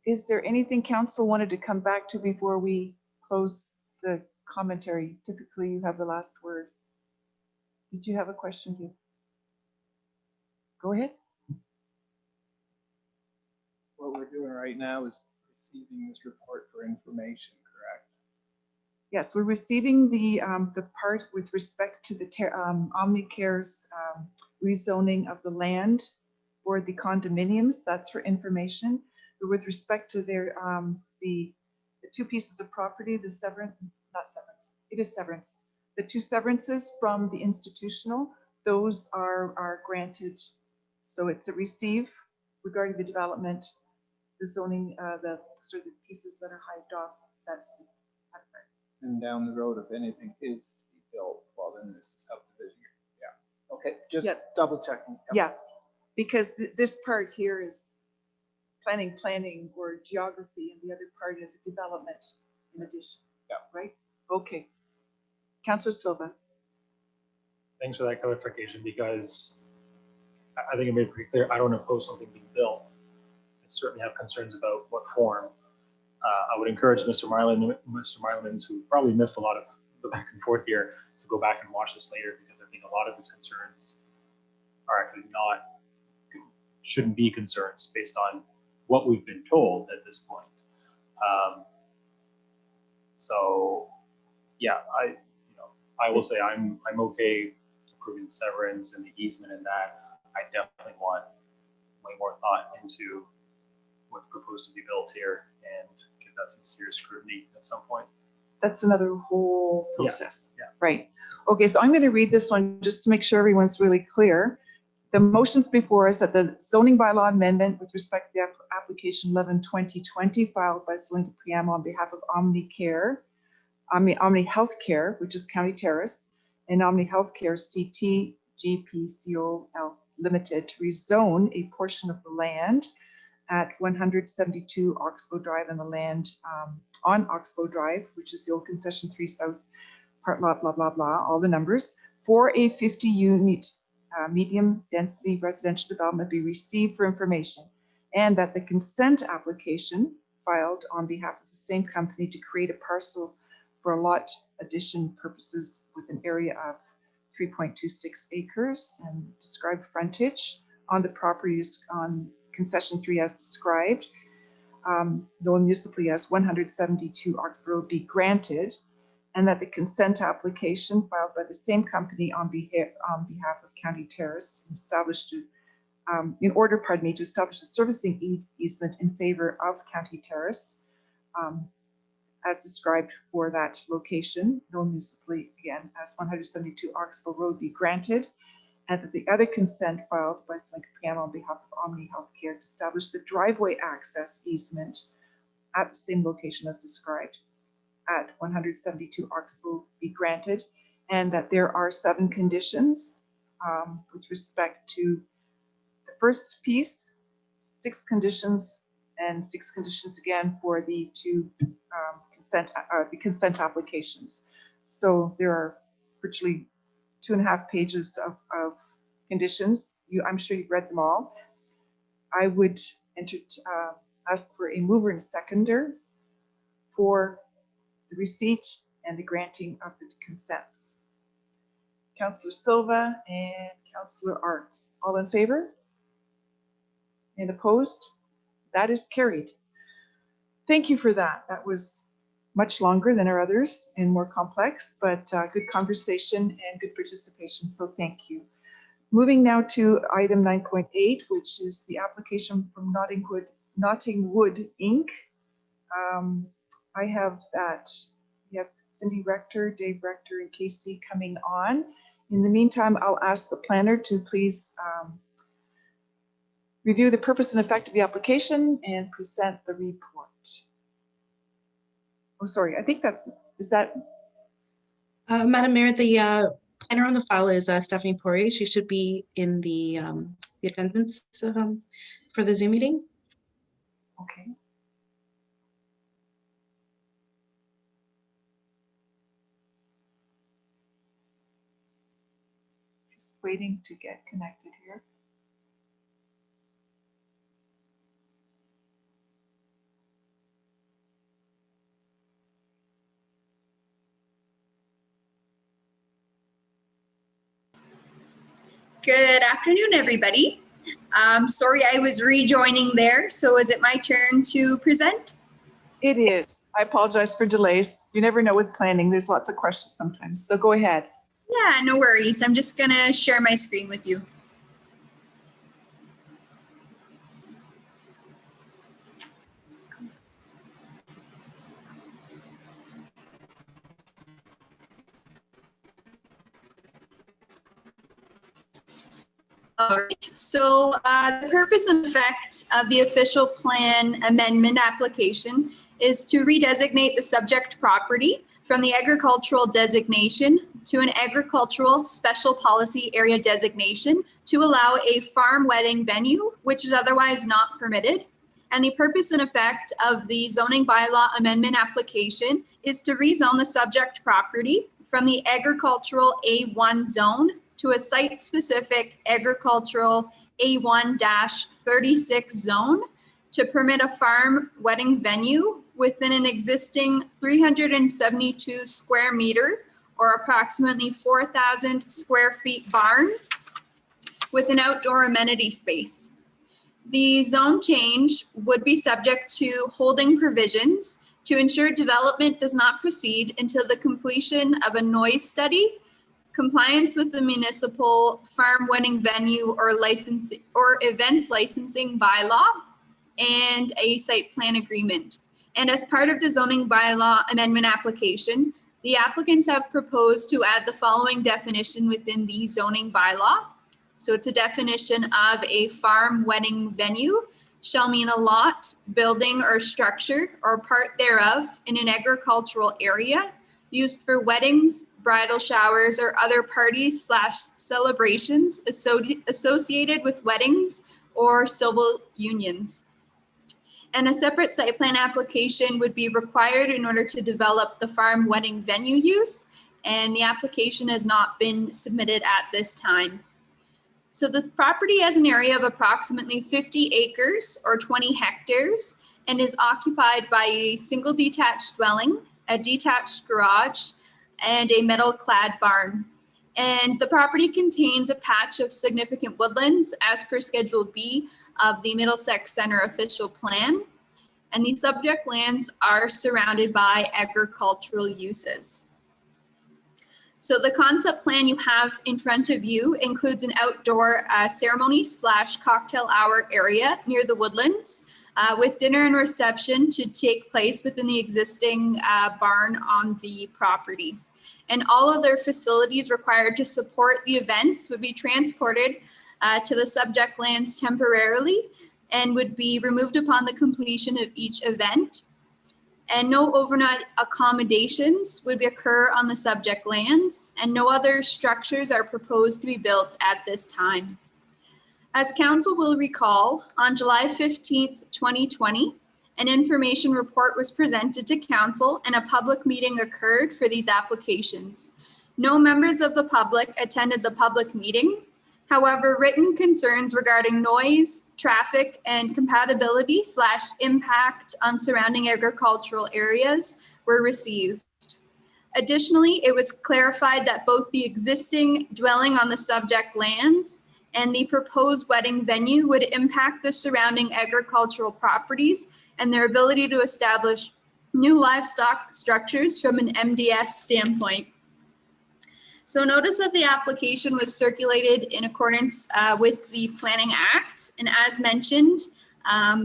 Is there anything council wanted to come back to before we close the commentary? Typically, you have the last word. Did you have a question, Hugh? Go ahead. What we're doing right now is receiving this report for information, correct? Yes, we're receiving the part with respect to the Omnicare's rezoning of the land for the condominiums. That's for information. But with respect to their the two pieces of property, the severance, not severance, it is severance. The two severances from the institutional, those are granted. So it's a receive regarding the development, the zoning, the sort of the pieces that are hived off. That's the And down the road, if anything is to be built, well, then this is subdivision. Yeah. Okay, just double checking. Yeah, because this part here is planning or geography, and the other part is development in addition. Yeah. Right? Okay. Councillor Silva. Thanks for that clarification, because I think it made pretty clear I don't oppose something being built. I certainly have concerns about what form. I would encourage Mr. Milemans, who probably missed a lot of the back and forth here, to go back and watch this later, because I think a lot of his concerns are actually shouldn't be concerns based on what we've been told at this point. So yeah, I will say I'm okay approving the severance and the easement and that. I definitely want way more thought into what's proposed to be built here and give that some serious scrutiny at some point. That's another whole process. Yeah. Right. Okay, so I'm going to read this one just to make sure everyone's really clear. The motions before us that the zoning bylaw amendment with respect to the application 11/2020 filed by Celinda Priamo on behalf of Omni Healthcare, which is County Terrace, and Omni Healthcare CT GPCOL Limited to rezone a portion of the land at 172 Oxbow Drive and the land on Oxbow Drive, which is the old concession 3 South part lot, blah, blah, blah, all the numbers, for a 50-unit medium density residential development be received for information, and that the consent application filed on behalf of the same company to create a parcel for a lot addition purposes with an area of 3.26 acres and described frontage on the properties on concession 3 as described, known municipally as 172 Oxbow Road be granted, and that the consent application filed by the same company on behalf of County Terrace established to, in order, pardon me, to establish a servicing easement in favor of County Terrace, as described for that location, known municipally again as 172 Oxbow Road be granted, and that the other consent filed by Celinda Priamo on behalf of Omni Healthcare to establish the driveway access easement at the same location as described at 172 Oxbow be granted, and that there are 7 conditions with respect to the first piece, 6 conditions, and 6 conditions again for the 2 consent applications. So there are virtually 2.5 pages of conditions. I'm sure you've read them all. I would ask for a mover and seconder for the receipt and the granting of the consents. Councillor Silva and Councillor Arts, all in favor? And opposed? That is carried. Thank you for that. That was much longer than our others and more complex, but good conversation and good participation, so thank you. Moving now to item 9.8, which is the application from Nottingwood Inc. I have that. We have Cindy Rector, Dave Rector, and Casey coming on. In the meantime, I'll ask the planner to please review the purpose and effect of the application and present the report. Oh, sorry, I think is that? Madam Mayor, the planner on the file is Stephanie Poirier. She should be in the attendance for the Zoom meeting. Okay. Just waiting to get connected here. Good afternoon, everybody. Sorry, I was rejoining there. So is it my turn to present? It is. I apologize for delays. You never know with planning. There's lots of questions sometimes. So go ahead. Yeah, no worries. I'm just going to share my screen with you. All right, so the purpose and effect of the official plan amendment application is to redesignate the subject property from the agricultural designation to an agricultural special policy area designation to allow a farm wedding venue, which is otherwise not permitted. And the purpose and effect of the zoning bylaw amendment application is to rezone the subject property from the agricultural A1 zone to a site-specific agricultural A1-36 zone to permit a farm wedding venue within an existing 372 square meter or approximately 4,000 square feet barn with an outdoor amenity space. The zone change would be subject to holding provisions to ensure development does not proceed until the completion of a noise study, compliance with the municipal farm wedding venue or license or events licensing bylaw, and a site plan agreement. And as part of the zoning bylaw amendment application, the applicants have proposed to add the following definition within the zoning bylaw. So it's a definition of a farm wedding venue shall mean a lot, building, or structure or part thereof in an agricultural area used for weddings, bridal showers, or other parties / celebrations associated with weddings or civil unions. And a separate site plan application would be required in order to develop the farm wedding venue use, and the application has not been submitted at this time. So the property has an area of approximately 50 acres or 20 hectares and is occupied by a single detached dwelling, a detached garage, and a metal-clad barn. And the property contains a patch of significant woodlands as per Schedule B of the Middlesex Center official plan. And these subject lands are surrounded by agricultural uses. So the concept plan you have in front of you includes an outdoor ceremony / cocktail hour area near the woodlands with dinner and reception to take place within the existing barn on the property. And all other facilities required to support the events would be transported to the subject lands temporarily and would be removed upon the completion of each event. And no overnight accommodations would occur on the subject lands, and no other structures are proposed to be built at this time. As council will recall, on July 15th, 2020, an information report was presented to council and a public meeting occurred for these applications. No members of the public attended the public meeting. However, written concerns regarding noise, traffic, and compatibility / impact on surrounding agricultural areas were received. Additionally, it was clarified that both the existing dwelling on the subject lands and the proposed wedding venue would impact the surrounding agricultural properties and their ability to establish new livestock structures from an MDS standpoint. So notice of the application was circulated in accordance with the Planning Act. And as mentioned,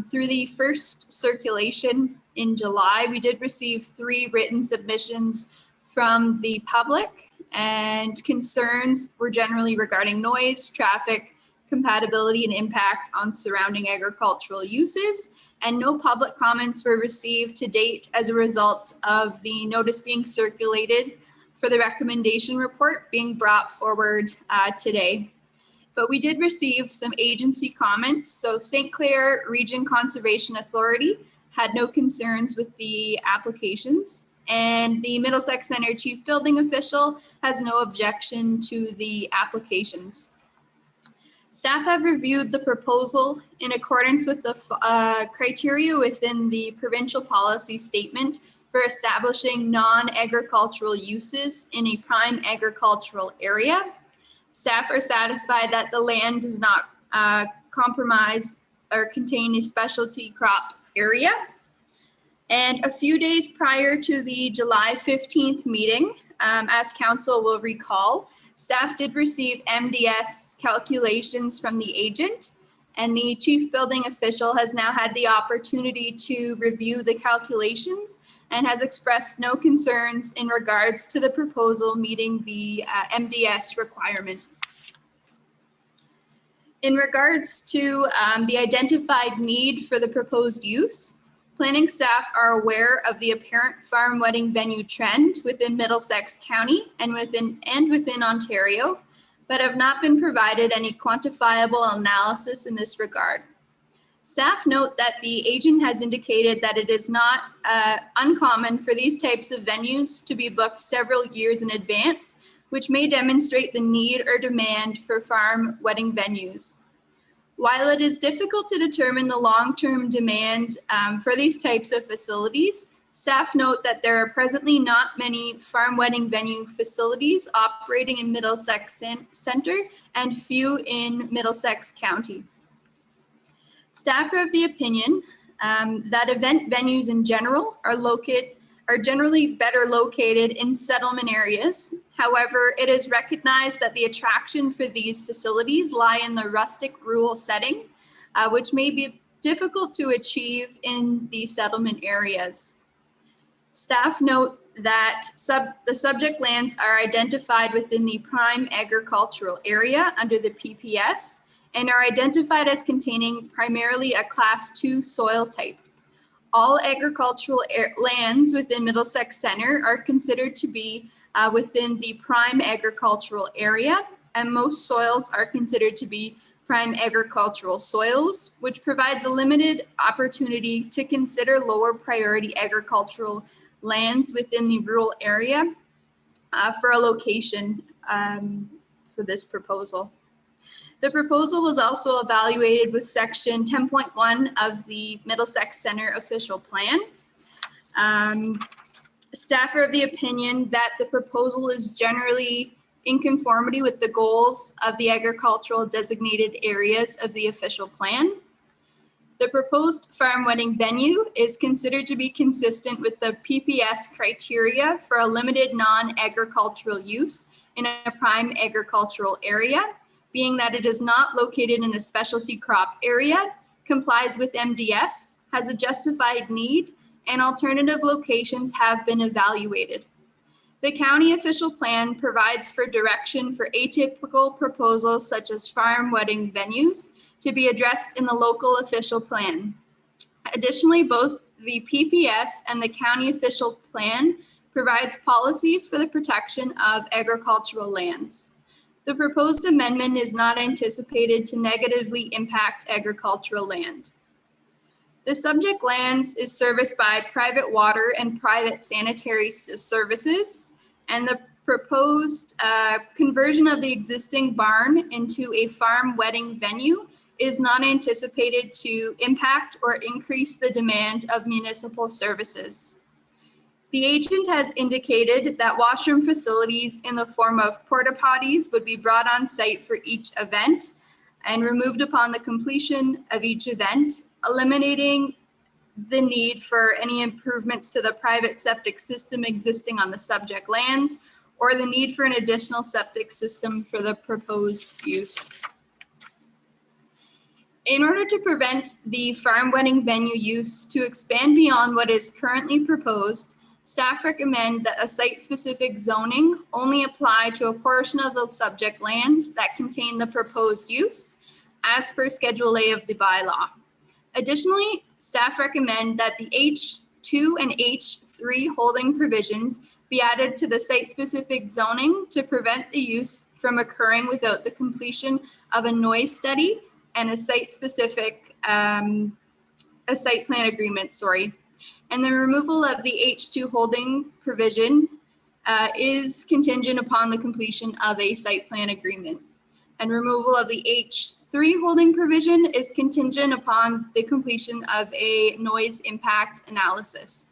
through the first circulation in July, we did receive 3 written submissions from the public, and concerns were generally regarding noise, traffic, compatibility, and impact on surrounding agricultural uses. And no public comments were received to date as a result of the notice being circulated for the recommendation report being brought forward today. But we did receive some agency comments. So St. Clair Region Conservation Authority had no concerns with the applications, and the Middlesex Center Chief Building Official has no objection to the applications. Staff have reviewed the proposal in accordance with the criteria within the provincial policy statement for establishing non-agricultural uses in a prime agricultural area. Staff are satisfied that the land does not compromise or contain a specialty crop area. And a few days prior to the July 15th meeting, as council will recall, staff did receive MDS calculations from the agent, and the chief building official has now had the opportunity to review the calculations and has expressed no concerns in regards to the proposal meeting the MDS requirements. In regards to the identified need for the proposed use, planning staff are aware of the apparent farm wedding venue trend within Middlesex County and within Ontario, but have not been provided any quantifiable analysis in this regard. Staff note that the agent has indicated that it is not uncommon for these types of venues to be booked several years in advance, which may demonstrate the need or demand for farm wedding venues. While it is difficult to determine the long-term demand for these types of facilities, staff note that there are presently not many farm wedding venue facilities operating in Middlesex Center and few in Middlesex County. Staff are of the opinion that event venues in general are generally better located in settlement areas. However, it is recognized that the attraction for these facilities lie in the rustic rural setting, which may be difficult to achieve in the settlement areas. Staff note that the subject lands are identified within the prime agricultural area under the PPS and are identified as containing primarily a Class 2 soil type. All agricultural lands within Middlesex Centre are considered to be within the prime agricultural area, and most soils are considered to be prime agricultural soils, which provides a limited opportunity to consider lower priority agricultural lands within the rural area for a location for this proposal. The proposal was also evaluated with section 10.1 of the Middlesex Centre official plan. Staff are of the opinion that the proposal is generally in conformity with the goals of the agricultural designated areas of the official plan. The proposed farm wedding venue is considered to be consistent with the PPS criteria for a limited non-agricultural use in a prime agricultural area, being that it is not located in a specialty crop area, complies with MDS, has a justified need, and alternative locations have been evaluated. The county official plan provides for direction for atypical proposals such as farm wedding venues to be addressed in the local official plan. Additionally, both the PPS and the county official plan provides policies for the protection of agricultural lands. The proposed amendment is not anticipated to negatively impact agricultural land. The subject lands is serviced by private water and private sanitary services, and the proposed conversion of the existing barn into a farm wedding venue is not anticipated to impact or increase the demand of municipal services. The agent has indicated that washroom facilities in the form of porta potties would be brought on site for each event and removed upon the completion of each event, eliminating the need for any improvements to the private septic system existing on the subject lands or the need for an additional septic system for the proposed use. In order to prevent the farm wedding venue use to expand beyond what is currently proposed, staff recommend that a site-specific zoning only apply to a portion of the subject lands that contain the proposed use, as per Schedule A of the bylaw. Additionally, staff recommend that the H2 and H3 holding provisions be added to the site-specific zoning to prevent the use from occurring without the completion of a noise study and a site-specific, a site plan agreement, And the removal of the H2 holding provision is contingent upon the completion of a site plan agreement. And removal of the H3 holding provision is contingent upon the completion of a noise impact analysis.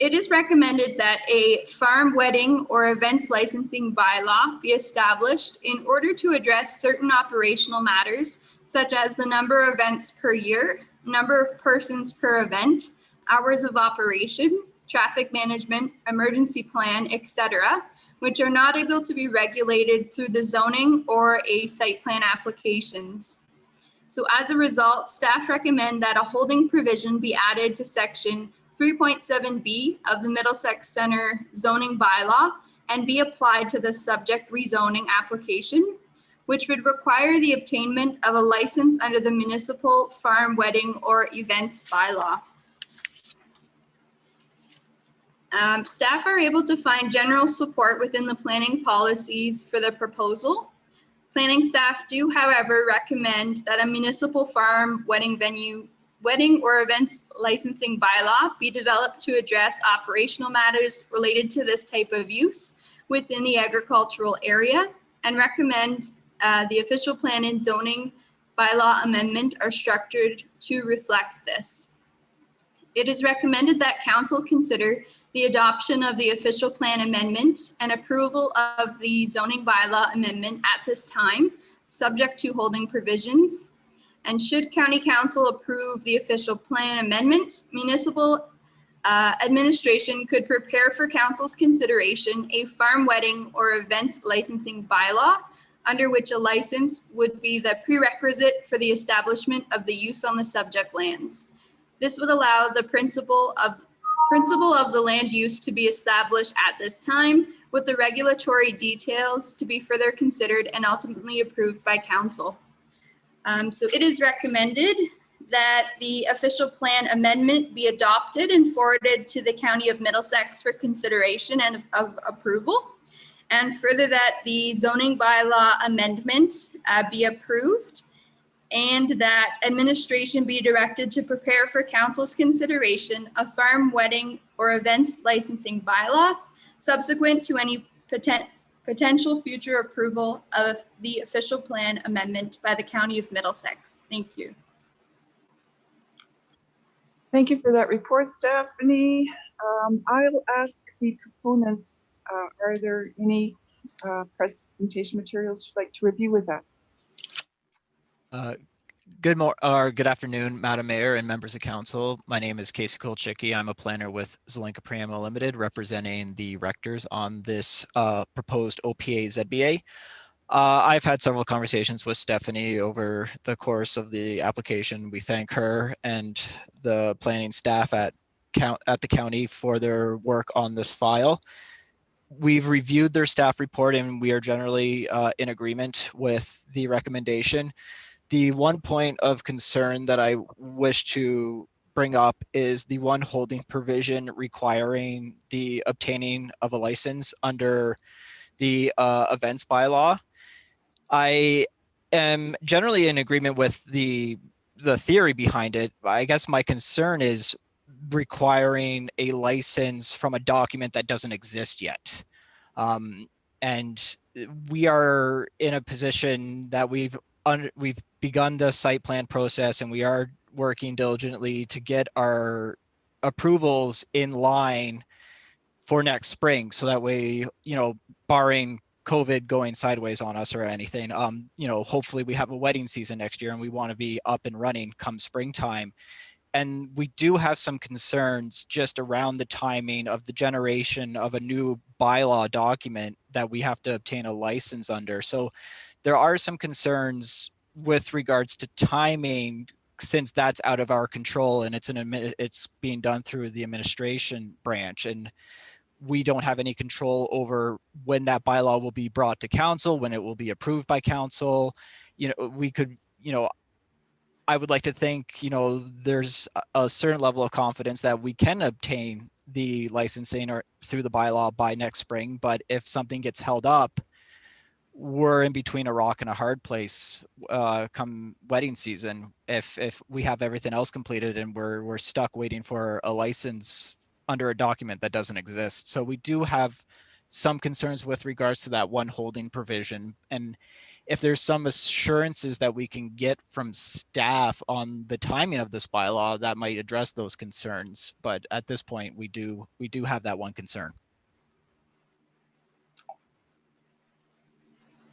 It is recommended that a farm wedding or events licensing bylaw be established in order to address certain operational matters, such as the number of events per year, number of persons per event, hours of operation, traffic management, emergency plan, etc., which are not able to be regulated through the zoning or a site plan applications. So as a result, staff recommend that a holding provision be added to section 3.7B of the Middlesex Centre zoning bylaw and be applied to the subject rezoning application, which would require the obtainment of a license under the municipal farm wedding or events bylaw. Staff are able to find general support within the planning policies for the proposal. Planning staff do, however, recommend that a municipal farm wedding venue, wedding or events licensing bylaw be developed to address operational matters related to this type of use within the agricultural area, and recommend the official plan and zoning bylaw amendment are structured to reflect this. It is recommended that council consider the adoption of the official plan amendment and approval of the zoning bylaw amendment at this time, subject to holding provisions. And should County Council approve the official plan amendment, municipal administration could prepare for council's consideration a farm wedding or event licensing bylaw under which a license would be the prerequisite for the establishment of the use on the subject lands. This would allow the principle of the land use to be established at this time, with the regulatory details to be further considered and ultimately approved by council. So it is recommended that the official plan amendment be adopted and forwarded to the County of Middlesex for consideration and of approval. And further, that the zoning bylaw amendment be approved, and that administration be directed to prepare for council's consideration a farm wedding or events licensing bylaw subsequent to any potential future approval of the official plan amendment by the County of Middlesex. Thank you. Thank you for that report, Stephanie. I'll ask the proponents, are there any presentation materials you'd like to review with us? Good afternoon, Madam Mayor and members of council. My name is Casey Kolchicki. I'm a planner with Zelenka Priamo Limited, representing the rectors on this proposed OPA ZBA. I've had several conversations with Stephanie over the course of the application. We thank her and the planning staff at the county for their work on this file. We've reviewed their staff report and we are generally in agreement with the recommendation. The one point of concern that I wish to bring up is the one holding provision requiring the obtaining of a license under the events bylaw. I am generally in agreement with the theory behind it. I guess my concern is requiring a license from a document that doesn't exist yet. And we are in a position that we've begun the site plan process, and we are working diligently to get our approvals in line for next spring. So that way, barring COVID going sideways on us or anything, hopefully we have a wedding season next year and we want to be up and running come springtime. And we do have some concerns just around the timing of the generation of a new bylaw document that we have to obtain a license under. So there are some concerns with regards to timing, since that's out of our control and it's being done through the administration branch, and we don't have any control over when that bylaw will be brought to council, when it will be approved by council. We could, I would like to think, there's a certain level of confidence that we can obtain the licensing or through the bylaw by next spring. But if something gets held up, we're in between a rock and a hard place come wedding season. If we have everything else completed and we're stuck waiting for a license under a document that doesn't exist. So we do have some concerns with regards to that one holding provision. And if there's some assurances that we can get from staff on the timing of this bylaw, that might address those concerns. But at this point, we do have that one concern.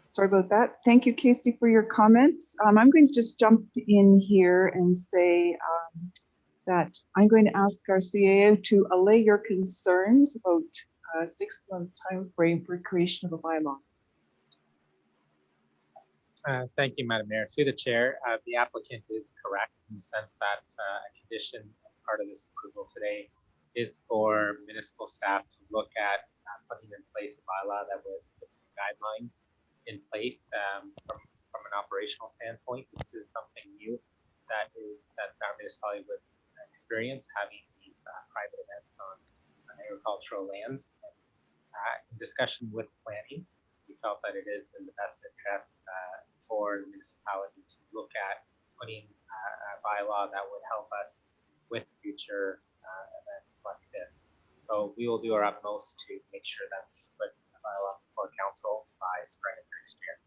Sorry about that. Thank you, Casey, for your comments. I'm going to just jump in here and say that I'm going to ask our CAO to allay your concerns about a 6-month time frame for creation of a bylaw. Thank you, Madam Mayor. Through the chair, the applicant is correct in the sense that a condition as part of this approval today is for municipal staff to look at putting in place a bylaw that would put some guidelines in place from an operational standpoint. This is something new that our municipality would experience, having these private events on agricultural lands. In discussion with planning, we felt that it is in the best interest for the municipality to look at putting a bylaw that would help us with future events like this. So we will do our utmost to make sure that we put a bylaw before council by spring of next year.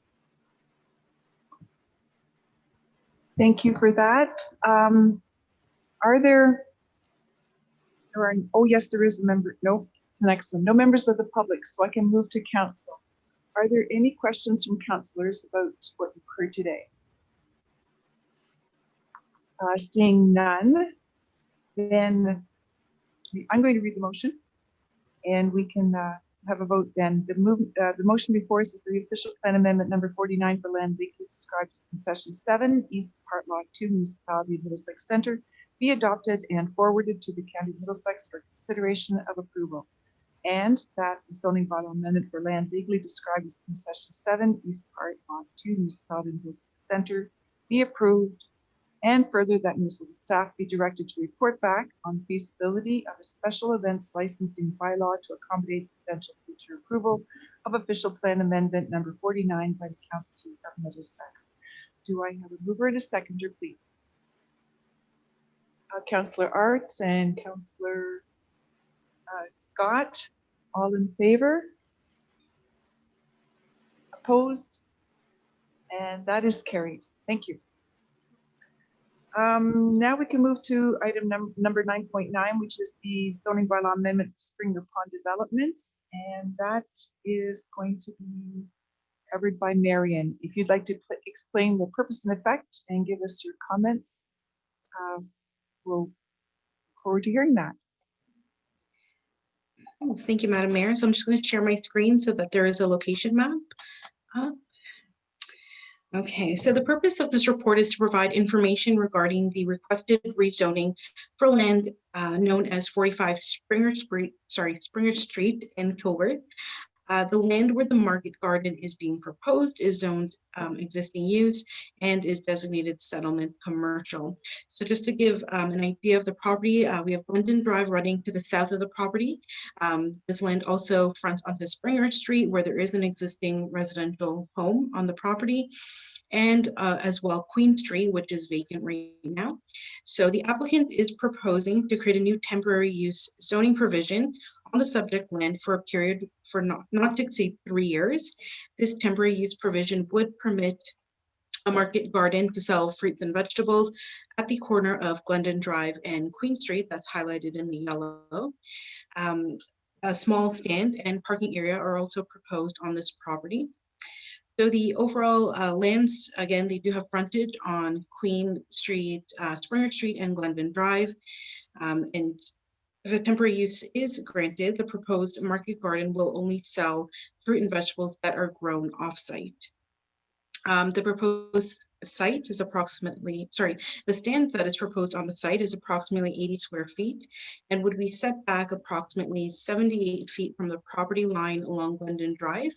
Thank you for that. Oh yes, there is a member. No, it's the next one. No members of the public, so I can move to council. Are there any questions from councillors about what you've heard today? Seeing none, then I'm going to read the motion and we can have a vote then. The motion before us is the official plan amendment number 49 for land legally described as concession 7, East Part Lot 2, Municipality of Middlesex Center, be adopted and forwarded to the County of Middlesex for consideration of approval. And that the zoning bylaw amendment for land legally described as concession 7, East Part Lot 2, Municipality of Middlesex Center, be approved. And further, that municipal staff be directed to report back on the feasibility of a special events licensing bylaw to accommodate potential future approval of official plan amendment number 49 by the County of Middlesex. Do I have a mover and a seconder, please? Councillor Arts and Councillor Scott, all in favor? Opposed? And that is carried. Thank you. Now we can move to item number 9.9, which is the zoning bylaw amendment for Springer Pond developments. And that is going to be covered by Marion. If you'd like to explain the purpose and effect and give us your comments, we'll look forward to hearing that. Thank you, Madam Mayor. So I'm just going to share my screen so that there is a location map. Okay, so the purpose of this report is to provide information regarding the requested rezoning for land known as 45 Springer Street in Kilworth. The land where the market garden is being proposed is zoned existing use and is designated settlement commercial. So just to give an idea of the property, we have Glendon Drive running to the south of the property. This land also fronts onto Springer Street, where there is an existing residential home on the property, and as well Queen Street, which is vacant right now. So the applicant is proposing to create a new temporary use zoning provision on the subject land for a period for not to exceed 3 years. This temporary use provision would permit a market garden to sell fruits and vegetables at the corner of Glendon Drive and Queen Street, that's highlighted in the yellow. A small stand and parking area are also proposed on this property. So the overall lands, again, they do have frontage on Queen Street, Springer Street, and Glendon Drive. And if a temporary use is granted, the proposed market garden will only sell fruit and vegetables that are grown off-site. The proposed site is the stand that is proposed on the site is approximately 80 square feet and would be set back approximately 78 feet from the property line along Glendon Drive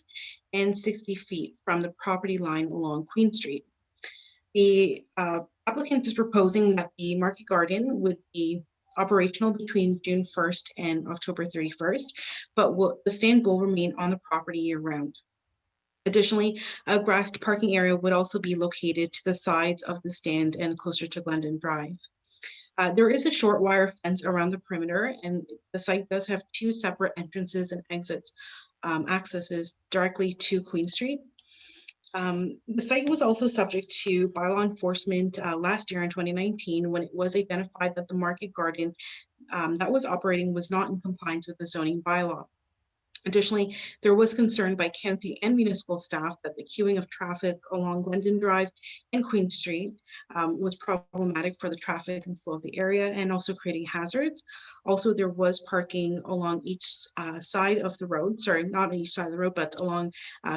and 60 feet from the property line along Queen Street. The applicant is proposing that the market garden would be operational between June 1st and October 31st, but the stand will remain on the property year-round. Additionally, a grassed parking area would also be located to the sides of the stand and closer to Glendon Drive. There is a short wire fence around the perimeter, and the site does have 2 separate entrances and exits, accesses directly to Queen Street. The site was also subject to bylaw enforcement last year in 2019 when it was identified that the market garden that was operating was not in compliance with the zoning bylaw. Additionally, there was concern by county and municipal staff that the queuing of traffic along Glendon Drive and Queen Street was problematic for the traffic and flow of the area and also creating hazards. Also, there was parking along each side of the road, not on each side of the road, but along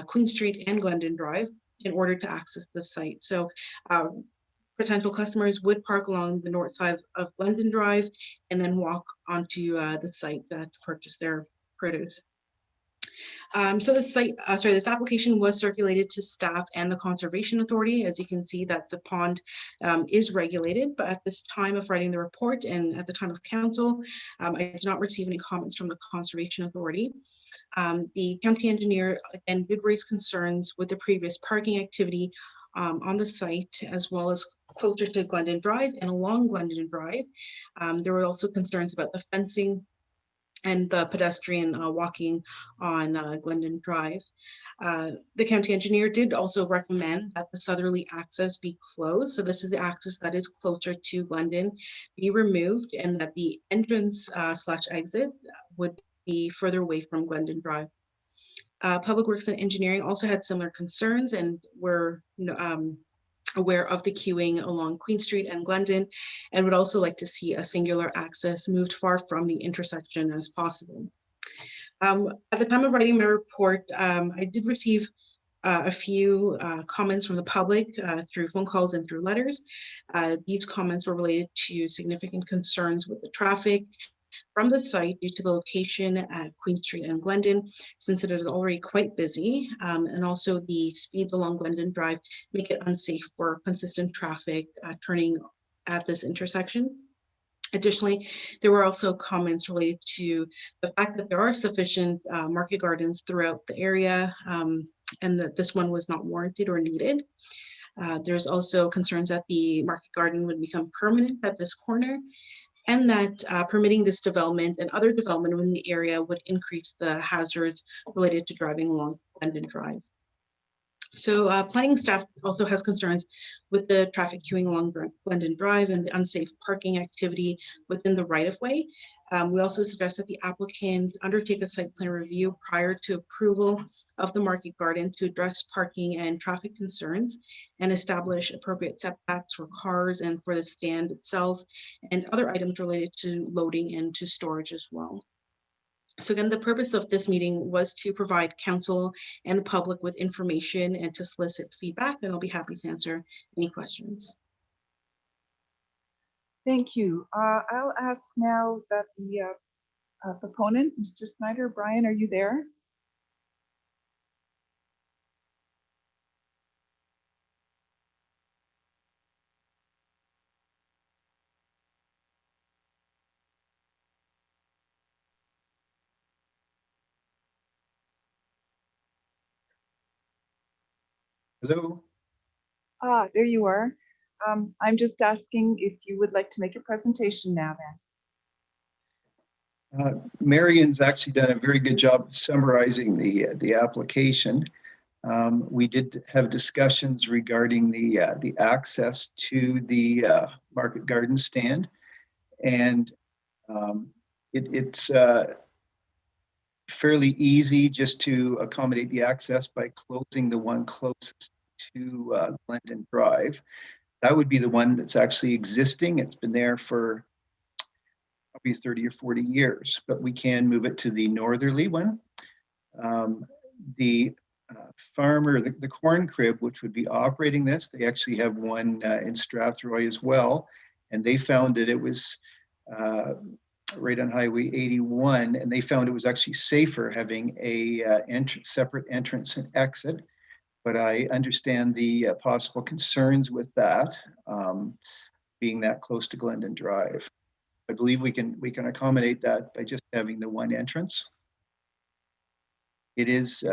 Queen Street and Glendon Drive in order to access the site. So potential customers would park along the north side of Glendon Drive and then walk onto the site to purchase their produce. So this application was circulated to staff and the Conservation Authority. As you can see that the pond is regulated, but at this time of writing the report and at the time of council, I did not receive any comments from the Conservation Authority. The county engineer again did raise concerns with the previous parking activity on the site, as well as closer to Glendon Drive and along Glendon Drive. There were also concerns about the fencing and the pedestrian walking on Glendon Drive. The county engineer did also recommend that the southerly access be closed. So this is the access that is closer to Glendon be removed, and that the entrance / exit would be further away from Glendon Drive. Public Works and Engineering also had similar concerns and were aware of the queuing along Queen Street and Glendon, and would also like to see a singular access moved far from the intersection as possible. At the time of writing my report, I did receive a few comments from the public through phone calls and through letters. These comments were related to significant concerns with the traffic from the site due to the location at Queen Street and Glendon, since it is already quite busy, and also the speeds along Glendon Drive make it unsafe for consistent traffic turning at this intersection. Additionally, there were also comments related to the fact that there are sufficient market gardens throughout the area, and that this one was not warranted or needed. There's also concerns that the market garden would become permanent at this corner, and that permitting this development and other development within the area would increase the hazards related to driving along Glendon Drive. So planning staff also has concerns with the traffic queuing along Glendon Drive and the unsafe parking activity within the right-of-way. We also suggest that the applicant undertake a site plan review prior to approval of the market garden to address parking and traffic concerns and establish appropriate setbacks for cars and for the stand itself and other items related to loading and to storage as well. So again, the purpose of this meeting was to provide council and the public with information and to solicit feedback, and I'll be happy to answer any questions. Thank you. I'll ask now that the proponent, Mr. Snyder, Brian, are you there? Hello. Ah, there you are. I'm just asking if you would like to make a presentation now then. Marion's actually done a very good job of summarizing the application. We did have discussions regarding the access to the market garden stand, and it's fairly easy just to accommodate the access by closing the one closest to Glendon Drive. That would be the one that's actually existing. It's been there for probably 30 or 40 years, but we can move it to the northerly one. The farmer, the corn crib, which would be operating this, they actually have one in Strathroy as well, and they found that it was right on Highway 81, and they found it was actually safer having a separate entrance and exit. But I understand the possible concerns with that, being that close to Glendon Drive. I believe we can accommodate that by just having the one entrance. It is,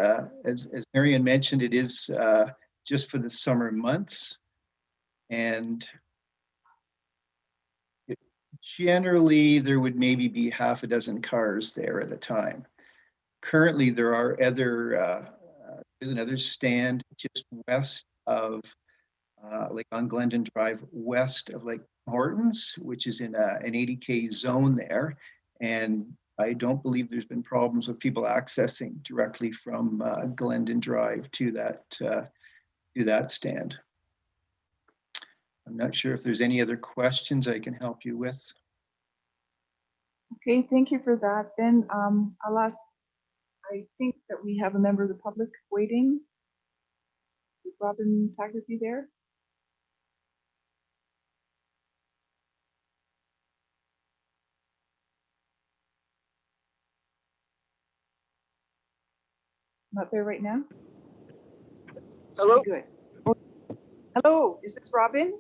as Marion mentioned, it is just for the summer months, and generally there would maybe be half a dozen cars there at a time. Currently, there are other there's another stand just west of like on Glendon Drive, west of Lake Hortons, which is in an 80K zone there. And I don't believe there's been problems with people accessing directly from Glendon Drive to that stand. I'm not sure if there's any other questions I can help you with. Okay, thank you for that. Then I'll ask, I think that we have a member of the public waiting. Is Robin Taggerty there? Not there right now? Hello? Good. Oh, hello, is this Robin?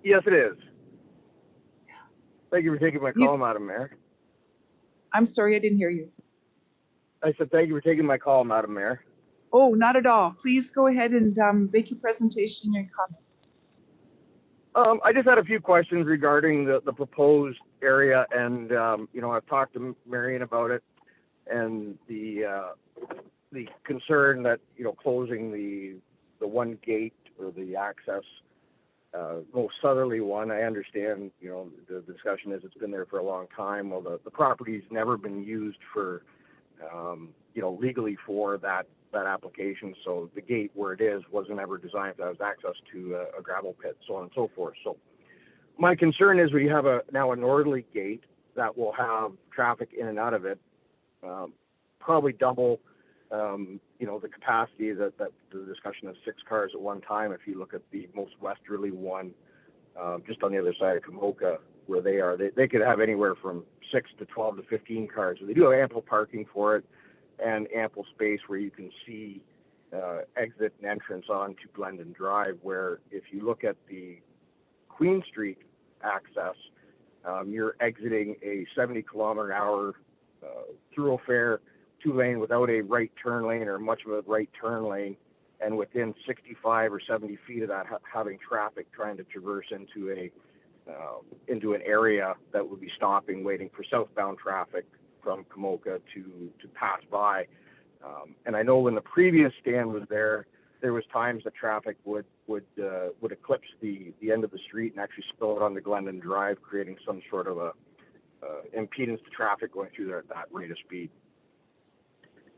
Yes, it is. Thank you for taking my call, Madam Mayor. I'm sorry, I didn't hear you. I said thank you for taking my call, Madam Mayor. Oh, not at all. Please go ahead and make your presentation and your comments. I just had a few questions regarding the proposed area, and you know, I've talked to Marion about it, and the concern that, you know, closing the one gate or the access, most southerly one. I understand, you know, the discussion is it's been there for a long time. Well, the property's never been used for, you know, legally for that that application. So the gate where it is wasn't ever designed as access to a gravel pit, so on and so forth. So my concern is we have now a northerly gate that will have traffic in and out of it, probably double, the capacity that the discussion of 6 cars at one time. If you look at the most westerly one, just on the other side of Komoka, where they are, they could have anywhere from 6 to 12 to 15 cars. So they do have ample parking for it and ample space where you can see exit and entrance onto Glendon Drive, where if you look at the Queen Street access, you're exiting a 70-kilometer-an-hour thoroughfare 2-lane without a right turn lane or much of a right turn lane, and within 65 or 70 feet of that, having traffic trying to traverse into an area that would be stopping, waiting for southbound traffic from Komoka to pass by. And I know when the previous stand was there was times that traffic would eclipse the end of the street and actually spill it onto Glendon Drive, creating some sort of a impedance to traffic going through there at that rate of speed.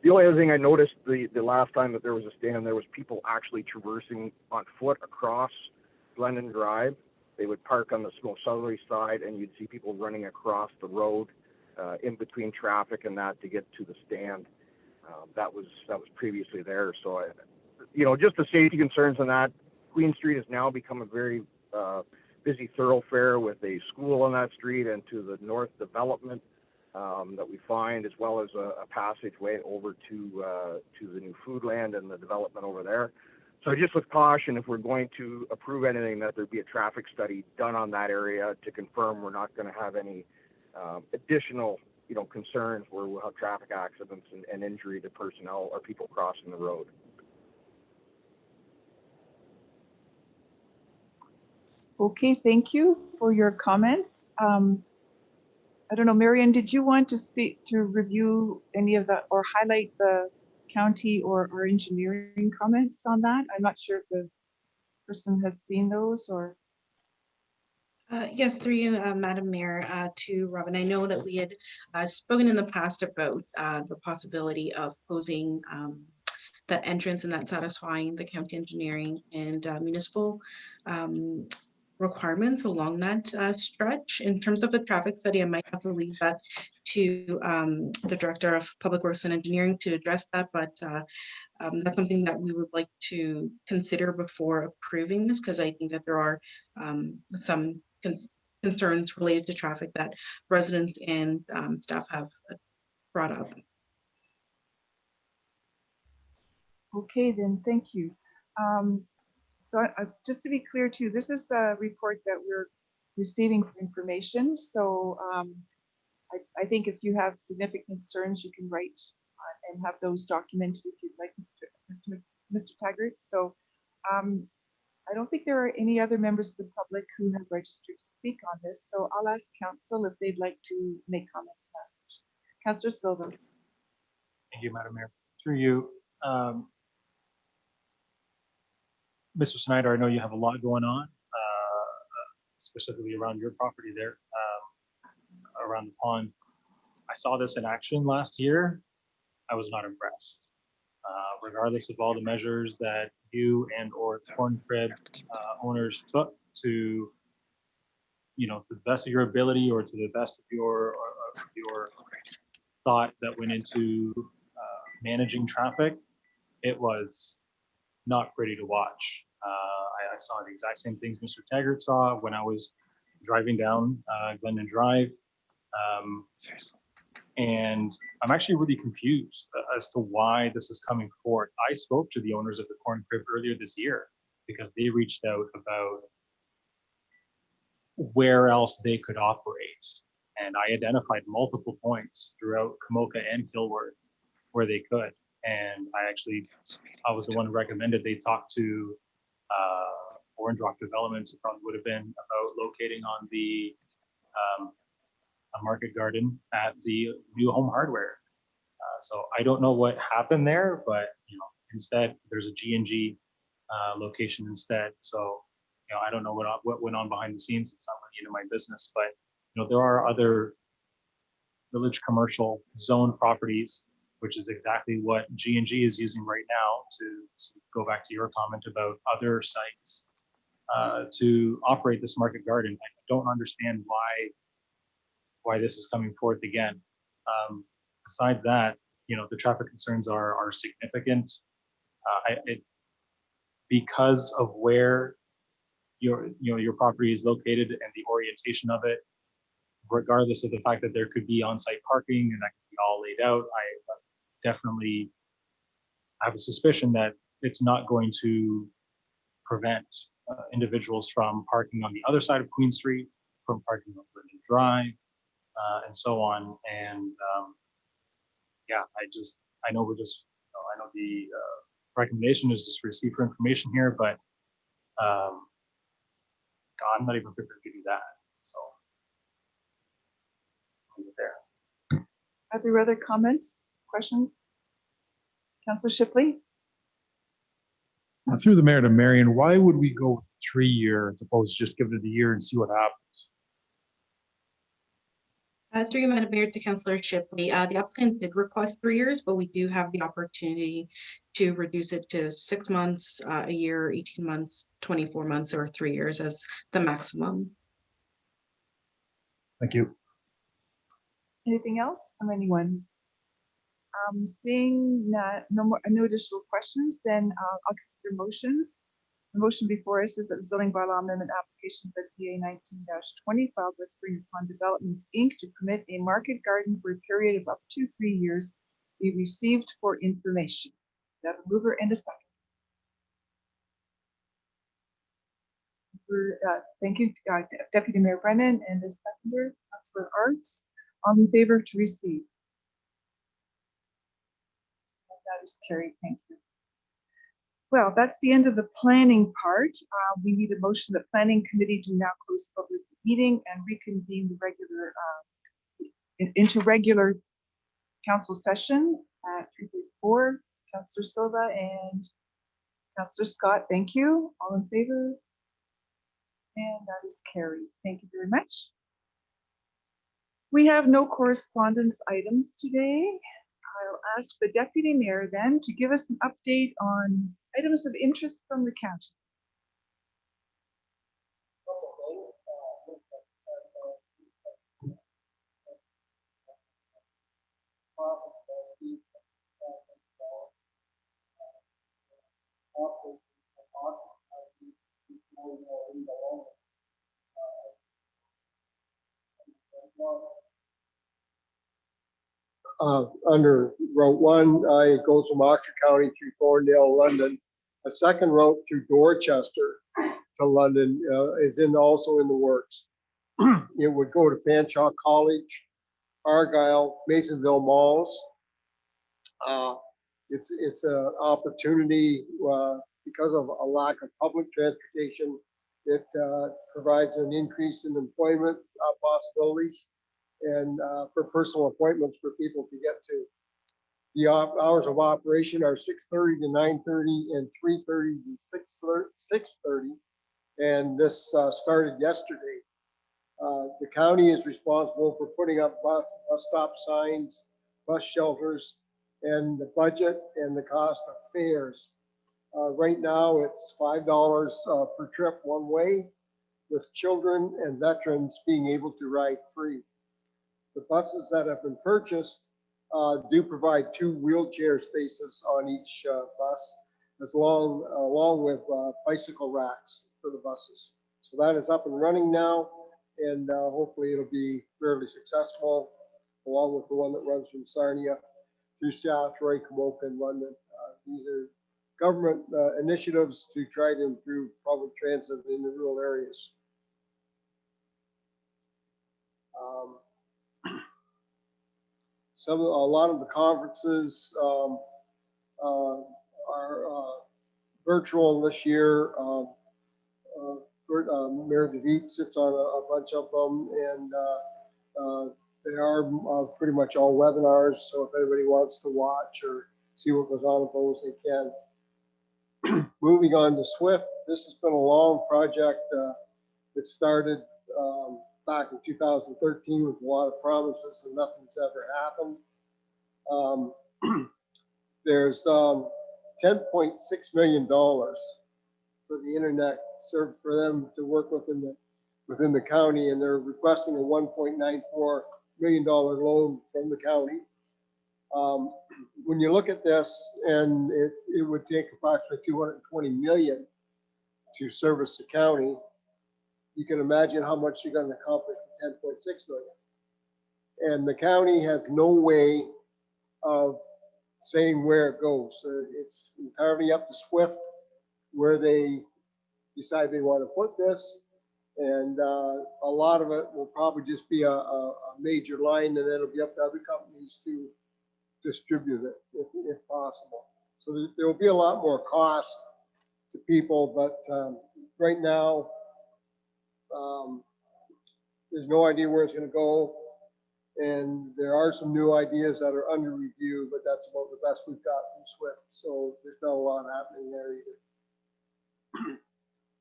The only other thing I noticed the last time that there was a stand, there was people actually traversing on foot across Glendon Drive. They would park on the most southerly side, and you'd see people running across the road in between traffic and that to get to the stand. That was previously there. So, just the safety concerns on that. Queen Street has now become a very busy thoroughfare with a school on that street, and to the north development that we find, as well as a passageway over to the new Foodland and the development over there. So just with caution, if we're going to approve anything, that there be a traffic study done on that area to confirm we're not going to have any additional, concerns where we'll have traffic accidents and injury to personnel or people crossing the road. Okay, thank you for your comments. I don't know, Marion, did you want to review any of the, or highlight the county or engineering comments on that? I'm not sure if the person has seen those or. Yes, through you, Madam Mayor, to Robin. I know that we had spoken in the past about the possibility of closing that entrance and that satisfying the county engineering and municipal requirements along that stretch. In terms of the traffic study, I might have to leave that to the Director of Public Works and Engineering to address that, but that's something that we would like to consider before approving this, because I think that there are some concerns related to traffic that residents and staff have brought up. Okay, then, thank you. So just to be clear too, this is a report that we're receiving for information. So I think if you have significant concerns, you can write and have those documented if you'd like, Mr. Taggart. So I don't think there are any other members of the public who have registered to speak on this. So I'll ask council if they'd like to make comments. Councillor Silva. Thank you, Madam Mayor. Through you, Mr. Snyder, I know you have a lot going on, specifically around your property there, around the pond. I saw this in action last year. I was not impressed. Regardless of all the measures that you and or corn crib owners took to, to the best of your ability or to the best of your thought that went into managing traffic, it was not pretty to watch. I saw the exact same things Mr. Taggart saw when I was driving down Glendon Drive. And I'm actually really confused as to why this is coming forward. I spoke to the owners of the corn crib earlier this year because they reached out about where else they could operate. And I identified multiple points throughout Komoka and Kilworth where they could. And I was the one who recommended they talk to Orange Rock Developments. It probably would have been about locating on the Market Garden at the New Home Hardware. So I don't know what happened there, but instead there's a G&G location instead. So I don't know what went on behind the scenes. It's not really my business, but there are other village commercial zone properties which is exactly what G&G is using right now to go back to your comment about other sites to operate this market garden. I don't understand why this is coming forth again. Besides that, the traffic concerns are significant. Because of where your property is located and the orientation of it, regardless of the fact that there could be on-site parking and that could be all laid out, I definitely have a suspicion that it's not going to prevent individuals from parking on the other side of Queen Street, from parking on Linden Drive, and so on. And yeah, I know I know the recommendation is just receive for information here, but God, I'm not even prepared to do that. So I'll leave it there. Are there other comments, questions? Councillor Shipley? Through the mayor to Marion, why would we go with 3-year as opposed to just give it a year and see what happens? Through you, Madam Mayor, to Councillor Shipley, the applicant did request 3 years, but we do have the opportunity to reduce it to 6 months, a year, 18 months, 24 months, or 3 years as the maximum. Thank you. Anything else from anyone? Seeing no additional questions, then I'll consider motions. The motion before us is that the zoning bylaw amendment application ZBA 19-20 filed with Spring Pond Developments Inc. to permit a market garden for a period of up to 3 years be received for information. We have a mover and a second. Thank you, Deputy Mayor Brennan, and the seconder, Councillor Arts. All in favor to receive? That is carried. Thank you. Well, that's the end of the planning part. We need a motion that planning committee do now close the public meeting and reconvene the regular into regular council session at 3:34. Councillor Silva and Councillor Scott, thank you. All in favor? And that is carried. Thank you very much. We have no correspondence items today. I'll ask the Deputy Mayor then to give us an update on items of interest from the county. Under Route 1, it goes from Oxford County through Thorndale, London. A second route through Dorchester to London is also in the works. It would go to Fanshawe College, Argyle, Masonville Malls. It's an opportunity because of a lack of public transportation. It provides an increase in employment possibilities and for personal appointments for people to get to. The hours of operation are 6:30 to 9:30 and 3:30 to 6:30. And this started yesterday. The county is responsible for putting up bus stop signs, bus shelters, and the budget and the cost of fares. Right now, it's $5 per trip one way, with children and veterans being able to ride free. The buses that have been purchased do provide 2 wheelchair spaces on each bus, along with bicycle racks for the buses. So that is up and running now, and hopefully it'll be fairly successful, along with the one that runs from Sarnia through Strathroy, Camoka, and London. These are government initiatives to try to improve public transit in the rural areas. A lot of the conferences are virtual this year. Mayor DeVete sits on a bunch of them, and they are pretty much all webinars. So if anybody wants to watch or see what goes on with those, they can. Moving on to SWIFT, this has been a long project that started back in 2013 with a lot of promises and nothing's ever happened. there's $10.6 million for the internet served for them to work within the county, and they're requesting a $1.94 million loan from the county. When you look at this, and it would take approximately 220 million to service the county, you can imagine how much you're going to accomplish with 10.6 million. And the county has no way of saying where it goes. So it's entirely up to SWIFT where they decide they want to put this. And a lot of it will probably just be a major line, and then it'll be up to other companies to distribute it if possible. So there will be a lot more cost to people, but right now, there's no idea where it's going to go. And there are some new ideas that are under review, but that's about the best we've got from SWIFT. So there's not a lot happening there either.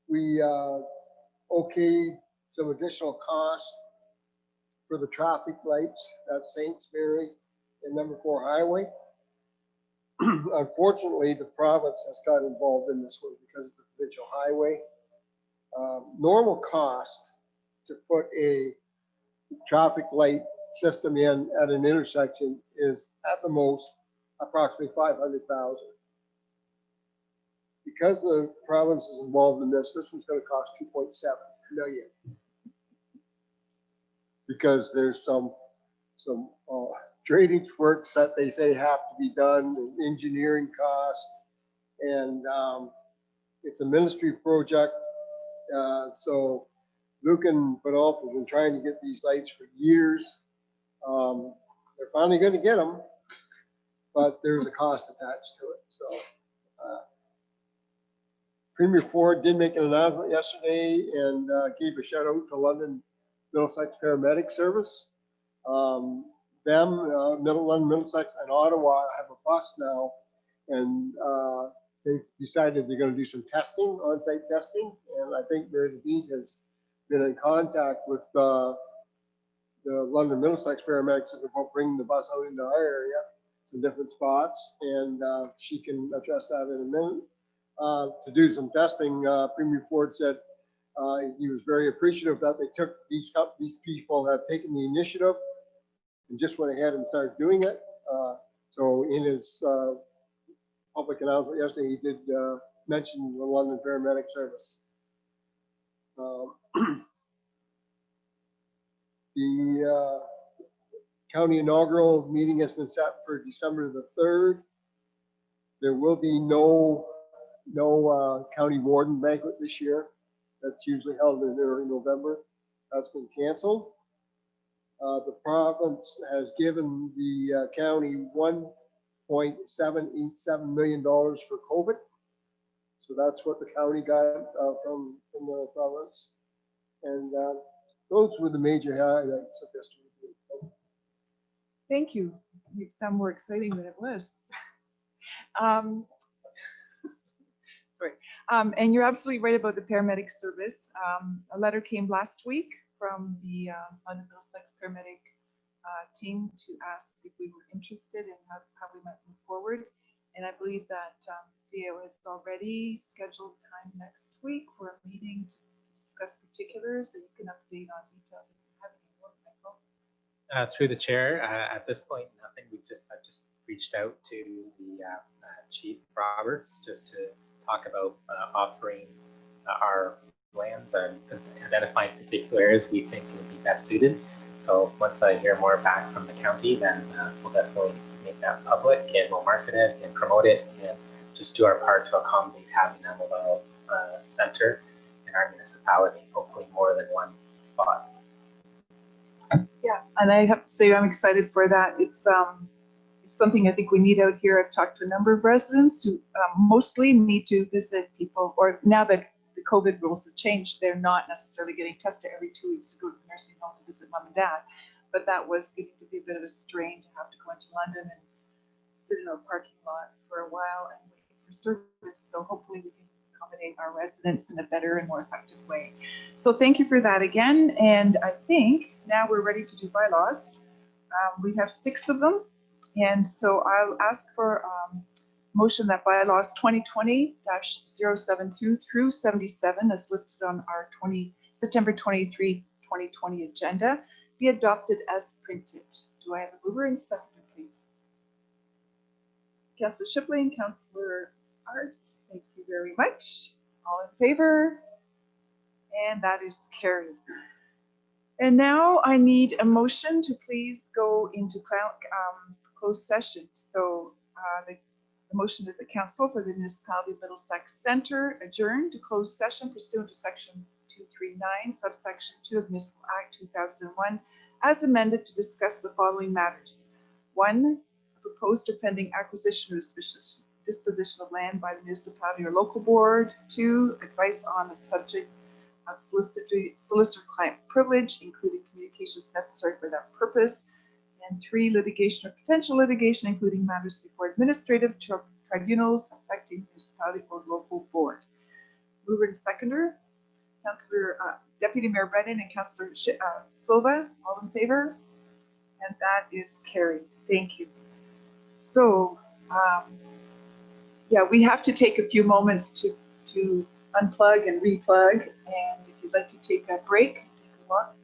We okayed some additional cost for the traffic lights at Saints Mary and number 4 Highway. Unfortunately, the province has got involved in this one because of the provincial highway. Normal cost to put a traffic light system in at an intersection is at the most approximately 500,000. Because the province is involved in this one's going to cost 2.7 million. Because there's some drainage works that they say have to be done, and engineering cost, and it's a ministry project. So Luke and Badolf have been trying to get these lights for years. They're finally going to get them, but there's a cost attached to it. So Premier Ford did make an announcement yesterday and gave a shout out to London Middlesex Paramedic Service. London, Middlesex, and Ottawa have a bus now, and they've decided they're going to do some testing, on-site testing, and I think Mary DeVete has been in contact with the London Middlesex paramedics about bringing the bus out into our area, some different spots, and she can address that in a minute. To do some testing, Premier Ford said he was very appreciative that they took these people have taken the initiative and just went ahead and started doing it. So in his public announcement yesterday, he did mention the London Paramedic Service. The county inaugural meeting has been set for December the 3rd. There will be no county warden banquet this year. That's usually held in early November. That's been canceled. The province has given the county $1.787 million for COVID. So that's what the county got from the province. And those were the major highlights of this week. Thank you. It makes it sound more exciting than it was. Sorry. And you're absolutely right about the paramedic service. A letter came last week from the London Middlesex paramedic team to ask if we were interested in how we might move forward. And I believe that CEO has already scheduled time next week for a meeting to discuss particulars, and you can update on details if you have any more, Michael. Through the chair, at this point, nothing. I've just reached out to the Chief Roberts just to talk about offering our lands and identifying particular areas we think would be best suited. So once I hear more back from the county, then we'll definitely make that public, and we'll market it and promote it and just do our part to accommodate having a mobile center in our municipality, hopefully more than one spot. Yeah, and I have to say I'm excited for that. It's something I think we need out here. I've talked to a number of residents who mostly need to visit people, or now that the COVID rules have changed, they're not necessarily getting tested every 2 weeks to go to the nursing home to visit mom and dad. But that was getting to be a bit of a strain to have to go into London and sit in a parking lot for a while and wait for service. So hopefully we can accommodate our residents in a better and more effective way. So thank you for that again. And I think now we're ready to do bylaws. We have 6 of them, And so I'll ask for motion that bylaws 2020-072 through 77 as listed on our September 23, 2020 agenda be adopted as printed. Do I have a mover and seconder, please? Councillor Shipley and Councillor Arts, thank you very much. All in favor? And that is carried. And now I need a motion to please go into closed session. So the motion is the Council for the Municipality of Middlesex Centre adjourned to closed session pursuant to Section 239, subsection 2 of Municipal Act 2001, as amended to discuss the following matters. 1, proposed or pending acquisition or disposition of land by the municipality or local board. 2, advice on the subject of solicitor-client privilege, including communications necessary for that purpose. And 3, litigation or potential litigation, including matters before administrative tribunals affecting municipality or local board. Mover and seconder, Councillor Deputy Mayor Brennan and Councillor Silva, all in favor? And that is carried. Thank you. So, yeah, we have to take a few moments to unplug and replug. And if you'd like to take a break, take a walk,